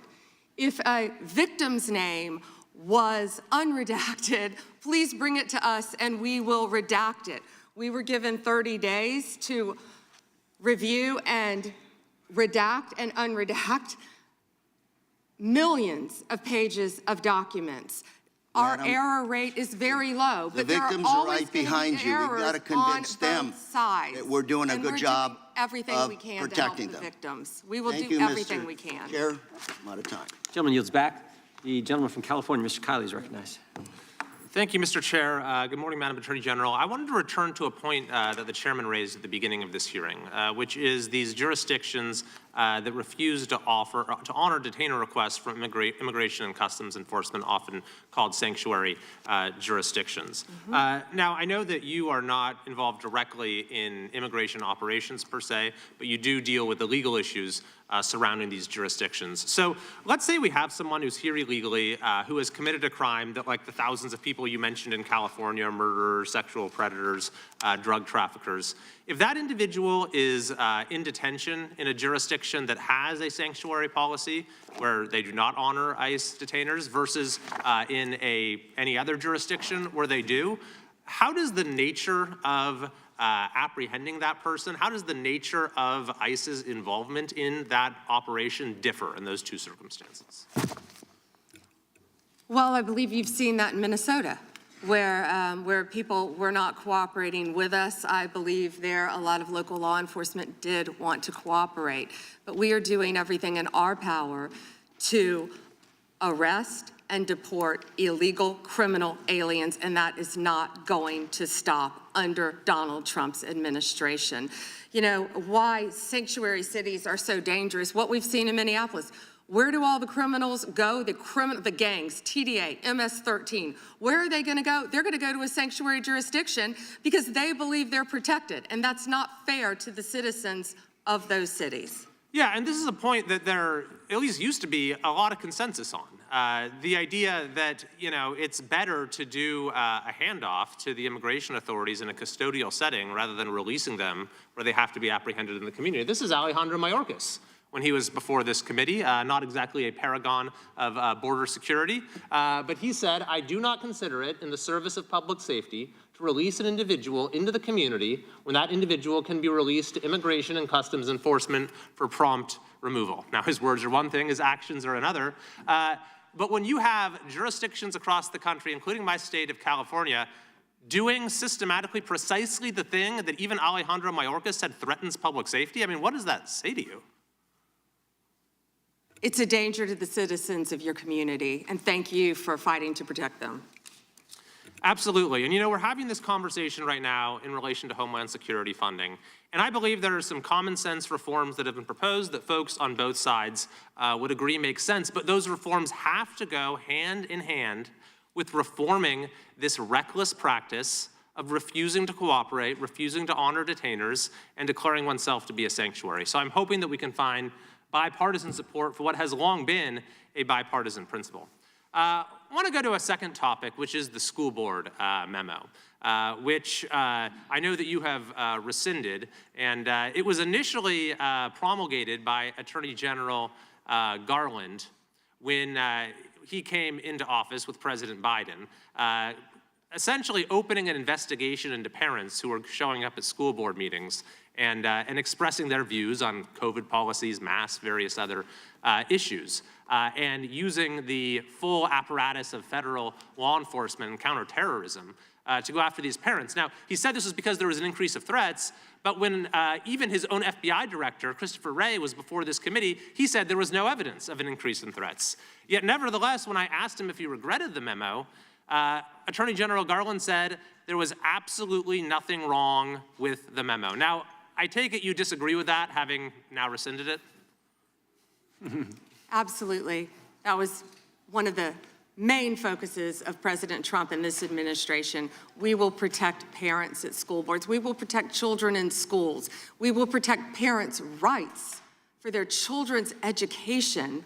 If a victim's name was unredacted, please bring it to us and we will redact it. We were given 30 days to review and redact and unredact millions of pages of documents. Our error rate is very low, but there are victims are always right behind you. We've got to convince them that we're doing a good job everything of we can protecting to help the them. victims. We will Thank do you, everything Mr. we can. Chair, I'm out of time. Gentleman yields back. The gentleman from California, Mr. Kiley, is recognized. Thank you, Mr. Chair. Good morning, Madam Attorney General. I wanted to return to a point that the chairman raised at the beginning of this hearing, which is these jurisdictions that refuse to honor detainer requests from Immigration and Customs Enforcement, often called sanctuary jurisdictions. Now, I know that you are not involved directly in immigration operations per se, but you do deal with the legal issues surrounding these jurisdictions. So let's say we have someone who's here illegally, who has committed a crime that, like the thousands of people you mentioned in California, murderers, sexual predators, drug traffickers. If that individual is in detention in a jurisdiction that has a sanctuary policy where they do not honor ICE detainers versus in any other jurisdiction where they do, how does the nature of apprehending that person, how does the nature of ICE's involvement in that operation differ in those two circumstances? Well, I believe you've seen that in Minnesota, where people were not cooperating with us. I believe there a lot of local law enforcement did want to cooperate, but we are doing everything in our power to arrest and deport illegal criminal aliens, and that is not going to stop under Donald Trump's administration. You know, why sanctuary cities are so dangerous, what we've seen in Minneapolis. Where do all the criminals go? The gangs, TDA, MS-13, where are they gonna go? They're gonna go to a sanctuary jurisdiction because they believe they're protected, and that's not fair to the citizens of those cities. Yeah, and this is a point that there at least used to be a lot of consensus on. The idea that, you know, it's better to do a handoff to the immigration authorities in a custodial setting rather than releasing them where they have to be apprehended in the community. This is Alejandro Mayorkas when he was before this committee, not exactly a paragon of border security, but he said, "I do not consider it in the service of public safety to release an individual into the community when that individual can be released to Immigration and Customs Enforcement for prompt removal." Now, his words are one thing, his actions are another. But when you have jurisdictions across the country, including my state of California, doing systematically precisely the thing that even Alejandro Mayorkas said threatens public safety, I mean, what does that say to you? It's a danger to the citizens of your community, and thank you for fighting to protect them. Absolutely, and you know, we're having this conversation right now in relation to Homeland Security funding, and I believe there are some common sense reforms that have been proposed that folks on both sides would agree make sense, but those reforms have to go hand in hand with reforming this reckless practice of refusing to cooperate, refusing to honor detainers, and declaring oneself to be a sanctuary. So I'm hoping that we can find bipartisan support for what has long been a bipartisan principle. I want to go to a second topic, which is the school board memo, which I know that you have rescinded, and it was initially promulgated by Attorney General Garland when he came into office with President Biden, essentially opening an investigation into parents who were showing up at school board meetings and expressing their views on COVID policies, masks, various other issues, and using the full apparatus of federal law enforcement and counterterrorism to go after these parents. Now, he said this was because there was an increase of threats, but when even his own FBI director, Christopher Wray, was before this committee, he said there was no evidence of an increase in threats. Yet nevertheless, when I asked him if he regretted the memo, Attorney General Garland said there was absolutely nothing wrong with the memo. Now, I take it you disagree with that, having now rescinded it? Absolutely. That was one of the main focuses of President Trump and this administration. We will protect parents at school boards. We will protect children in schools. We will protect parents' rights for their children's education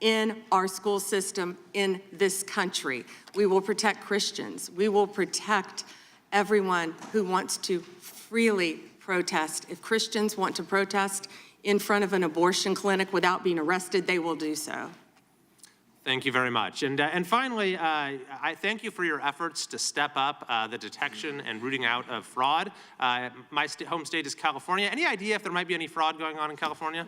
in our school system in this country. We will protect Christians. We will protect everyone who wants to freely protest. If Christians want to protest in front of an abortion clinic without being arrested, they will do so. Thank you very much. And finally, I thank you for your efforts to step up the detection and rooting out of fraud. My home state is California. Any idea if there might be any fraud going on in California?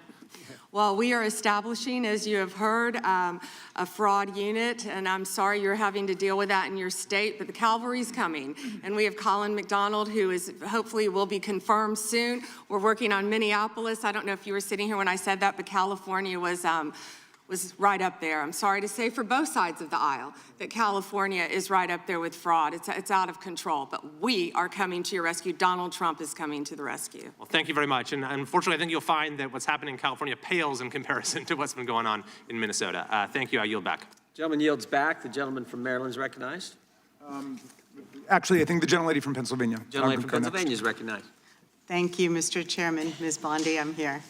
Well, we are establishing, as you have heard, a fraud unit, and I'm sorry you're having to deal with that in your state, but the cavalry's coming. And we have Colin McDonald, who is hopefully will be confirmed soon. We're working on Minneapolis. I don't know if you were sitting here when I said that, but California was right up there. I'm sorry to say for both sides of the aisle that California is right up there with fraud. It's out of control, but we are coming to your rescue. Donald Trump is coming to the rescue. Well, thank you very much. And unfortunately, I think you'll find that what's happening in California pales in comparison to what's been going on in Minnesota. Thank you. I yield back. Gentleman yields back. The gentleman from Maryland is recognized. Actually, I think the gentlelady from Pennsylvania. Gentleman from Pennsylvania is recognized. Thank you, Mr. Chairman. Ms. Bondi, I'm here.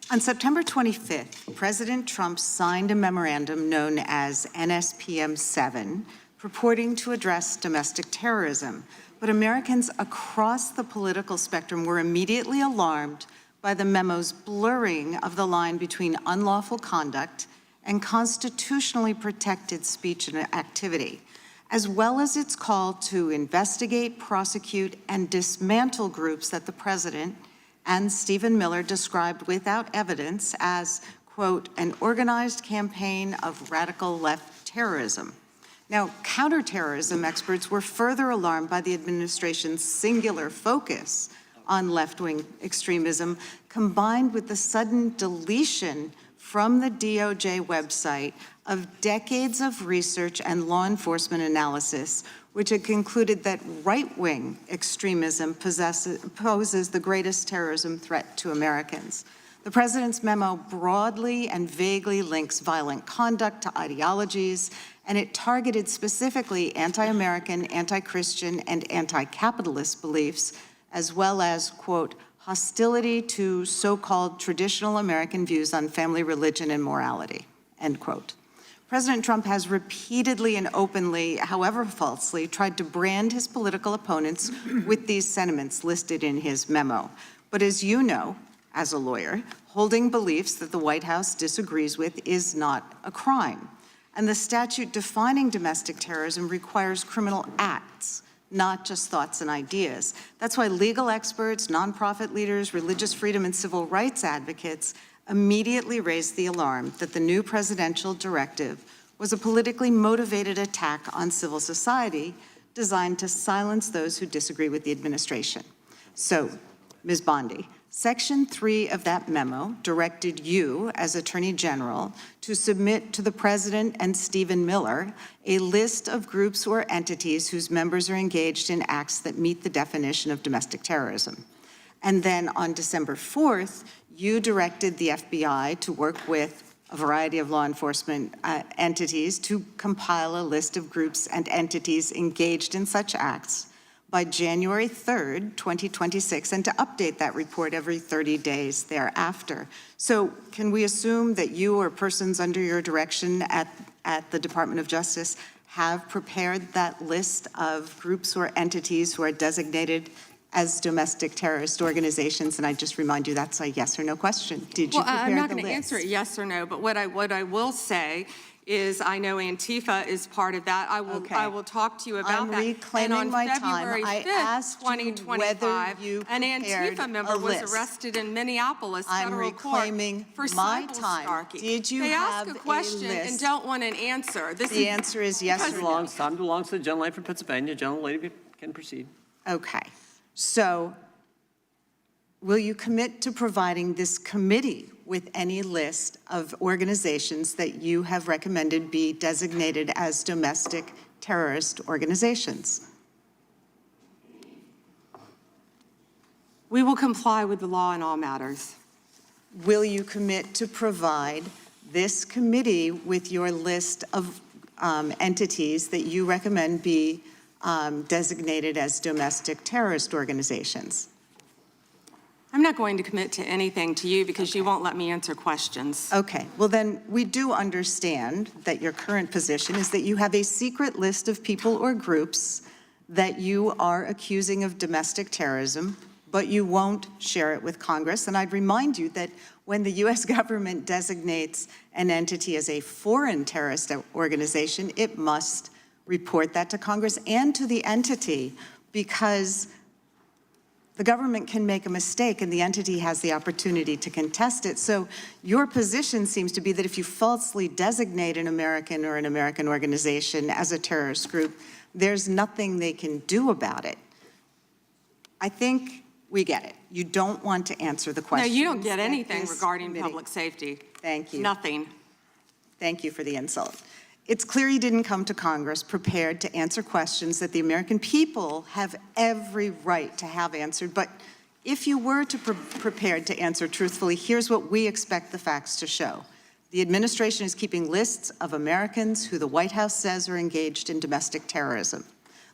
On September 25th, President Trump signed a memorandum known as NSPM 7, purporting to address domestic terrorism. But Americans across the political spectrum were immediately alarmed by the memo's blurring of the line between unlawful conduct and constitutionally protected speech and activity, as well as its call to investigate, prosecute, and dismantle groups that the president and Stephen Miller described without evidence as, quote, an organized campaign of radical left terrorism. Now, counterterrorism experts were further alarmed by the administration's singular focus on left-wing extremism, combined with the sudden deletion from the DOJ website of decades of research and law enforcement analysis, which had concluded that right-wing extremism poses the greatest terrorism threat to Americans. The president's memo broadly and vaguely links violent conduct to ideologies, and it targeted specifically anti-American, anti-Christian, and anti-capitalist beliefs, as well as, quote, hostility to so-called traditional American views on family, religion, and morality, end quote. President Trump has repeatedly and openly, however falsely, tried to brand his political opponents with these sentiments listed in his memo. But as you know, as a lawyer, holding beliefs that the White House disagrees with is not a crime. And the statute defining domestic terrorism requires criminal acts, not just thoughts and ideas. That's why legal experts, nonprofit leaders, religious freedom, and civil rights advocates immediately raised the alarm that the new presidential directive was a politically motivated attack on civil society designed to silence those who disagree with the administration. So, Ms. Bondi, Section 3 of that memo directed you, as Attorney General, to submit to the President and Stephen Miller a list of groups or entities whose members are engaged in acts that meet the definition of domestic terrorism. And then on December 4th, you directed the FBI to work with a variety of law enforcement entities to compile a list of groups and entities engaged in such acts by January 3rd, 2026, and to update that report every 30 days thereafter. So can we assume that you or persons under your direction at the Department of Justice have prepared that list of groups or entities who are designated as domestic terrorist organizations? And I just remind you that's a yes or no question. Did you prepare the list? I'm not going to answer it yes or no, but what I will say is I know Antifa is part of that. I will talk to you about that. I'm reclaiming my time. I asked you whether you an prepared Antifa member a was list. arrested in Minneapolis I'm federal reclaiming court for my cyber time. stalking. Did you they have ask a question list? and don't want an answer. The answer is yes or no. Time belongs to the gentlelady from Pennsylvania. Gentlelady can proceed. Okay. So will you commit to providing this committee with any list of organizations that you have recommended be designated as domestic terrorist organizations? We will comply with the law in all matters. Will you commit to provide this committee with your list of entities that you recommend be designated as domestic terrorist organizations? I'm not going to commit to anything to you because you won't let me answer questions. Okay, well then, we do understand that your current position is that you have a secret list of people or groups that you are accusing of domestic terrorism, but you won't share it with Congress. And I'd remind you that when the U.S. government designates an entity as a foreign terrorist organization, it must report that to Congress and to the entity, because the government can make a mistake and the entity has the opportunity to contest it. So your position seems to be that if you falsely designate an American or an American organization as a terrorist group, there's nothing they can do about it. I think we get it. You don't want to answer the question. No, you don't get anything regarding public safety. Thank you. Nothing. Thank you for the insult. It's clear you didn't come to Congress prepared to answer questions that the American people have every right to have answered. But if you were to prepared to answer truthfully, here's what we expect the facts to show. The administration is keeping lists of Americans who the White House says are engaged in domestic terrorism.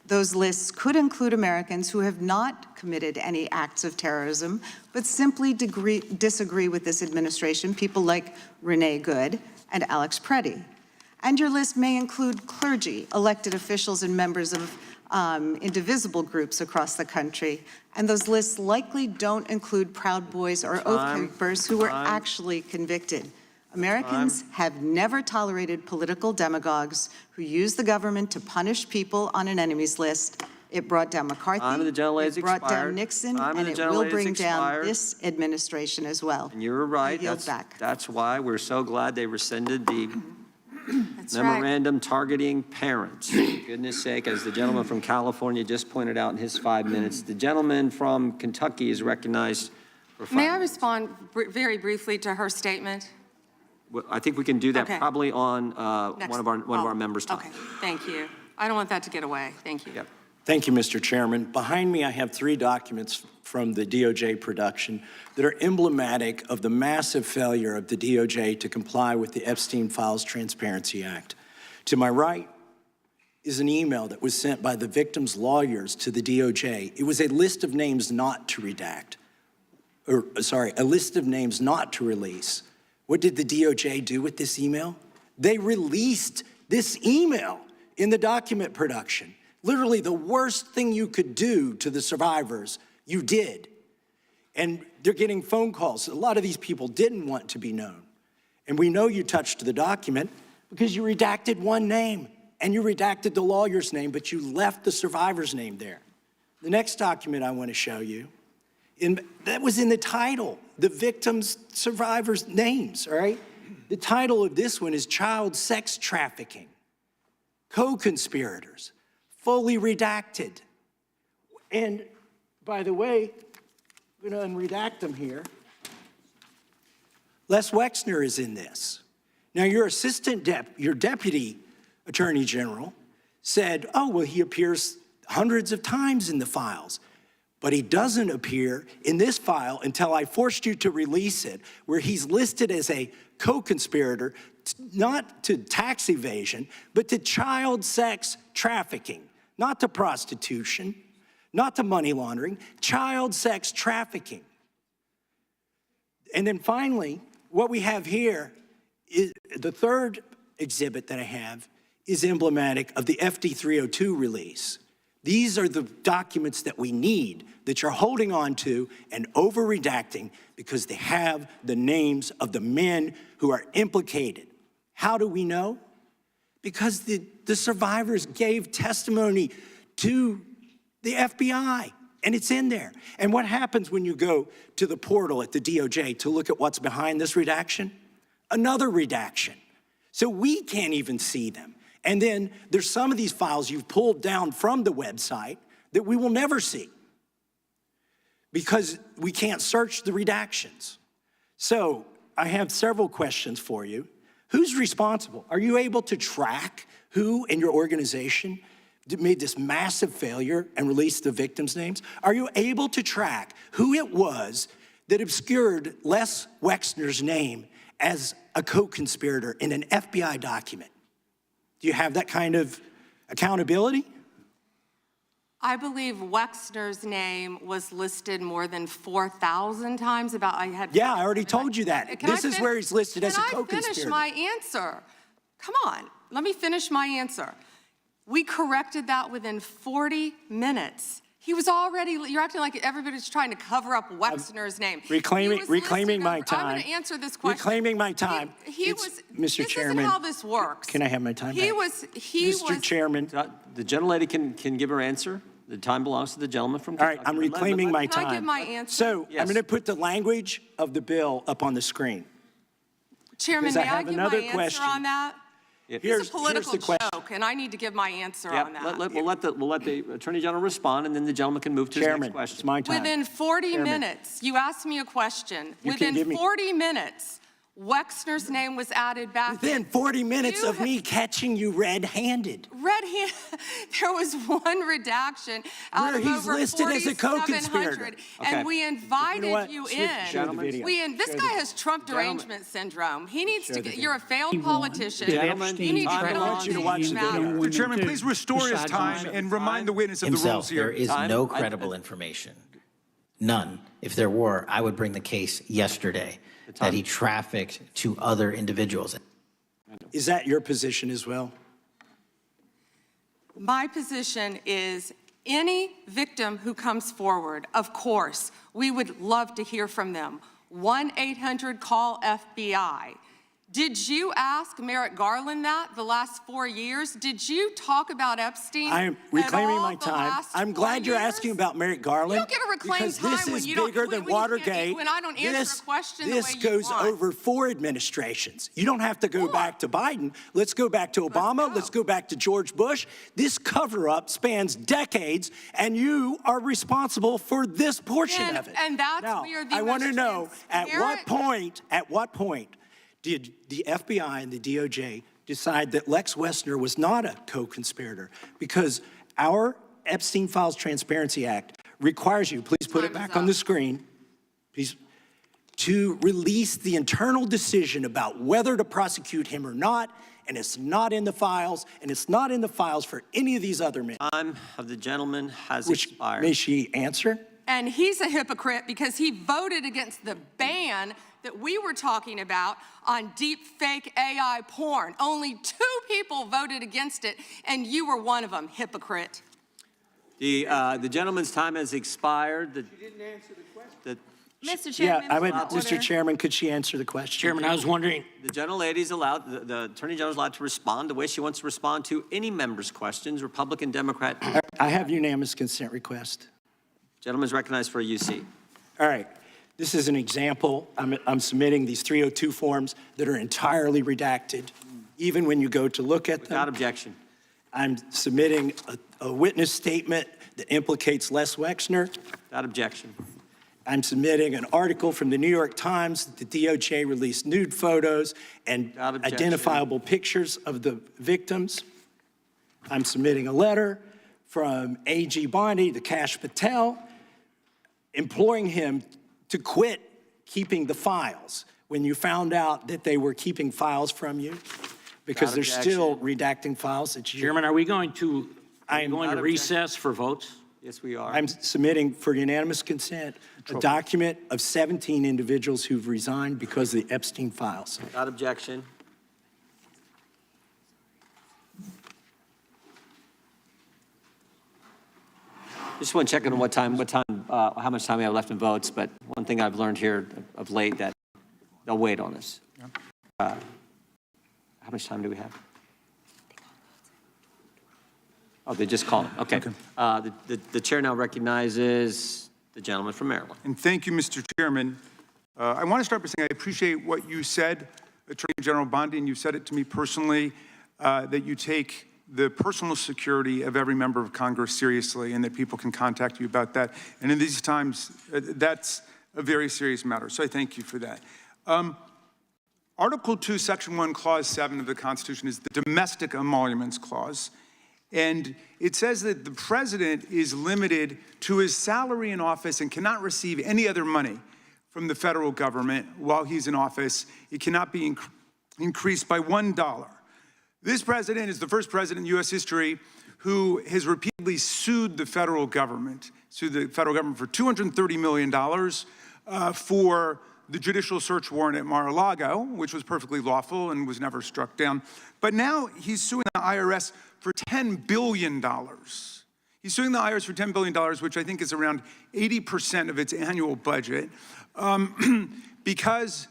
Those lists could include Americans who have not committed any acts of terrorism, but simply disagree with this administration, people like Renee Good and Alex Preddy. And your list may include clergy, elected officials, and members of indivisible groups across the country. And those lists likely don't include Proud Boys or Oath Keepers who were actually convicted. Americans have never tolerated political demagogues who use the government to punish people on an enemies list. It brought down McCarthy, it brought down Nixon, and it will bring down this administration as well. And you were right. That's why we're so glad they rescinded the memorandum targeting parents. For goodness sake, as the gentleman from California just pointed out in his 5 minutes, the gentleman from Kentucky is recognized for 5 May I minutes. respond very briefly to her statement? Well, I think we can do that Okay. probably on one of our members' time. Okay, thank you. I don't want that to get away. Thank you. Yep. Thank you, Mr. Chairman. Behind me, I have 3 documents from the DOJ production that are emblematic of the massive failure of the DOJ to comply with the Epstein Files Transparency Act. To my right is an email that was sent by the victim's lawyers to the DOJ. It was a list of names not to redact, a list of names not to release. What did the DOJ do with this email? They released this email in the document production. Literally the worst thing you could do to the survivors, you did. And they're getting phone calls. A lot of these people didn't want to be known. And we know you touched the document because you redacted one name and you redacted the lawyer's name, but you left the survivor's name there. The next document I want to show you, that was in the title, the victims' survivors' names, all right? The title of this one is Child Sex Trafficking, Co-Conspirators, fully redacted. And by the way, I'm gonna unredact them here. Les Wexner is in this. Now your your deputy attorney general said, oh, well, he appears hundreds of times in the files, but he doesn't appear in this file until I forced you to release it, where he's listed as a co-conspirator, not to tax evasion, but to child sex trafficking, not to prostitution, not to money laundering, child sex trafficking. And then finally, what we have here is the third exhibit that I have is emblematic of the FD 302 release. These are the documents that we need that you're holding on to and over-redacting because they have the names of the men who are implicated. How do we know? Because the survivors gave testimony to the FBI, and it's in there. And what happens when you go to the portal at the DOJ to look at what's behind this redaction? Another redaction. So we can't even see them. And then there's some of these files you've pulled down from the website that we will never see because we can't search the redactions. So I have several questions for you. Who's responsible? Are you able to track who in your organization made this massive failure and released the victims' names? Are you able to track who it was that obscured Les Wexner's name as a co-conspirator in an FBI document? Do you have that kind of accountability? I believe Wexner's name was listed more than 4,000 times about, Yeah, I already told you that. This is where he's listed as a Can I co-conspirator. finish my answer? Come on, let me finish my answer. We corrected that within 40 minutes. He was already, you're acting like everybody's trying to cover up Wexner's name. Reclaiming my time. I'm going to answer this question. Reclaiming my time. Mr. Chairman. This isn't how this works. Can I have my time back? Mr. Chairman. The gentlelady can give her answer. The time belongs to the gentleman from All Kentucky. right, I'm reclaiming my Can I give time. my answer? So I'm going to put the language of the bill up on the screen. Chairman, Because may I I have give my another answer question. on that? Here's It's a political the question. joke, and I need to give my answer on that. We'll let the Attorney General respond, and then the gentleman can move to his next Chairman, question. it's my time. Within 40 Chairman. minutes, you asked me a question. You can give Within me- 40 minutes, Wexner's name was added back. Within 40 minutes You of me catching you red-handed. There was one redaction out Where of he's over listed as a 4,700, co-conspirator. and we invited what? you Show in. the video. This Show guy the- has Trump derangement syndrome. He needs to get, you're a failed politician. Gentlemen, You need to I get want on you to these watch the video. matters. Mr. Chairman, please restore his time and remind the witness of the rules Himself, here. there is no credible information. None. If there were, I would bring the case yesterday that he trafficked to other individuals. Is that your position as well? My position is any victim who comes forward, of course, we would love to hear from them. 1-800-CALL-FBI. Did you ask Merrick Garland that the last 4 years? Did you talk about Epstein? I am reclaiming my time. I'm glad you're asking about Merrick Garland. You don't get to reclaim because time this when is you don't- bigger than when you can't- Watergate. when I don't answer a question the way This you goes want. over 4 administrations. You don't have to go back to Biden. Let's go back to Obama. Let's go back to George Bush. This cover-up spans decades, and you are responsible for this portion of it. And that's Now, where the I want to most know at what transparent- point did the FBI and the DOJ decide that Lex Wessner was not a co-conspirator? Because our Epstein Files Transparency Act requires you, please put it back on the screen, please, to release the internal decision about whether to prosecute him or not, and it's not in the files, and it's not in the files for any of these other men. Time of the gentleman has Which, expired. may she answer? And he's a hypocrite because he voted against the ban that we were talking about on deep fake AI porn. Only 2 people voted against it, and you were one of them, hypocrite. The gentleman's time has expired. You didn't answer the question. Mr. Chairman, Mr. Chairman, could she answer the question? Chairman, I was wondering, The gentlelady's allowed, the Attorney General's allowed to respond the way she wants to respond to any member's questions, Republican, Democrat. I have unanimous consent request. Gentleman's recognized for a UC. All right. This is an example. I'm submitting these 302 forms that are entirely redacted, even when you go to look at them. Without objection. I'm submitting a witness statement that implicates Les Wexner. Without objection. I'm submitting an article from the New York Times that the DOJ released nude photos and identifiable pictures of the victims. I'm submitting a letter from A.G. Bondi to Kash Patel, imploring him to quit keeping the files when you found out that they were keeping files from you, because they're still redacting files that you... Chairman, are we going to recess for votes? Yes, we are. I'm submitting for unanimous consent a document of 17 individuals who've resigned because of the Epstein files. Without objection. Just want to check on how much time we have left in votes, but one thing I've learned here of late that they'll wait on us. How much time do we have? Oh, they just called. Okay. The chair now recognizes the gentleman from Maryland. And thank you, Mr. Chairman. I want to start by saying I appreciate what you said, Attorney General Bondi, and you said it to me personally, that you take the personal security of every member of Congress seriously and that people can contact you about that. And in these times, that's a very serious matter. So I thank you for that. Article 2, Section 1, Clause 7 of the Constitution is the Domestic Emoluments Clause. And it says that the president is limited to his salary in office and cannot receive any other money from the federal government while he's in office. It cannot be increased by $1. This president is the first president in U.S. history who has repeatedly sued the federal government for $230 million for the judicial search warrant at Mar-a-Lago, which was perfectly lawful and was never struck down. But now he's suing the IRS for $10 billion. He's suing the IRS for $10 billion, which I think is around 80% of its annual budget, because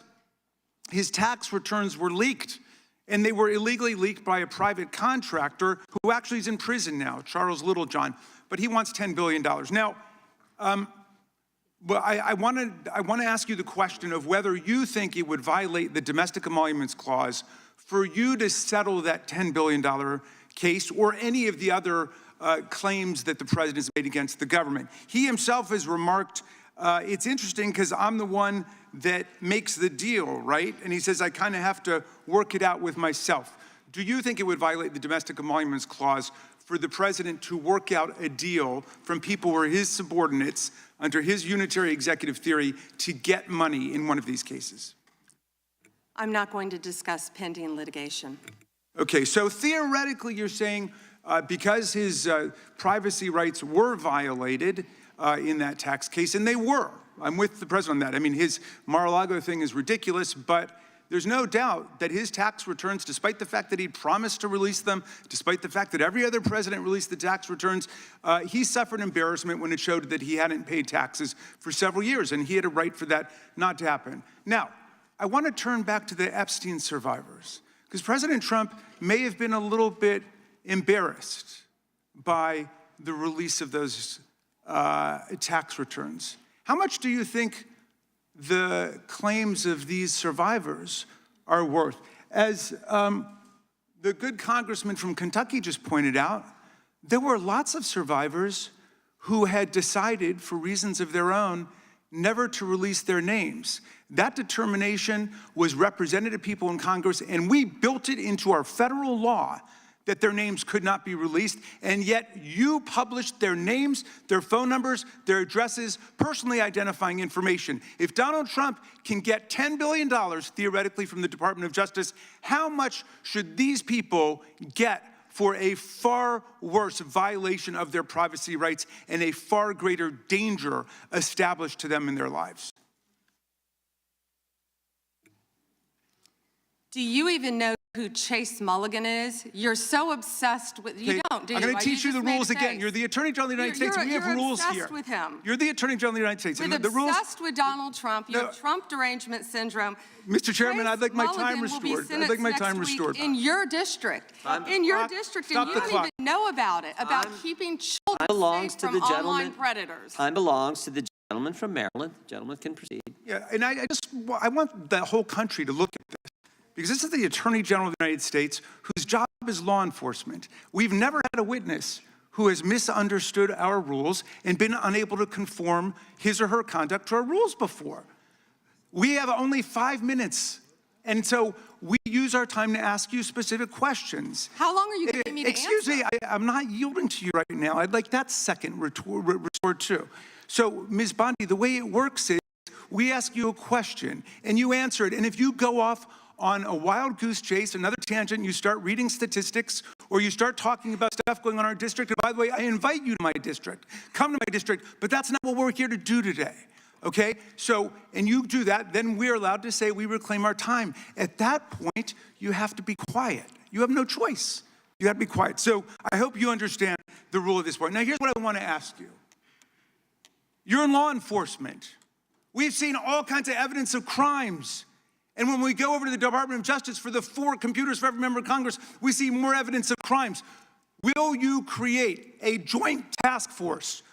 his tax returns were leaked. And they were illegally leaked by a private contractor who actually is in prison now, Charles Littlejohn, but he wants $10 billion. Now, but I want to ask you the question of whether you think it would violate the Domestic Emoluments Clause for you to settle that $10 billion case or any of the other claims that the president has made against the government. He himself has remarked, it's interesting because I'm the one that makes the deal, right? And he says, I kind of have to work it out with myself. Do you think it would violate the Domestic Emoluments Clause for the president to work out a deal from people who are his subordinates under his unitary executive theory to get money in one of these cases? I'm not going to discuss pending litigation. Okay, so theoretically you're saying because his privacy rights were violated in that tax case, and they were. I'm with the president on that. I mean, his Mar-a-Lago thing is ridiculous, but there's no doubt that his tax returns, despite the fact that he promised to release them, despite the fact that every other president released the tax returns, he suffered embarrassment when it showed that he hadn't paid taxes for several years, and he had a right for that not to happen. Now, I want to turn back to the Epstein survivors, because President Trump may have been a little bit embarrassed by the release of those tax returns. How much do you think the claims of these survivors are worth? As the good congressman from Kentucky just pointed out, there were lots of survivors who had decided, for reasons of their own, never to release their names. That determination was represented to people in Congress, and we built it into our federal law that their names could not be released, and yet you published their names, their phone numbers, their addresses, personally identifying information. If Donald Trump can get $10 billion theoretically from the Department of Justice, how much should these people get for a far worse violation of their privacy rights and a far greater danger established to them in their lives? Do you even know who Chase Mulligan is? You're so obsessed with, you don't, do you? I'm going to teach you the rules again. You're the Attorney General of the United States. We have rules here. You're obsessed with him. You're the Attorney General of the United States. You're obsessed with Donald Trump. You have Trump derangement syndrome. Mr. Chairman, Chase I'd like my time Mulligan will be restored. I'd like my time sentenced next restored. week in your district. In your district, and you don't even know about it, about keeping children safe from online predators. Time belongs to the gentleman from Maryland. The gentleman can proceed. Yeah, and I want the whole country to look at this. Because this is the Attorney General of the United States, whose job is law enforcement. We've never had a witness who has misunderstood our rules and been unable to conform his or her conduct to our rules before. We have only 5 minutes, and so we use our time to ask you specific questions. How long are you giving me to answer? Excuse me, I'm not yielding to you right now. I'd like that second retort too. So, Ms. Bondi, the way it works is we ask you a question, and you answer it, and if you go off on a wild goose chase, another tangent, you start reading statistics, or you start talking about stuff going on in our district. And by the way, I invite you to my district. Come to my district, but that's not what we're here to do today, okay? So, and you do that, then we're allowed to say we reclaim our time. At that point, you have to be quiet. You have no choice. You have to be quiet. So I hope you understand the rule at this point. Now, here's what I want to ask you. You're in law enforcement. We've seen all kinds of evidence of crimes. And when we go over to the Department of Justice for the 4 computers for every member of Congress, we see more evidence of crimes. Will you create a joint task force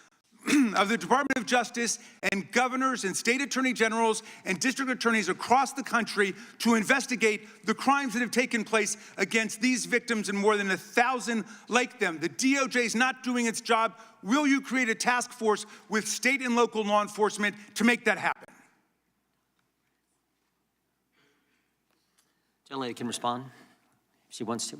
of the Department of Justice and governors and state attorney generals and district attorneys across the country to investigate the crimes that have taken place against these victims and more than 1,000 like them? The DOJ is not doing its job. Will you create a task force with state and local law enforcement to make that happen? Gentlelady can respond if she wants to.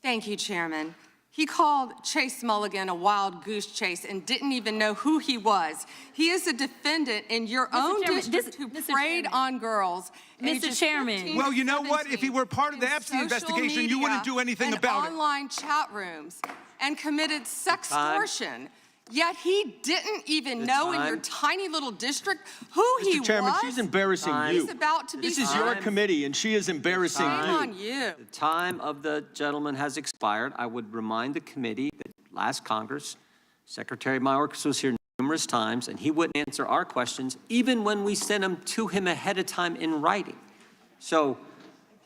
Thank you, Chairman. He called Chase Mulligan a wild goose chase and didn't even know who he was. He is a defendant in your own district who preyed on girls. Mr. Chairman. Well, you know what? If he were part of the Epstein investigation, you wouldn't do anything about it. Online chat rooms and committed sextortion. Yet he didn't even know in your tiny little district who he was. Mr. Chairman, she's embarrassing you. He's about to be This is your committee, and she is embarrassing Shame you. on you. The time of the gentleman has expired. I would remind the committee that last Congress, Secretary Mayorkas was here numerous times, and he wouldn't answer our questions, even when we sent them to him ahead of time in writing. So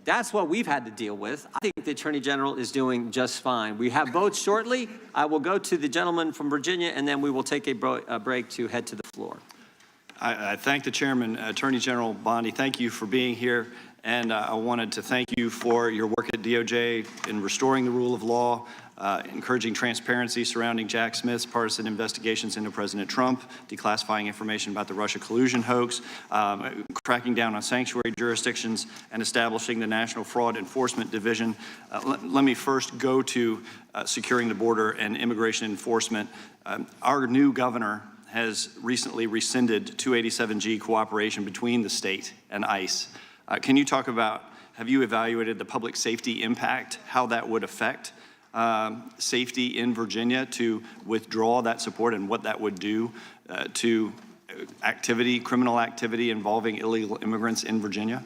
that's what we've had to deal with. I think the Attorney General is doing just fine. We have votes shortly. I will go to the gentleman from Virginia, and then we will take a break to head to the floor. I thank the chairman, Attorney General Bondi. Thank you for being here. And I wanted to thank you for your work at DOJ in restoring the rule of law, encouraging transparency surrounding Jack Smith's partisan investigations into President Trump, declassifying information about the Russia collusion hoax, cracking down on sanctuary jurisdictions, and establishing the National Fraud Enforcement Division. Let me first go to securing the border and immigration enforcement. Our new governor has recently rescinded 287G cooperation between the state and ICE. Can you talk about, have you evaluated the public safety impact, how that would affect safety in Virginia to withdraw that support and what that would do to criminal activity involving illegal immigrants in Virginia?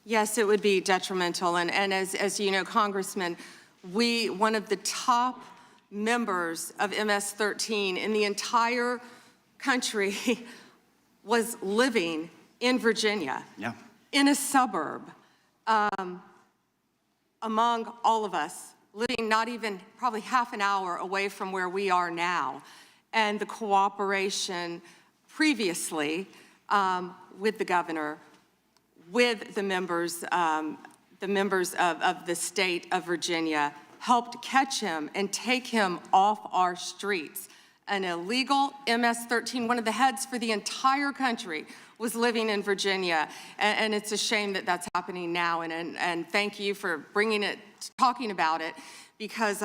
Yes, it would be detrimental. And as you know, Congressman, one of the top members of MS-13 in the entire country was living in Virginia, in a suburb, among all of us, living not even probably half an hour away from where we are now. And the cooperation previously with the governor, with the members of the state of Virginia, helped catch him and take him off our streets. An illegal MS-13, one of the heads for the entire country, was living in Virginia. And it's a shame that that's happening now. And thank you for talking about it, because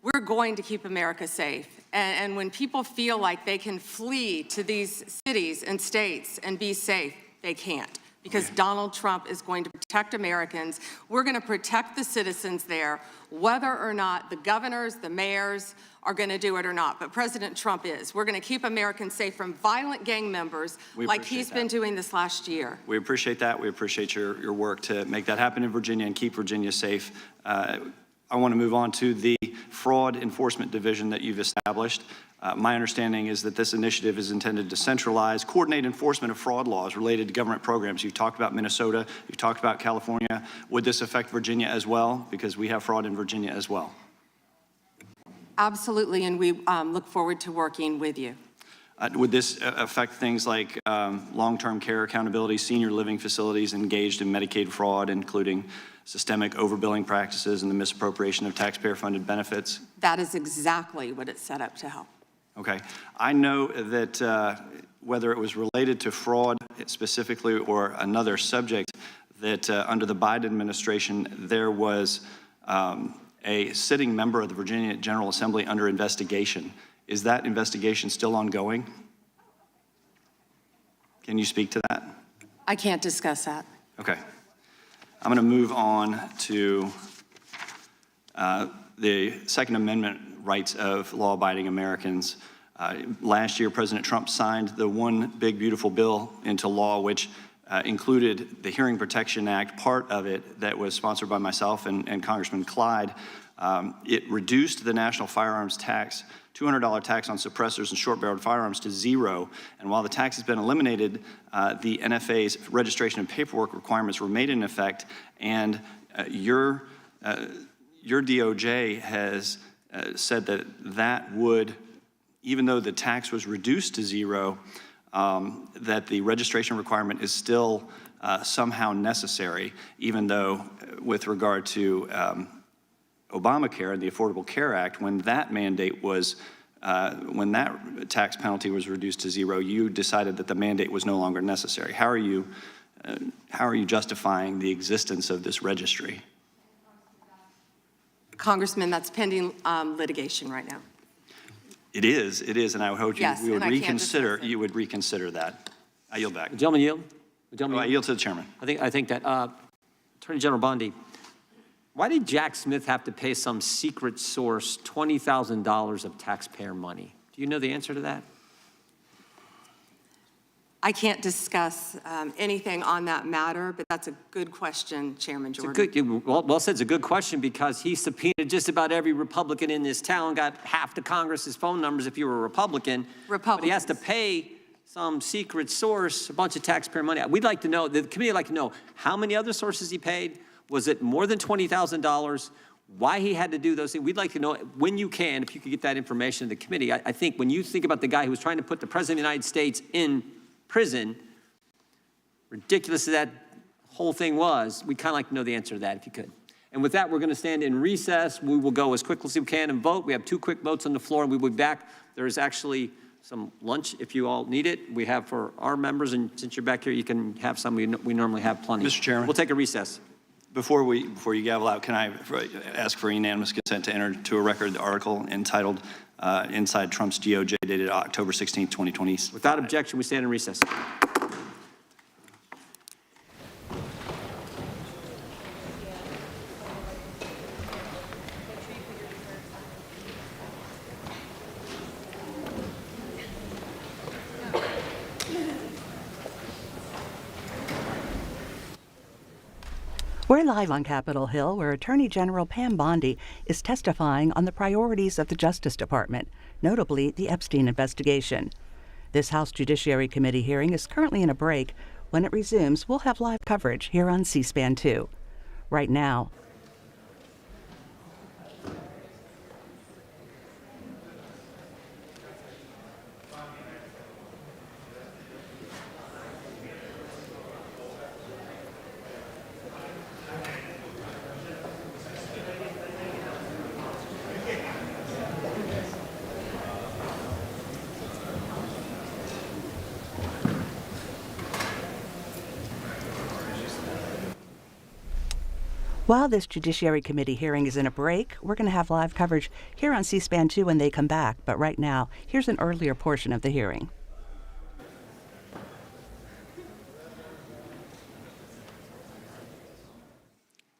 we're going to keep America safe. And when people feel like they can flee to these cities and states and be safe, they can't. Because Donald Trump is going to protect Americans. We're going to protect the citizens there, whether or not the governors, the mayors are going to do it or not. But President Trump is. We're going to keep Americans safe from violent gang members like he's been doing this last year. We appreciate that. We appreciate your work to make that happen in Virginia and keep Virginia safe. I want to move on to the Fraud Enforcement Division that you've established. My understanding is that this initiative is intended to centralize, coordinate enforcement of fraud laws related to government programs. You've talked about Minnesota, you've talked about California. Would this affect Virginia as well? Because we have fraud in Virginia as well. Absolutely, and we look forward to working with you. Would this affect things like long-term care accountability, senior living facilities engaged in Medicaid fraud, including systemic overbilling practices and the misappropriation of taxpayer-funded benefits? That is exactly what it's set up to help. Okay. I know that whether it was related to fraud specifically or another subject, that under the Biden administration, there was a sitting member of the Virginia General Assembly under investigation. Is that investigation still ongoing? Can you speak to that? I can't discuss that. Okay. I'm going to move on to the Second Amendment rights of law-abiding Americans. Last year, President Trump signed the One Big Beautiful Bill into law, which included the Hearing Protection Act, part of it that was sponsored by myself and Congressman Clyde. It reduced the national firearms tax, $200 tax on suppressors and short-barreled firearms, to zero. And while the tax has been eliminated, the NFA's registration and paperwork requirements remain in effect. And your DOJ has said that that would, even though the tax was reduced to zero, that the registration requirement is still somehow necessary, even though with regard to Obamacare and the Affordable Care Act, when that mandate was, when that tax penalty was reduced to zero, you decided that the mandate was no longer necessary. How are you justifying the existence of this registry? Congressman, that's pending litigation right now. It is, and I hope Yes, you would and I can't reconsider, discuss it. you would reconsider that. I yield back. The gentleman yield? The Oh, gentleman I yield to the chairman. I think that, Attorney General Bondi, why did Jack Smith have to pay some secret source $20,000 of taxpayer money? Do you know the answer to that? I can't discuss anything on that matter, but that's a good question, Chairman Jordan. Well said, it's a good question because he subpoenaed just about every Republican in this town, got half the Congress's phone numbers if you were a Republican. But he has to pay some secret source a bunch of taxpayer money. We'd like to know, the committee would like to know how many other sources he paid. Was it more than $20,000? Why he had to do those things? We'd like to know when you can, if you could get that information to the committee. I think when you think about the guy who was trying to put the President of the United States in prison, ridiculous as that whole thing was, we'd kind of like to know the answer to that if you could. And with that, we're going to stand in recess. We will go as quickly as we can and vote. We have 2 quick votes on the floor, and we will be back. There is actually some lunch if you all need it. We have for our members, and since you're back here, you can have some. We normally have plenty. Mr. Chairman. We'll take a recess. Before you gavel out, can I ask for unanimous consent to enter to a record the article entitled Inside Trump's DOJ dated October 16, 2020? Without objection, we stand in recess. We're live on Capitol Hill, where Attorney General Pam Bondi is testifying on the priorities of the Justice Department, notably the Epstein investigation. This House Judiciary Committee hearing is currently in a break. When it resumes, we'll have live coverage here on C-SPAN 2. Right now, while this Judiciary Committee hearing is in a break, we're going to have live coverage here on C-SPAN 2 when they come back. But right now, here's an earlier portion of the hearing.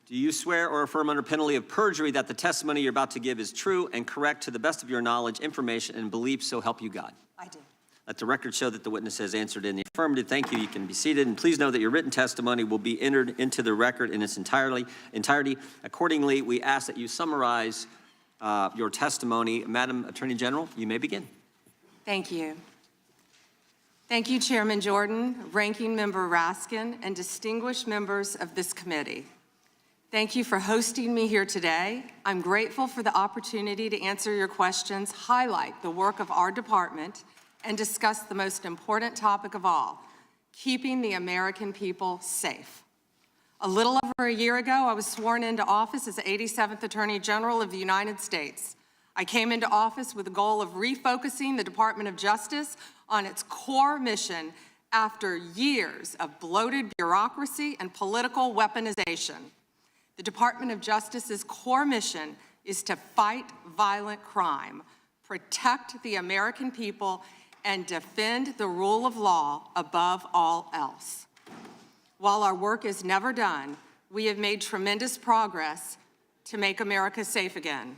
Do you swear or affirm under penalty of perjury that the testimony you're about to give is true and correct to the best of your knowledge, information, and belief, so help you God? I do. Let the record show that the witness has answered in the affirmative. Thank you. You can be seated. And please know that your written testimony will be entered into the record in its entirety. Accordingly, we ask that you summarize your testimony. Madam Attorney General, you may begin. Thank you. Thank you, Chairman Jordan, Ranking Member Raskin, and distinguished members of this committee. Thank you for hosting me here today. I'm grateful for the opportunity to answer your questions, highlight the work of our department, and discuss the most important topic of all, keeping the American people safe. A little over a year ago, I was sworn into office as the 87th Attorney General of the United States. I came into office with the goal of refocusing the Department of Justice on its core mission after years of bloated bureaucracy and political weaponization. The Department of Justice's core mission is to fight violent crime, protect the American people, and defend the rule of law above all else. While our work is never done, we have made tremendous progress to make America safe again.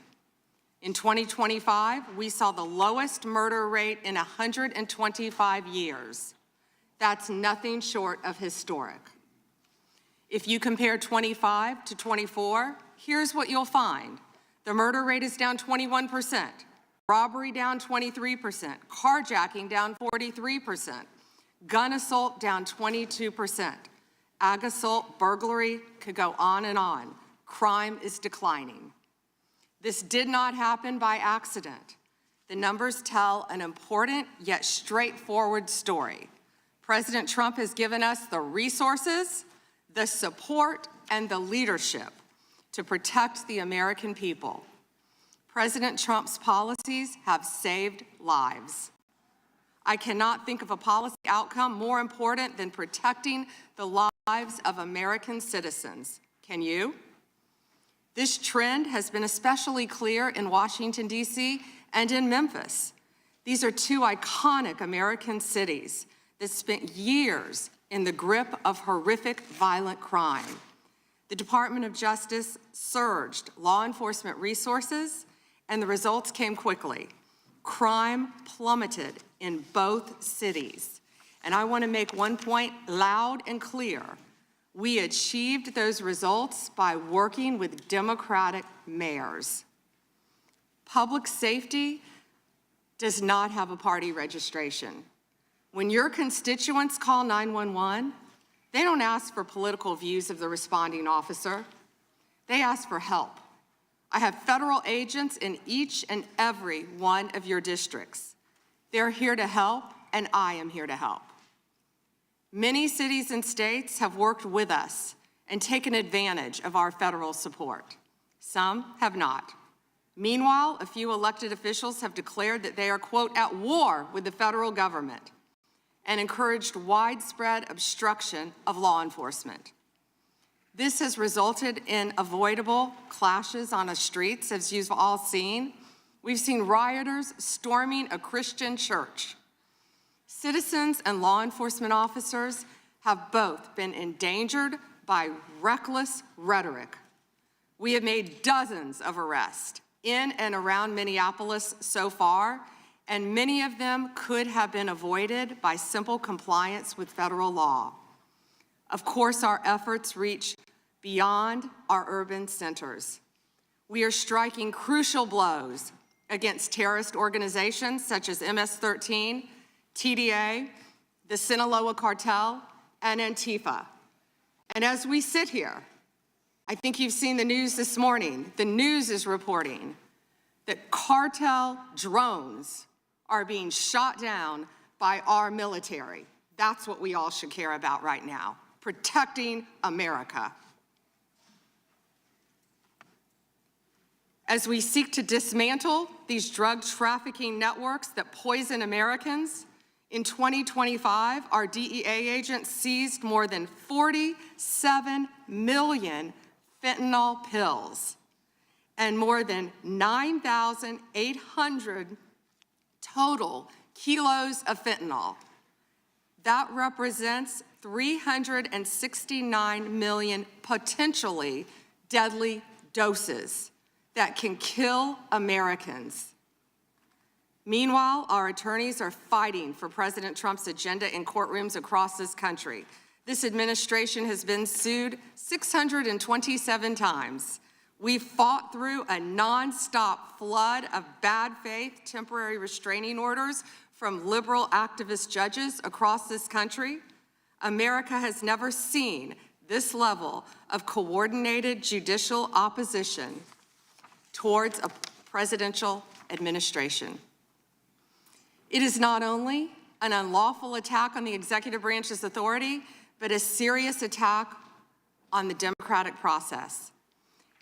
In 2025, we saw the lowest murder rate in 125 years. That's nothing short of historic. If you compare 25 to 24, here's what you'll find. The murder rate is down 21%. Robbery down 23%, carjacking down 43%, gun assault down 22%, ag assault, burglary, could go on and on. Crime is declining. This did not happen by accident. The numbers tell an important yet straightforward story. President Trump has given us the resources, the support, and the leadership to protect the American people. President Trump's policies have saved lives. I cannot think of a policy outcome more important than protecting the lives of American citizens. Can you? This trend has been especially clear in Washington, D.C. and in Memphis. These are two iconic American cities that spent years in the grip of horrific violent crime. The Department of Justice surged law enforcement resources, and the results came quickly. Crime plummeted in both cities. And I want to make one point loud and clear. We achieved those results by working with Democratic mayors. Public safety does not have a party registration. When your constituents call 911, they don't ask for political views of the responding officer. They ask for help. I have federal agents in each and every one of your districts. They're here to help, and I am here to help. Many cities and states have worked with us and taken advantage of our federal support. Some have not. Meanwhile, a few elected officials have declared that they are, quote, at war with the federal government and encouraged widespread obstruction of law enforcement. This has resulted in avoidable clashes on the streets, as you've all seen. We've seen rioters storming a Christian church. Citizens and law enforcement officers have both been endangered by reckless rhetoric. We have made dozens of arrests in and around Minneapolis so far, and many of them could have been avoided by simple compliance with federal law. Of course, our efforts reach beyond our urban centers. We are striking crucial blows against terrorist organizations such as MS-13, TDA, the Sinaloa Cartel, and Antifa. And as we sit here, I think you've seen the news this morning. The news is reporting that cartel drones are being shot down by our military. That's what we all should care about right now, protecting America. As we seek to dismantle these drug trafficking networks that poison Americans, in 2025, our DEA agents seized more than 47 million fentanyl pills and more than 9,800 total kilos of fentanyl. That represents 369 million potentially deadly doses that can kill Americans. Meanwhile, our attorneys are fighting for President Trump's agenda in courtrooms across this country. This administration has been sued 627 times. We've fought through a nonstop flood of bad faith temporary restraining orders from liberal activist judges across this country. America has never seen this level of coordinated judicial opposition towards a presidential administration. It is not only an unlawful attack on the executive branch's authority, but a serious attack on the democratic process.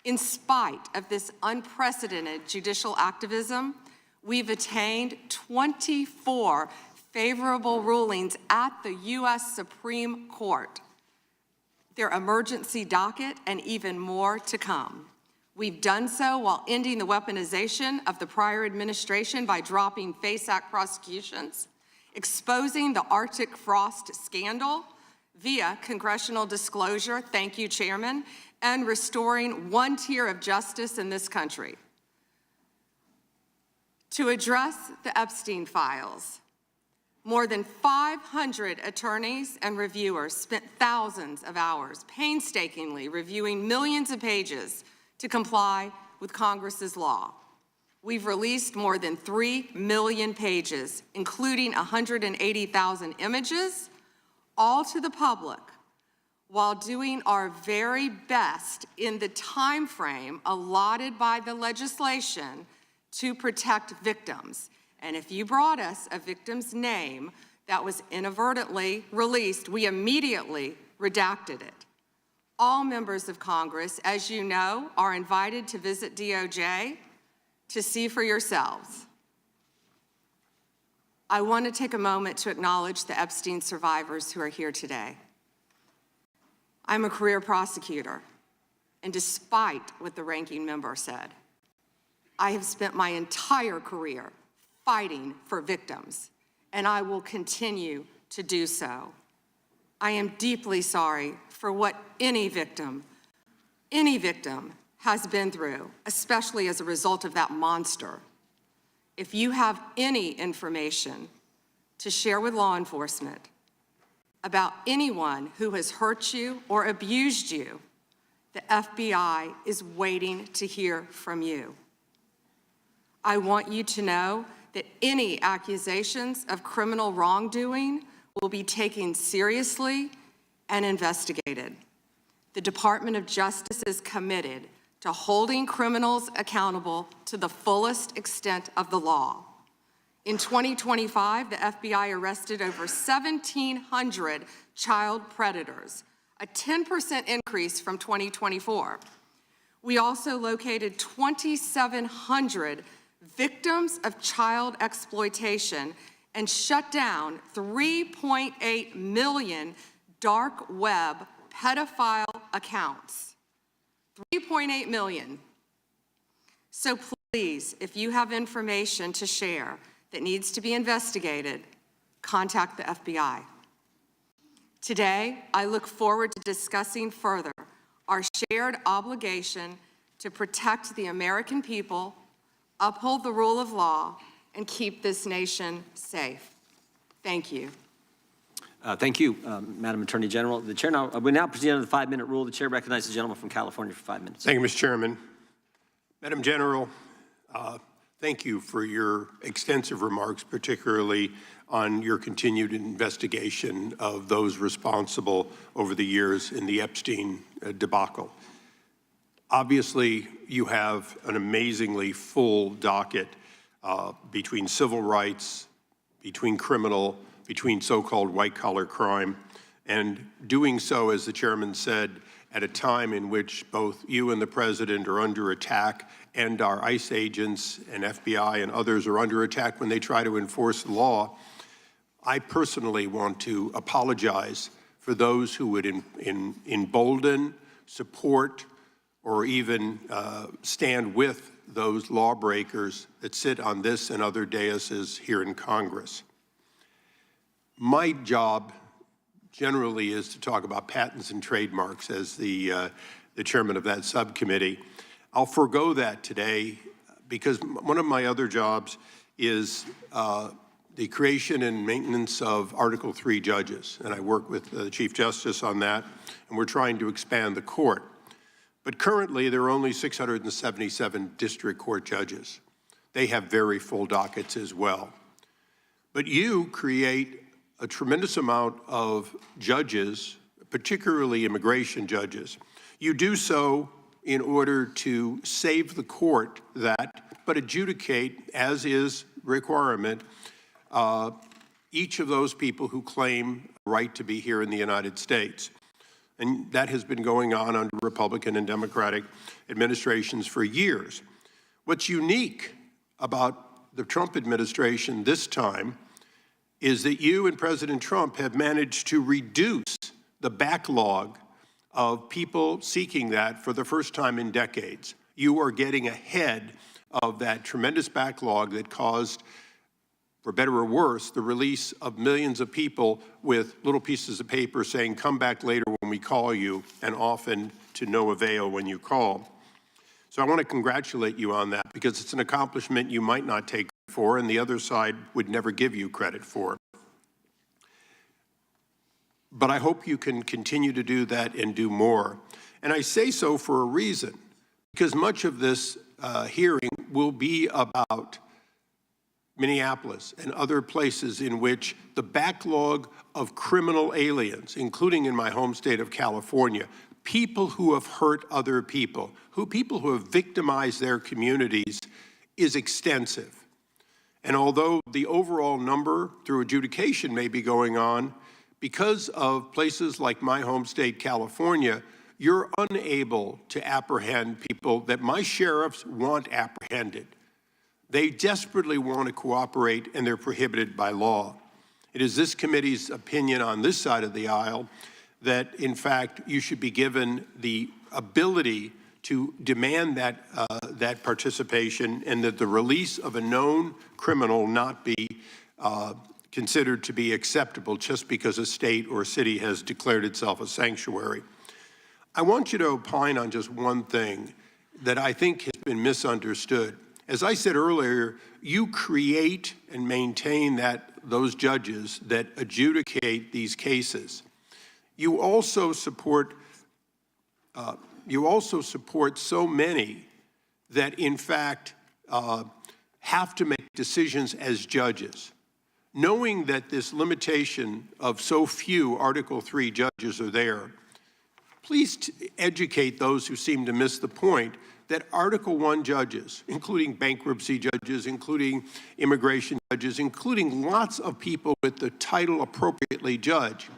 In spite of this unprecedented judicial activism, we've attained 24 favorable rulings at the U.S. Supreme Court, their emergency docket, and even more to come. We've done so while ending the weaponization of the prior administration by dropping FISA prosecutions, exposing the Arctic frost scandal via congressional disclosure, thank you, Chairman, and restoring one tier of justice in this country. To address the Epstein files, more than 500 attorneys and reviewers spent thousands of hours painstakingly reviewing millions of pages to comply with Congress's law. We've released more than 3 million pages, including 180,000 images, all to the public, while doing our very best in the time frame allotted by the legislation to protect victims. And if you brought us a victim's name that was inadvertently released, we immediately redacted it. All members of Congress, as you know, are invited to visit DOJ to see for yourselves. I want to take a moment to acknowledge the Epstein survivors who are here today. I'm a career prosecutor, and despite what the ranking member said, I have spent my entire career fighting for victims, and I will continue to do so. I am deeply sorry for what any victim has been through, especially as a result of that monster. If you have any information to share with law enforcement about anyone who has hurt you or abused you, the FBI is waiting to hear from you. I want you to know that any accusations of criminal wrongdoing will be taken seriously and investigated. The Department of Justice is committed to holding criminals accountable to the fullest extent of the law. In 2025, the FBI arrested over 1,700 child predators, a 10% increase from 2024. We also located 2,700 victims of child exploitation and shut down 3.8 million dark web pedophile accounts. 3.8 million. So please, if you have information to share that needs to be investigated, contact the FBI. Today, I look forward to discussing further our shared obligation to protect the American people, uphold the rule of law, and keep this nation safe. Thank you. Thank you, Madam Attorney General. The chair we now proceed under the 5-minute rule. The chair recognizes the gentleman from California for 5 minutes. Thank you, Mr. Chairman. Madam General, thank you for your extensive remarks, particularly on your continued investigation of those responsible over the years in the Epstein debacle. Obviously, you have an amazingly full docket between civil rights, between criminal, between so-called white-collar crime, and doing so, as the chairman said, at a time in which both you and the president are under attack, and our ICE agents and FBI and others are under attack when they try to enforce the law. I personally want to apologize for those who would embolden, support, or even stand with those lawbreakers that sit on this and other daises here in Congress. My job generally is to talk about patents and trademarks as the chairman of that subcommittee. I'll forego that today because one of my other jobs is the creation and maintenance of Article III judges, and I work with the Chief Justice on that, and we're trying to expand the court. But currently, there are only 677 district court judges. They have very full dockets as well. But you create a tremendous amount of judges, particularly immigration judges. You do so in order to save the court that, but adjudicate, as is requirement, each of those people who claim a right to be here in the United States. And that has been going on under Republican and Democratic administrations for years. What's unique about the Trump administration this time is that you and President Trump have managed to reduce the backlog of people seeking that for the first time in decades. You are getting ahead of that tremendous backlog that caused, for better or worse, the release of millions of people with little pieces of paper saying, come back later when we call you, and often to no avail when you call. So I want to congratulate you on that because it's an accomplishment you might not take credit for and the other side would never give you credit for. But I hope you can continue to do that and do more. And I say so for a reason, because much of this hearing will be about Minneapolis and other places in which the backlog of criminal aliens, including in my home state of California, people who have hurt other people, people who have victimized their communities, is extensive. And although the overall number through adjudication may be going on, because of places like my home state, California, you're unable to apprehend people that my sheriffs want apprehended. They desperately want to cooperate, and they're prohibited by law. It is this committee's opinion on this side of the aisle that, in fact, you should be given the ability to demand that participation, and that the release of a known criminal not be considered to be acceptable just because a state or a city has declared itself a sanctuary. I want you to opine on just one thing that I think has been misunderstood. As I said earlier, you create and maintain those judges that adjudicate these cases. You also support so many that, in fact, have to make decisions as judges. Knowing that this limitation of so few Article III judges are there, please educate those who seem to miss the point that Article I judges, including bankruptcy judges, including immigration judges, including lots of people with the title appropriately judge,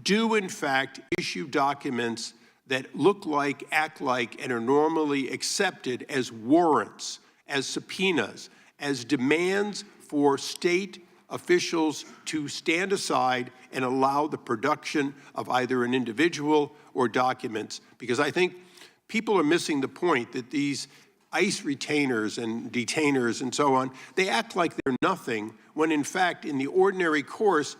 do in fact issue documents that look like, act like, and are normally accepted as warrants, as subpoenas, as demands for state officials to stand aside and allow the production of either an individual or documents. Because I think people are missing the point that these ICE retainers and detainers and so on, they act like they're nothing, when in fact, in the ordinary course,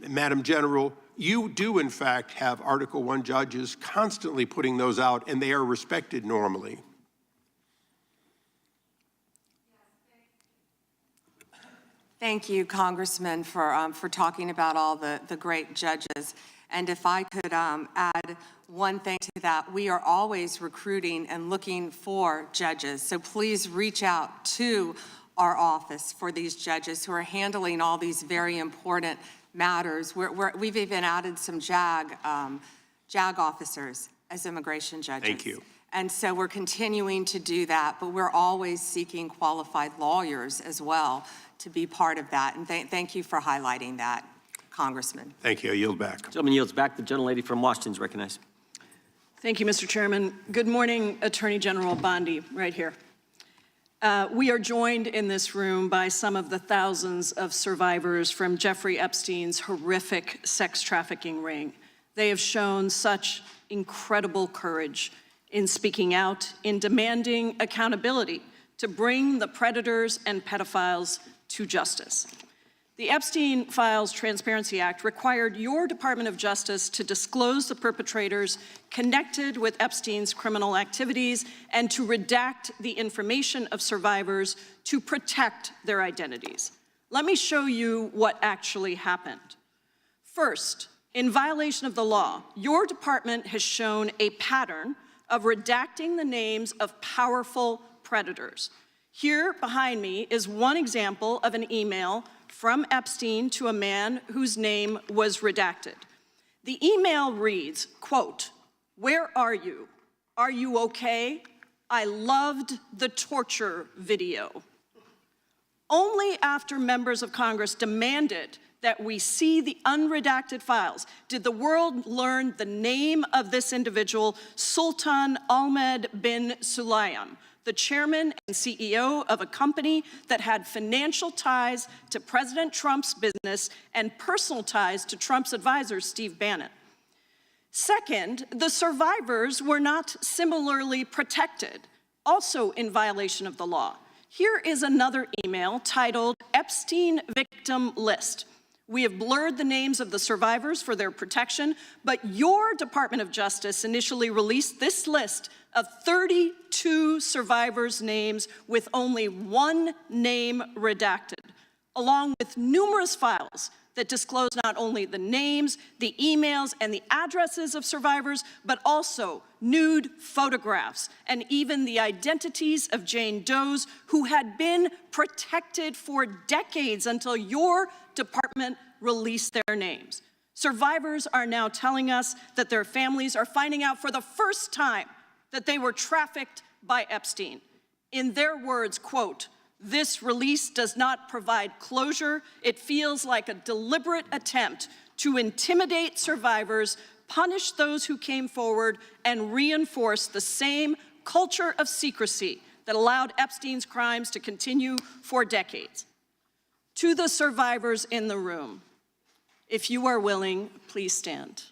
Madam General, you do in fact have Article I judges constantly putting those out, and they are respected normally. Thank you, Congressman, for talking about all the great judges. And if I could add one thing to that, we are always recruiting and looking for judges. So please reach out to our office for these judges who are handling all these very important matters. We've even added some JAG officers as immigration judges. Thank you. And so we're continuing to do that, but we're always seeking qualified lawyers as well to be part of that. And thank you for highlighting that, Congressman. Thank you. I yield back. Gentleman yields back. The gentlelady from Washington is recognized. Thank you, Mr. Chairman. Good morning, Attorney General Bondi, right here. We are joined in this room by some of the thousands of survivors from Jeffrey Epstein's horrific sex trafficking ring. They have shown such incredible courage in speaking out, in demanding accountability to bring the predators and pedophiles to justice. The Epstein Files Transparency Act required your Department of Justice to disclose the perpetrators connected with Epstein's criminal activities and to redact the information of survivors to protect their identities. Let me show you what actually happened. First, in violation of the law, your department has shown a pattern of redacting the names of powerful predators. Here behind me is one example of an email from Epstein to a man whose name was redacted. The email reads, quote, "Where are you? Are you okay? I loved the torture video." Only after members of Congress demanded that we see the unredacted files did the world learn the name of this individual, Sultan Ahmed bin Sulayem, the chairman and CEO of a company that had financial ties to President Trump's business and personal ties to Trump's advisor, Steve Bannon. Second, the survivors were not similarly protected, also in violation of the law. Here is another email titled Epstein Victim List. We have blurred the names of the survivors for their protection, but your Department of Justice initially released this list of 32 survivors' names with only one name redacted, along with numerous files that disclose not only the names, the emails, and the addresses of survivors, but also nude photographs and even the identities of Jane Does who had been protected for decades until your department released their names. Survivors are now telling us that their families are finding out for the first time that they were trafficked by Epstein. In their words, quote, "This release does not provide closure. It feels like a deliberate attempt to intimidate survivors, punish those who came forward, and reinforce the same culture of secrecy that allowed Epstein's crimes to continue for decades." To the survivors in the room, If you are willing, please stand.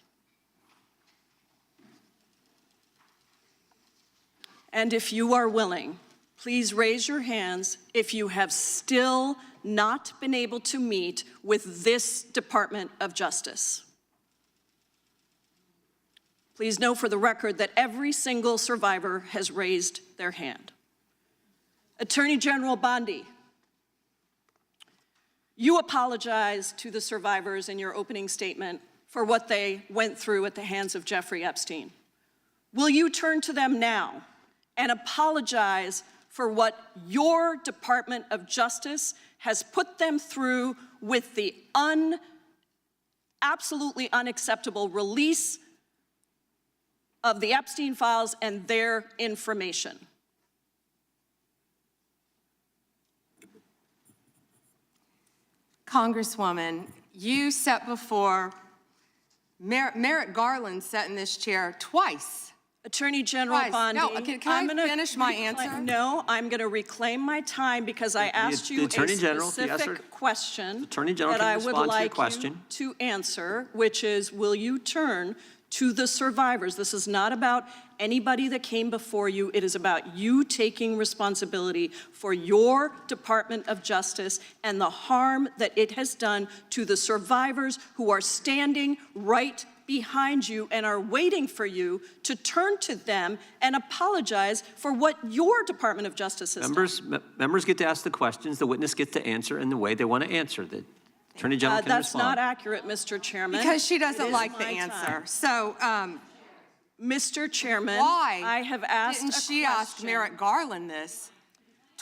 And if you are willing, please raise your hands if you have still not been able to meet with this Department of Justice. Please know for the record that every single survivor has raised their hand. Attorney General Bondi, you apologized to the survivors in your opening statement for what they went through at the hands of Jeffrey Epstein. Will you turn to them now and apologize for what your Department of Justice has put them through with the absolutely unacceptable release of the Epstein files and their information? Congresswoman, you sat before, Merrick Garland sat in this chair twice. Attorney General Bondi. No, can I finish my answer? No, I'm going to reclaim my time because I asked you a specific question that I would like you to answer, which is, will you turn to the survivors? This is not about anybody that came before you. It is about you taking responsibility for your Department of Justice and the harm that it has done to the survivors who are standing right behind you and are waiting for you to turn to them and apologize for what your Department of Justice has done. Members get to ask the questions, the witness gets to answer in the way they want to answer. The Attorney General can That's respond. not accurate, Mr. Chairman. Because she doesn't like the answer. So, Mr. Chairman, why I have asked didn't she ask Merrick Garland this?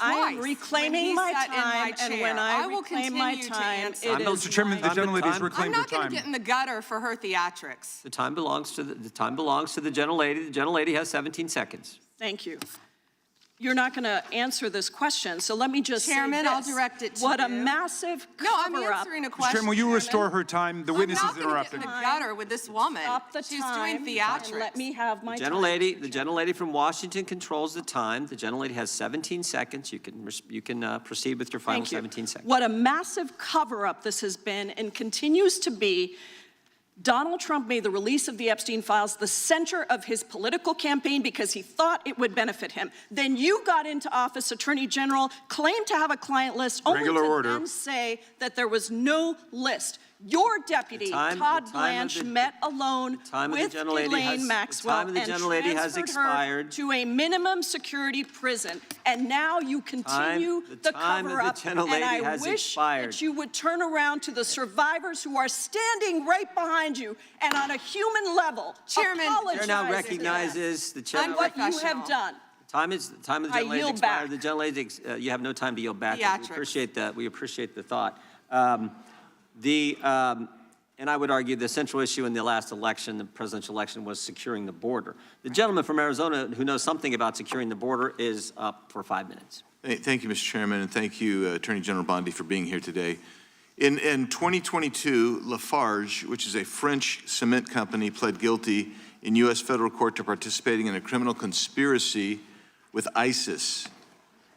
I am reclaiming my time, and when I reclaim my time, it is Mr. Chairman, the gentlelady's reclaimed her I'm not going time. to get in the gutter for her theatrics. The time belongs to the gentlelady. The gentlelady has 17 seconds. Thank you. You're not going to answer this question, so let me just Chairman, say this. I'll direct it to what you. a massive No, I'm cover-up. answering a Mr. question. Chairman, will you restore her time? The witness is I'm not interrupted. going to get in the gutter with this woman. Stop the She's time doing and theatrics. let me have my time. The gentlelady from Washington controls the time. The gentlelady has 17 seconds. You can proceed with your final Thank you. 17 seconds. What a massive cover-up this has been and continues to be. Donald Trump made the release of the Epstein files the center of his political campaign because he thought it would benefit him. Then you got into office, Attorney General, claimed to have a client list, only to then say that there was no list. Your deputy, Todd Blanche, met alone with Ghislaine Maxwell and transferred her to a minimum security prison. And now you continue the cover-up. And I wish that you would turn around to the survivors who are standing right behind you and on a human level apologize The chair now recognizes the chair. on what you have done. The time of the gentlelady yield expired. back. The gentlelady, you have no time to yield back. Theatrics. We appreciate that. We appreciate the thought. And I would argue the central issue in the last election, the presidential election, was securing the border. The gentleman from Arizona who knows something about securing the border is up for 5 minutes. Thank you, Mr. Chairman, and thank you, Attorney General Bondi, for being here today. In 2022, Lafarge, which is a French cement company, pled guilty in U.S. federal court to participating in a criminal conspiracy with ISIS.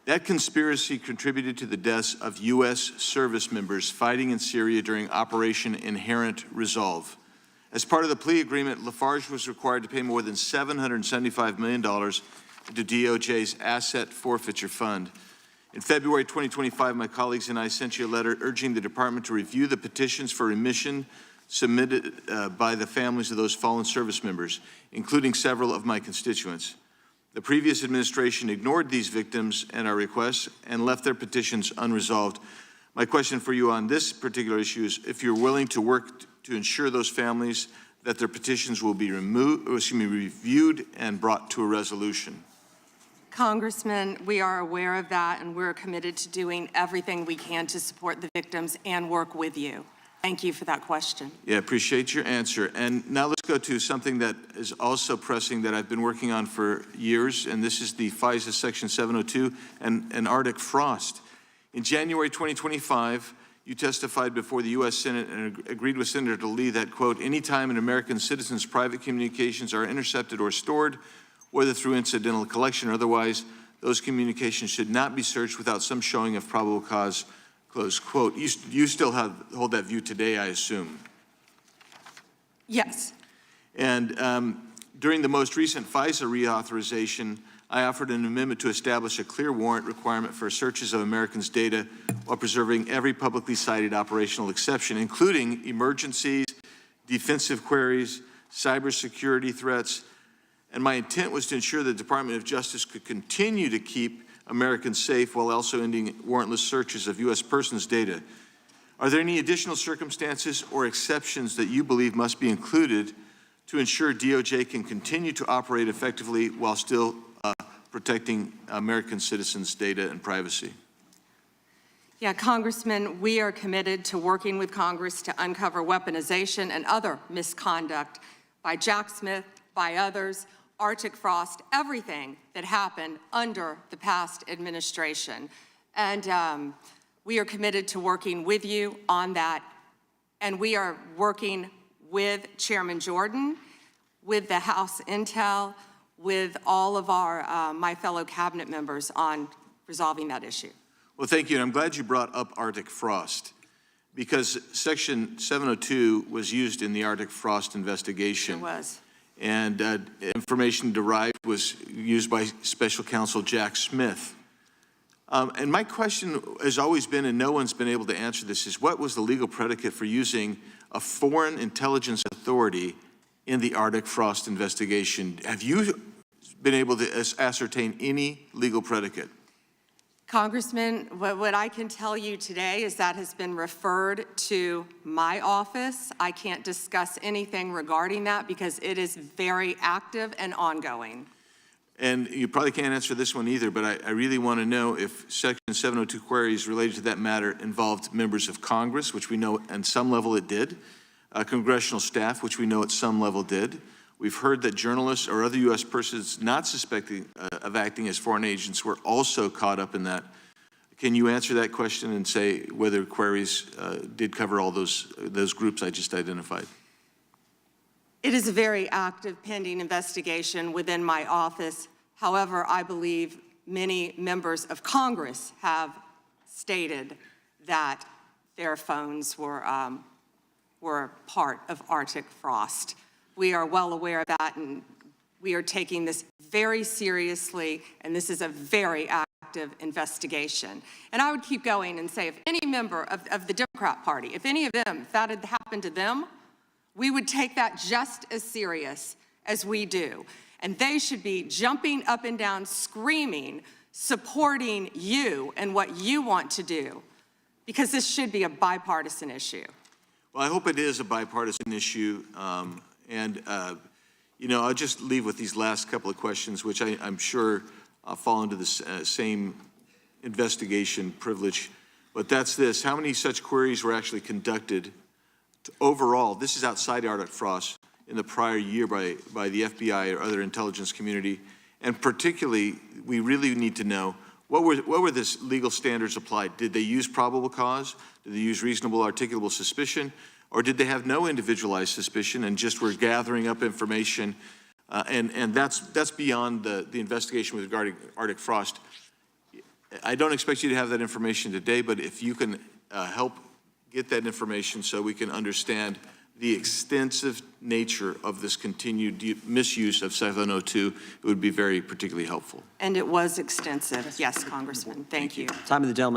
That conspiracy contributed to the deaths of U.S. service members fighting in Syria during Operation Inherent Resolve. As part of the plea agreement, Lafarge was required to pay more than $775 million to DOJ's Asset Forfeiture Fund. In February 2025, my colleagues and I sent you a letter urging the department to review the petitions for remission submitted by the families of those fallen service members, including several of my constituents. The previous administration ignored these victims and our requests and left their petitions unresolved. My question for you on this particular issue is if you're willing to work to ensure those families that their petitions will be reviewed and brought to a resolution. Congressman, we are aware of that, and we're committed to doing everything we can to support the victims and work with you. Thank you for that question. Yeah, appreciate your answer. And now let's go to something that is also pressing that I've been working on for years, and this is the FISA Section 702 and Arctic frost. In January 2025, you testified before the U.S. Senate and agreed with Senator Lee that, quote, anytime an American citizen's private communications are intercepted or stored, whether through incidental collection or otherwise, those communications should not be searched without some showing of probable cause, close quote. You still hold that view today, I assume. Yes. And during the most recent FISA reauthorization, I offered an amendment to establish a clear warrant requirement for searches of Americans' data while preserving every publicly cited operational exception, including emergencies, defensive queries, cybersecurity threats. And my intent was to ensure the Department of Justice could continue to keep Americans safe while also ending warrantless searches of U.S. persons' data. Are there any additional circumstances or exceptions that you believe must be included to ensure DOJ can continue to operate effectively while still protecting American citizens' data and privacy? Yeah, Congressman, we are committed to working with Congress to uncover weaponization and other misconduct by Jack Smith, by others, Arctic Frost, everything that happened under the past administration. And we are committed to working with you on that. And we are working with Chairman Jordan, with the House Intel, with all of our, my fellow cabinet members on resolving that issue. Well, thank you. And I'm glad you brought up Arctic Frost, because Section 702 was used in the Arctic Frost investigation. It was. And information derived was used by Special Counsel Jack Smith. And my question has always been, and no one's been able to answer this, is what was the legal predicate for using a foreign intelligence authority in the Arctic Frost investigation? Have you been able to ascertain any legal predicate? Congressman, what I can tell you today is that has been referred to my office. I can't discuss anything regarding that because it is very active and ongoing. And you probably can't answer this one either, but I really want to know if Section 702 queries related to that matter involved members of Congress, which we know on some level it did, congressional staff, which we know at some level did. We've heard that journalists or other U.S. persons not suspecting of acting as foreign agents were also caught up in that. Can you answer that question and say whether queries did cover all those groups I just identified? It is a very active pending investigation within my office. However, I believe many members of Congress have stated that their phones were part of Arctic Frost. We are well aware of that, and we are taking this very seriously, and this is a very active investigation. And I would keep going and say, if any member of the Democrat Party, if any of them, if that had happened to them, we would take that just as serious as we do. And they should be jumping up and down, screaming, supporting you and what you want to do, because this should be a bipartisan issue. Well, I hope it is a bipartisan issue. You know, I'll just leave with these last couple of questions, which I'm sure fall into the same investigation privilege. But that's this: how many such queries were actually conducted overall? This is outside Arctic Frost in the prior year by the FBI or other intelligence community. And particularly, we really need to know what were the legal standards applied? Did they use probable cause? Did they use reasonable articulable suspicion? Or did they have no individualized suspicion and just were gathering up information? And that's beyond the investigation with regarding Arctic Frost. I don't expect you to have that information today, but if you can help get that information so we can understand the extensive nature of this continued misuse of 702, it would be very particularly helpful. And it was extensive. Yes, Congressman. Thank you. Time of the gentleman.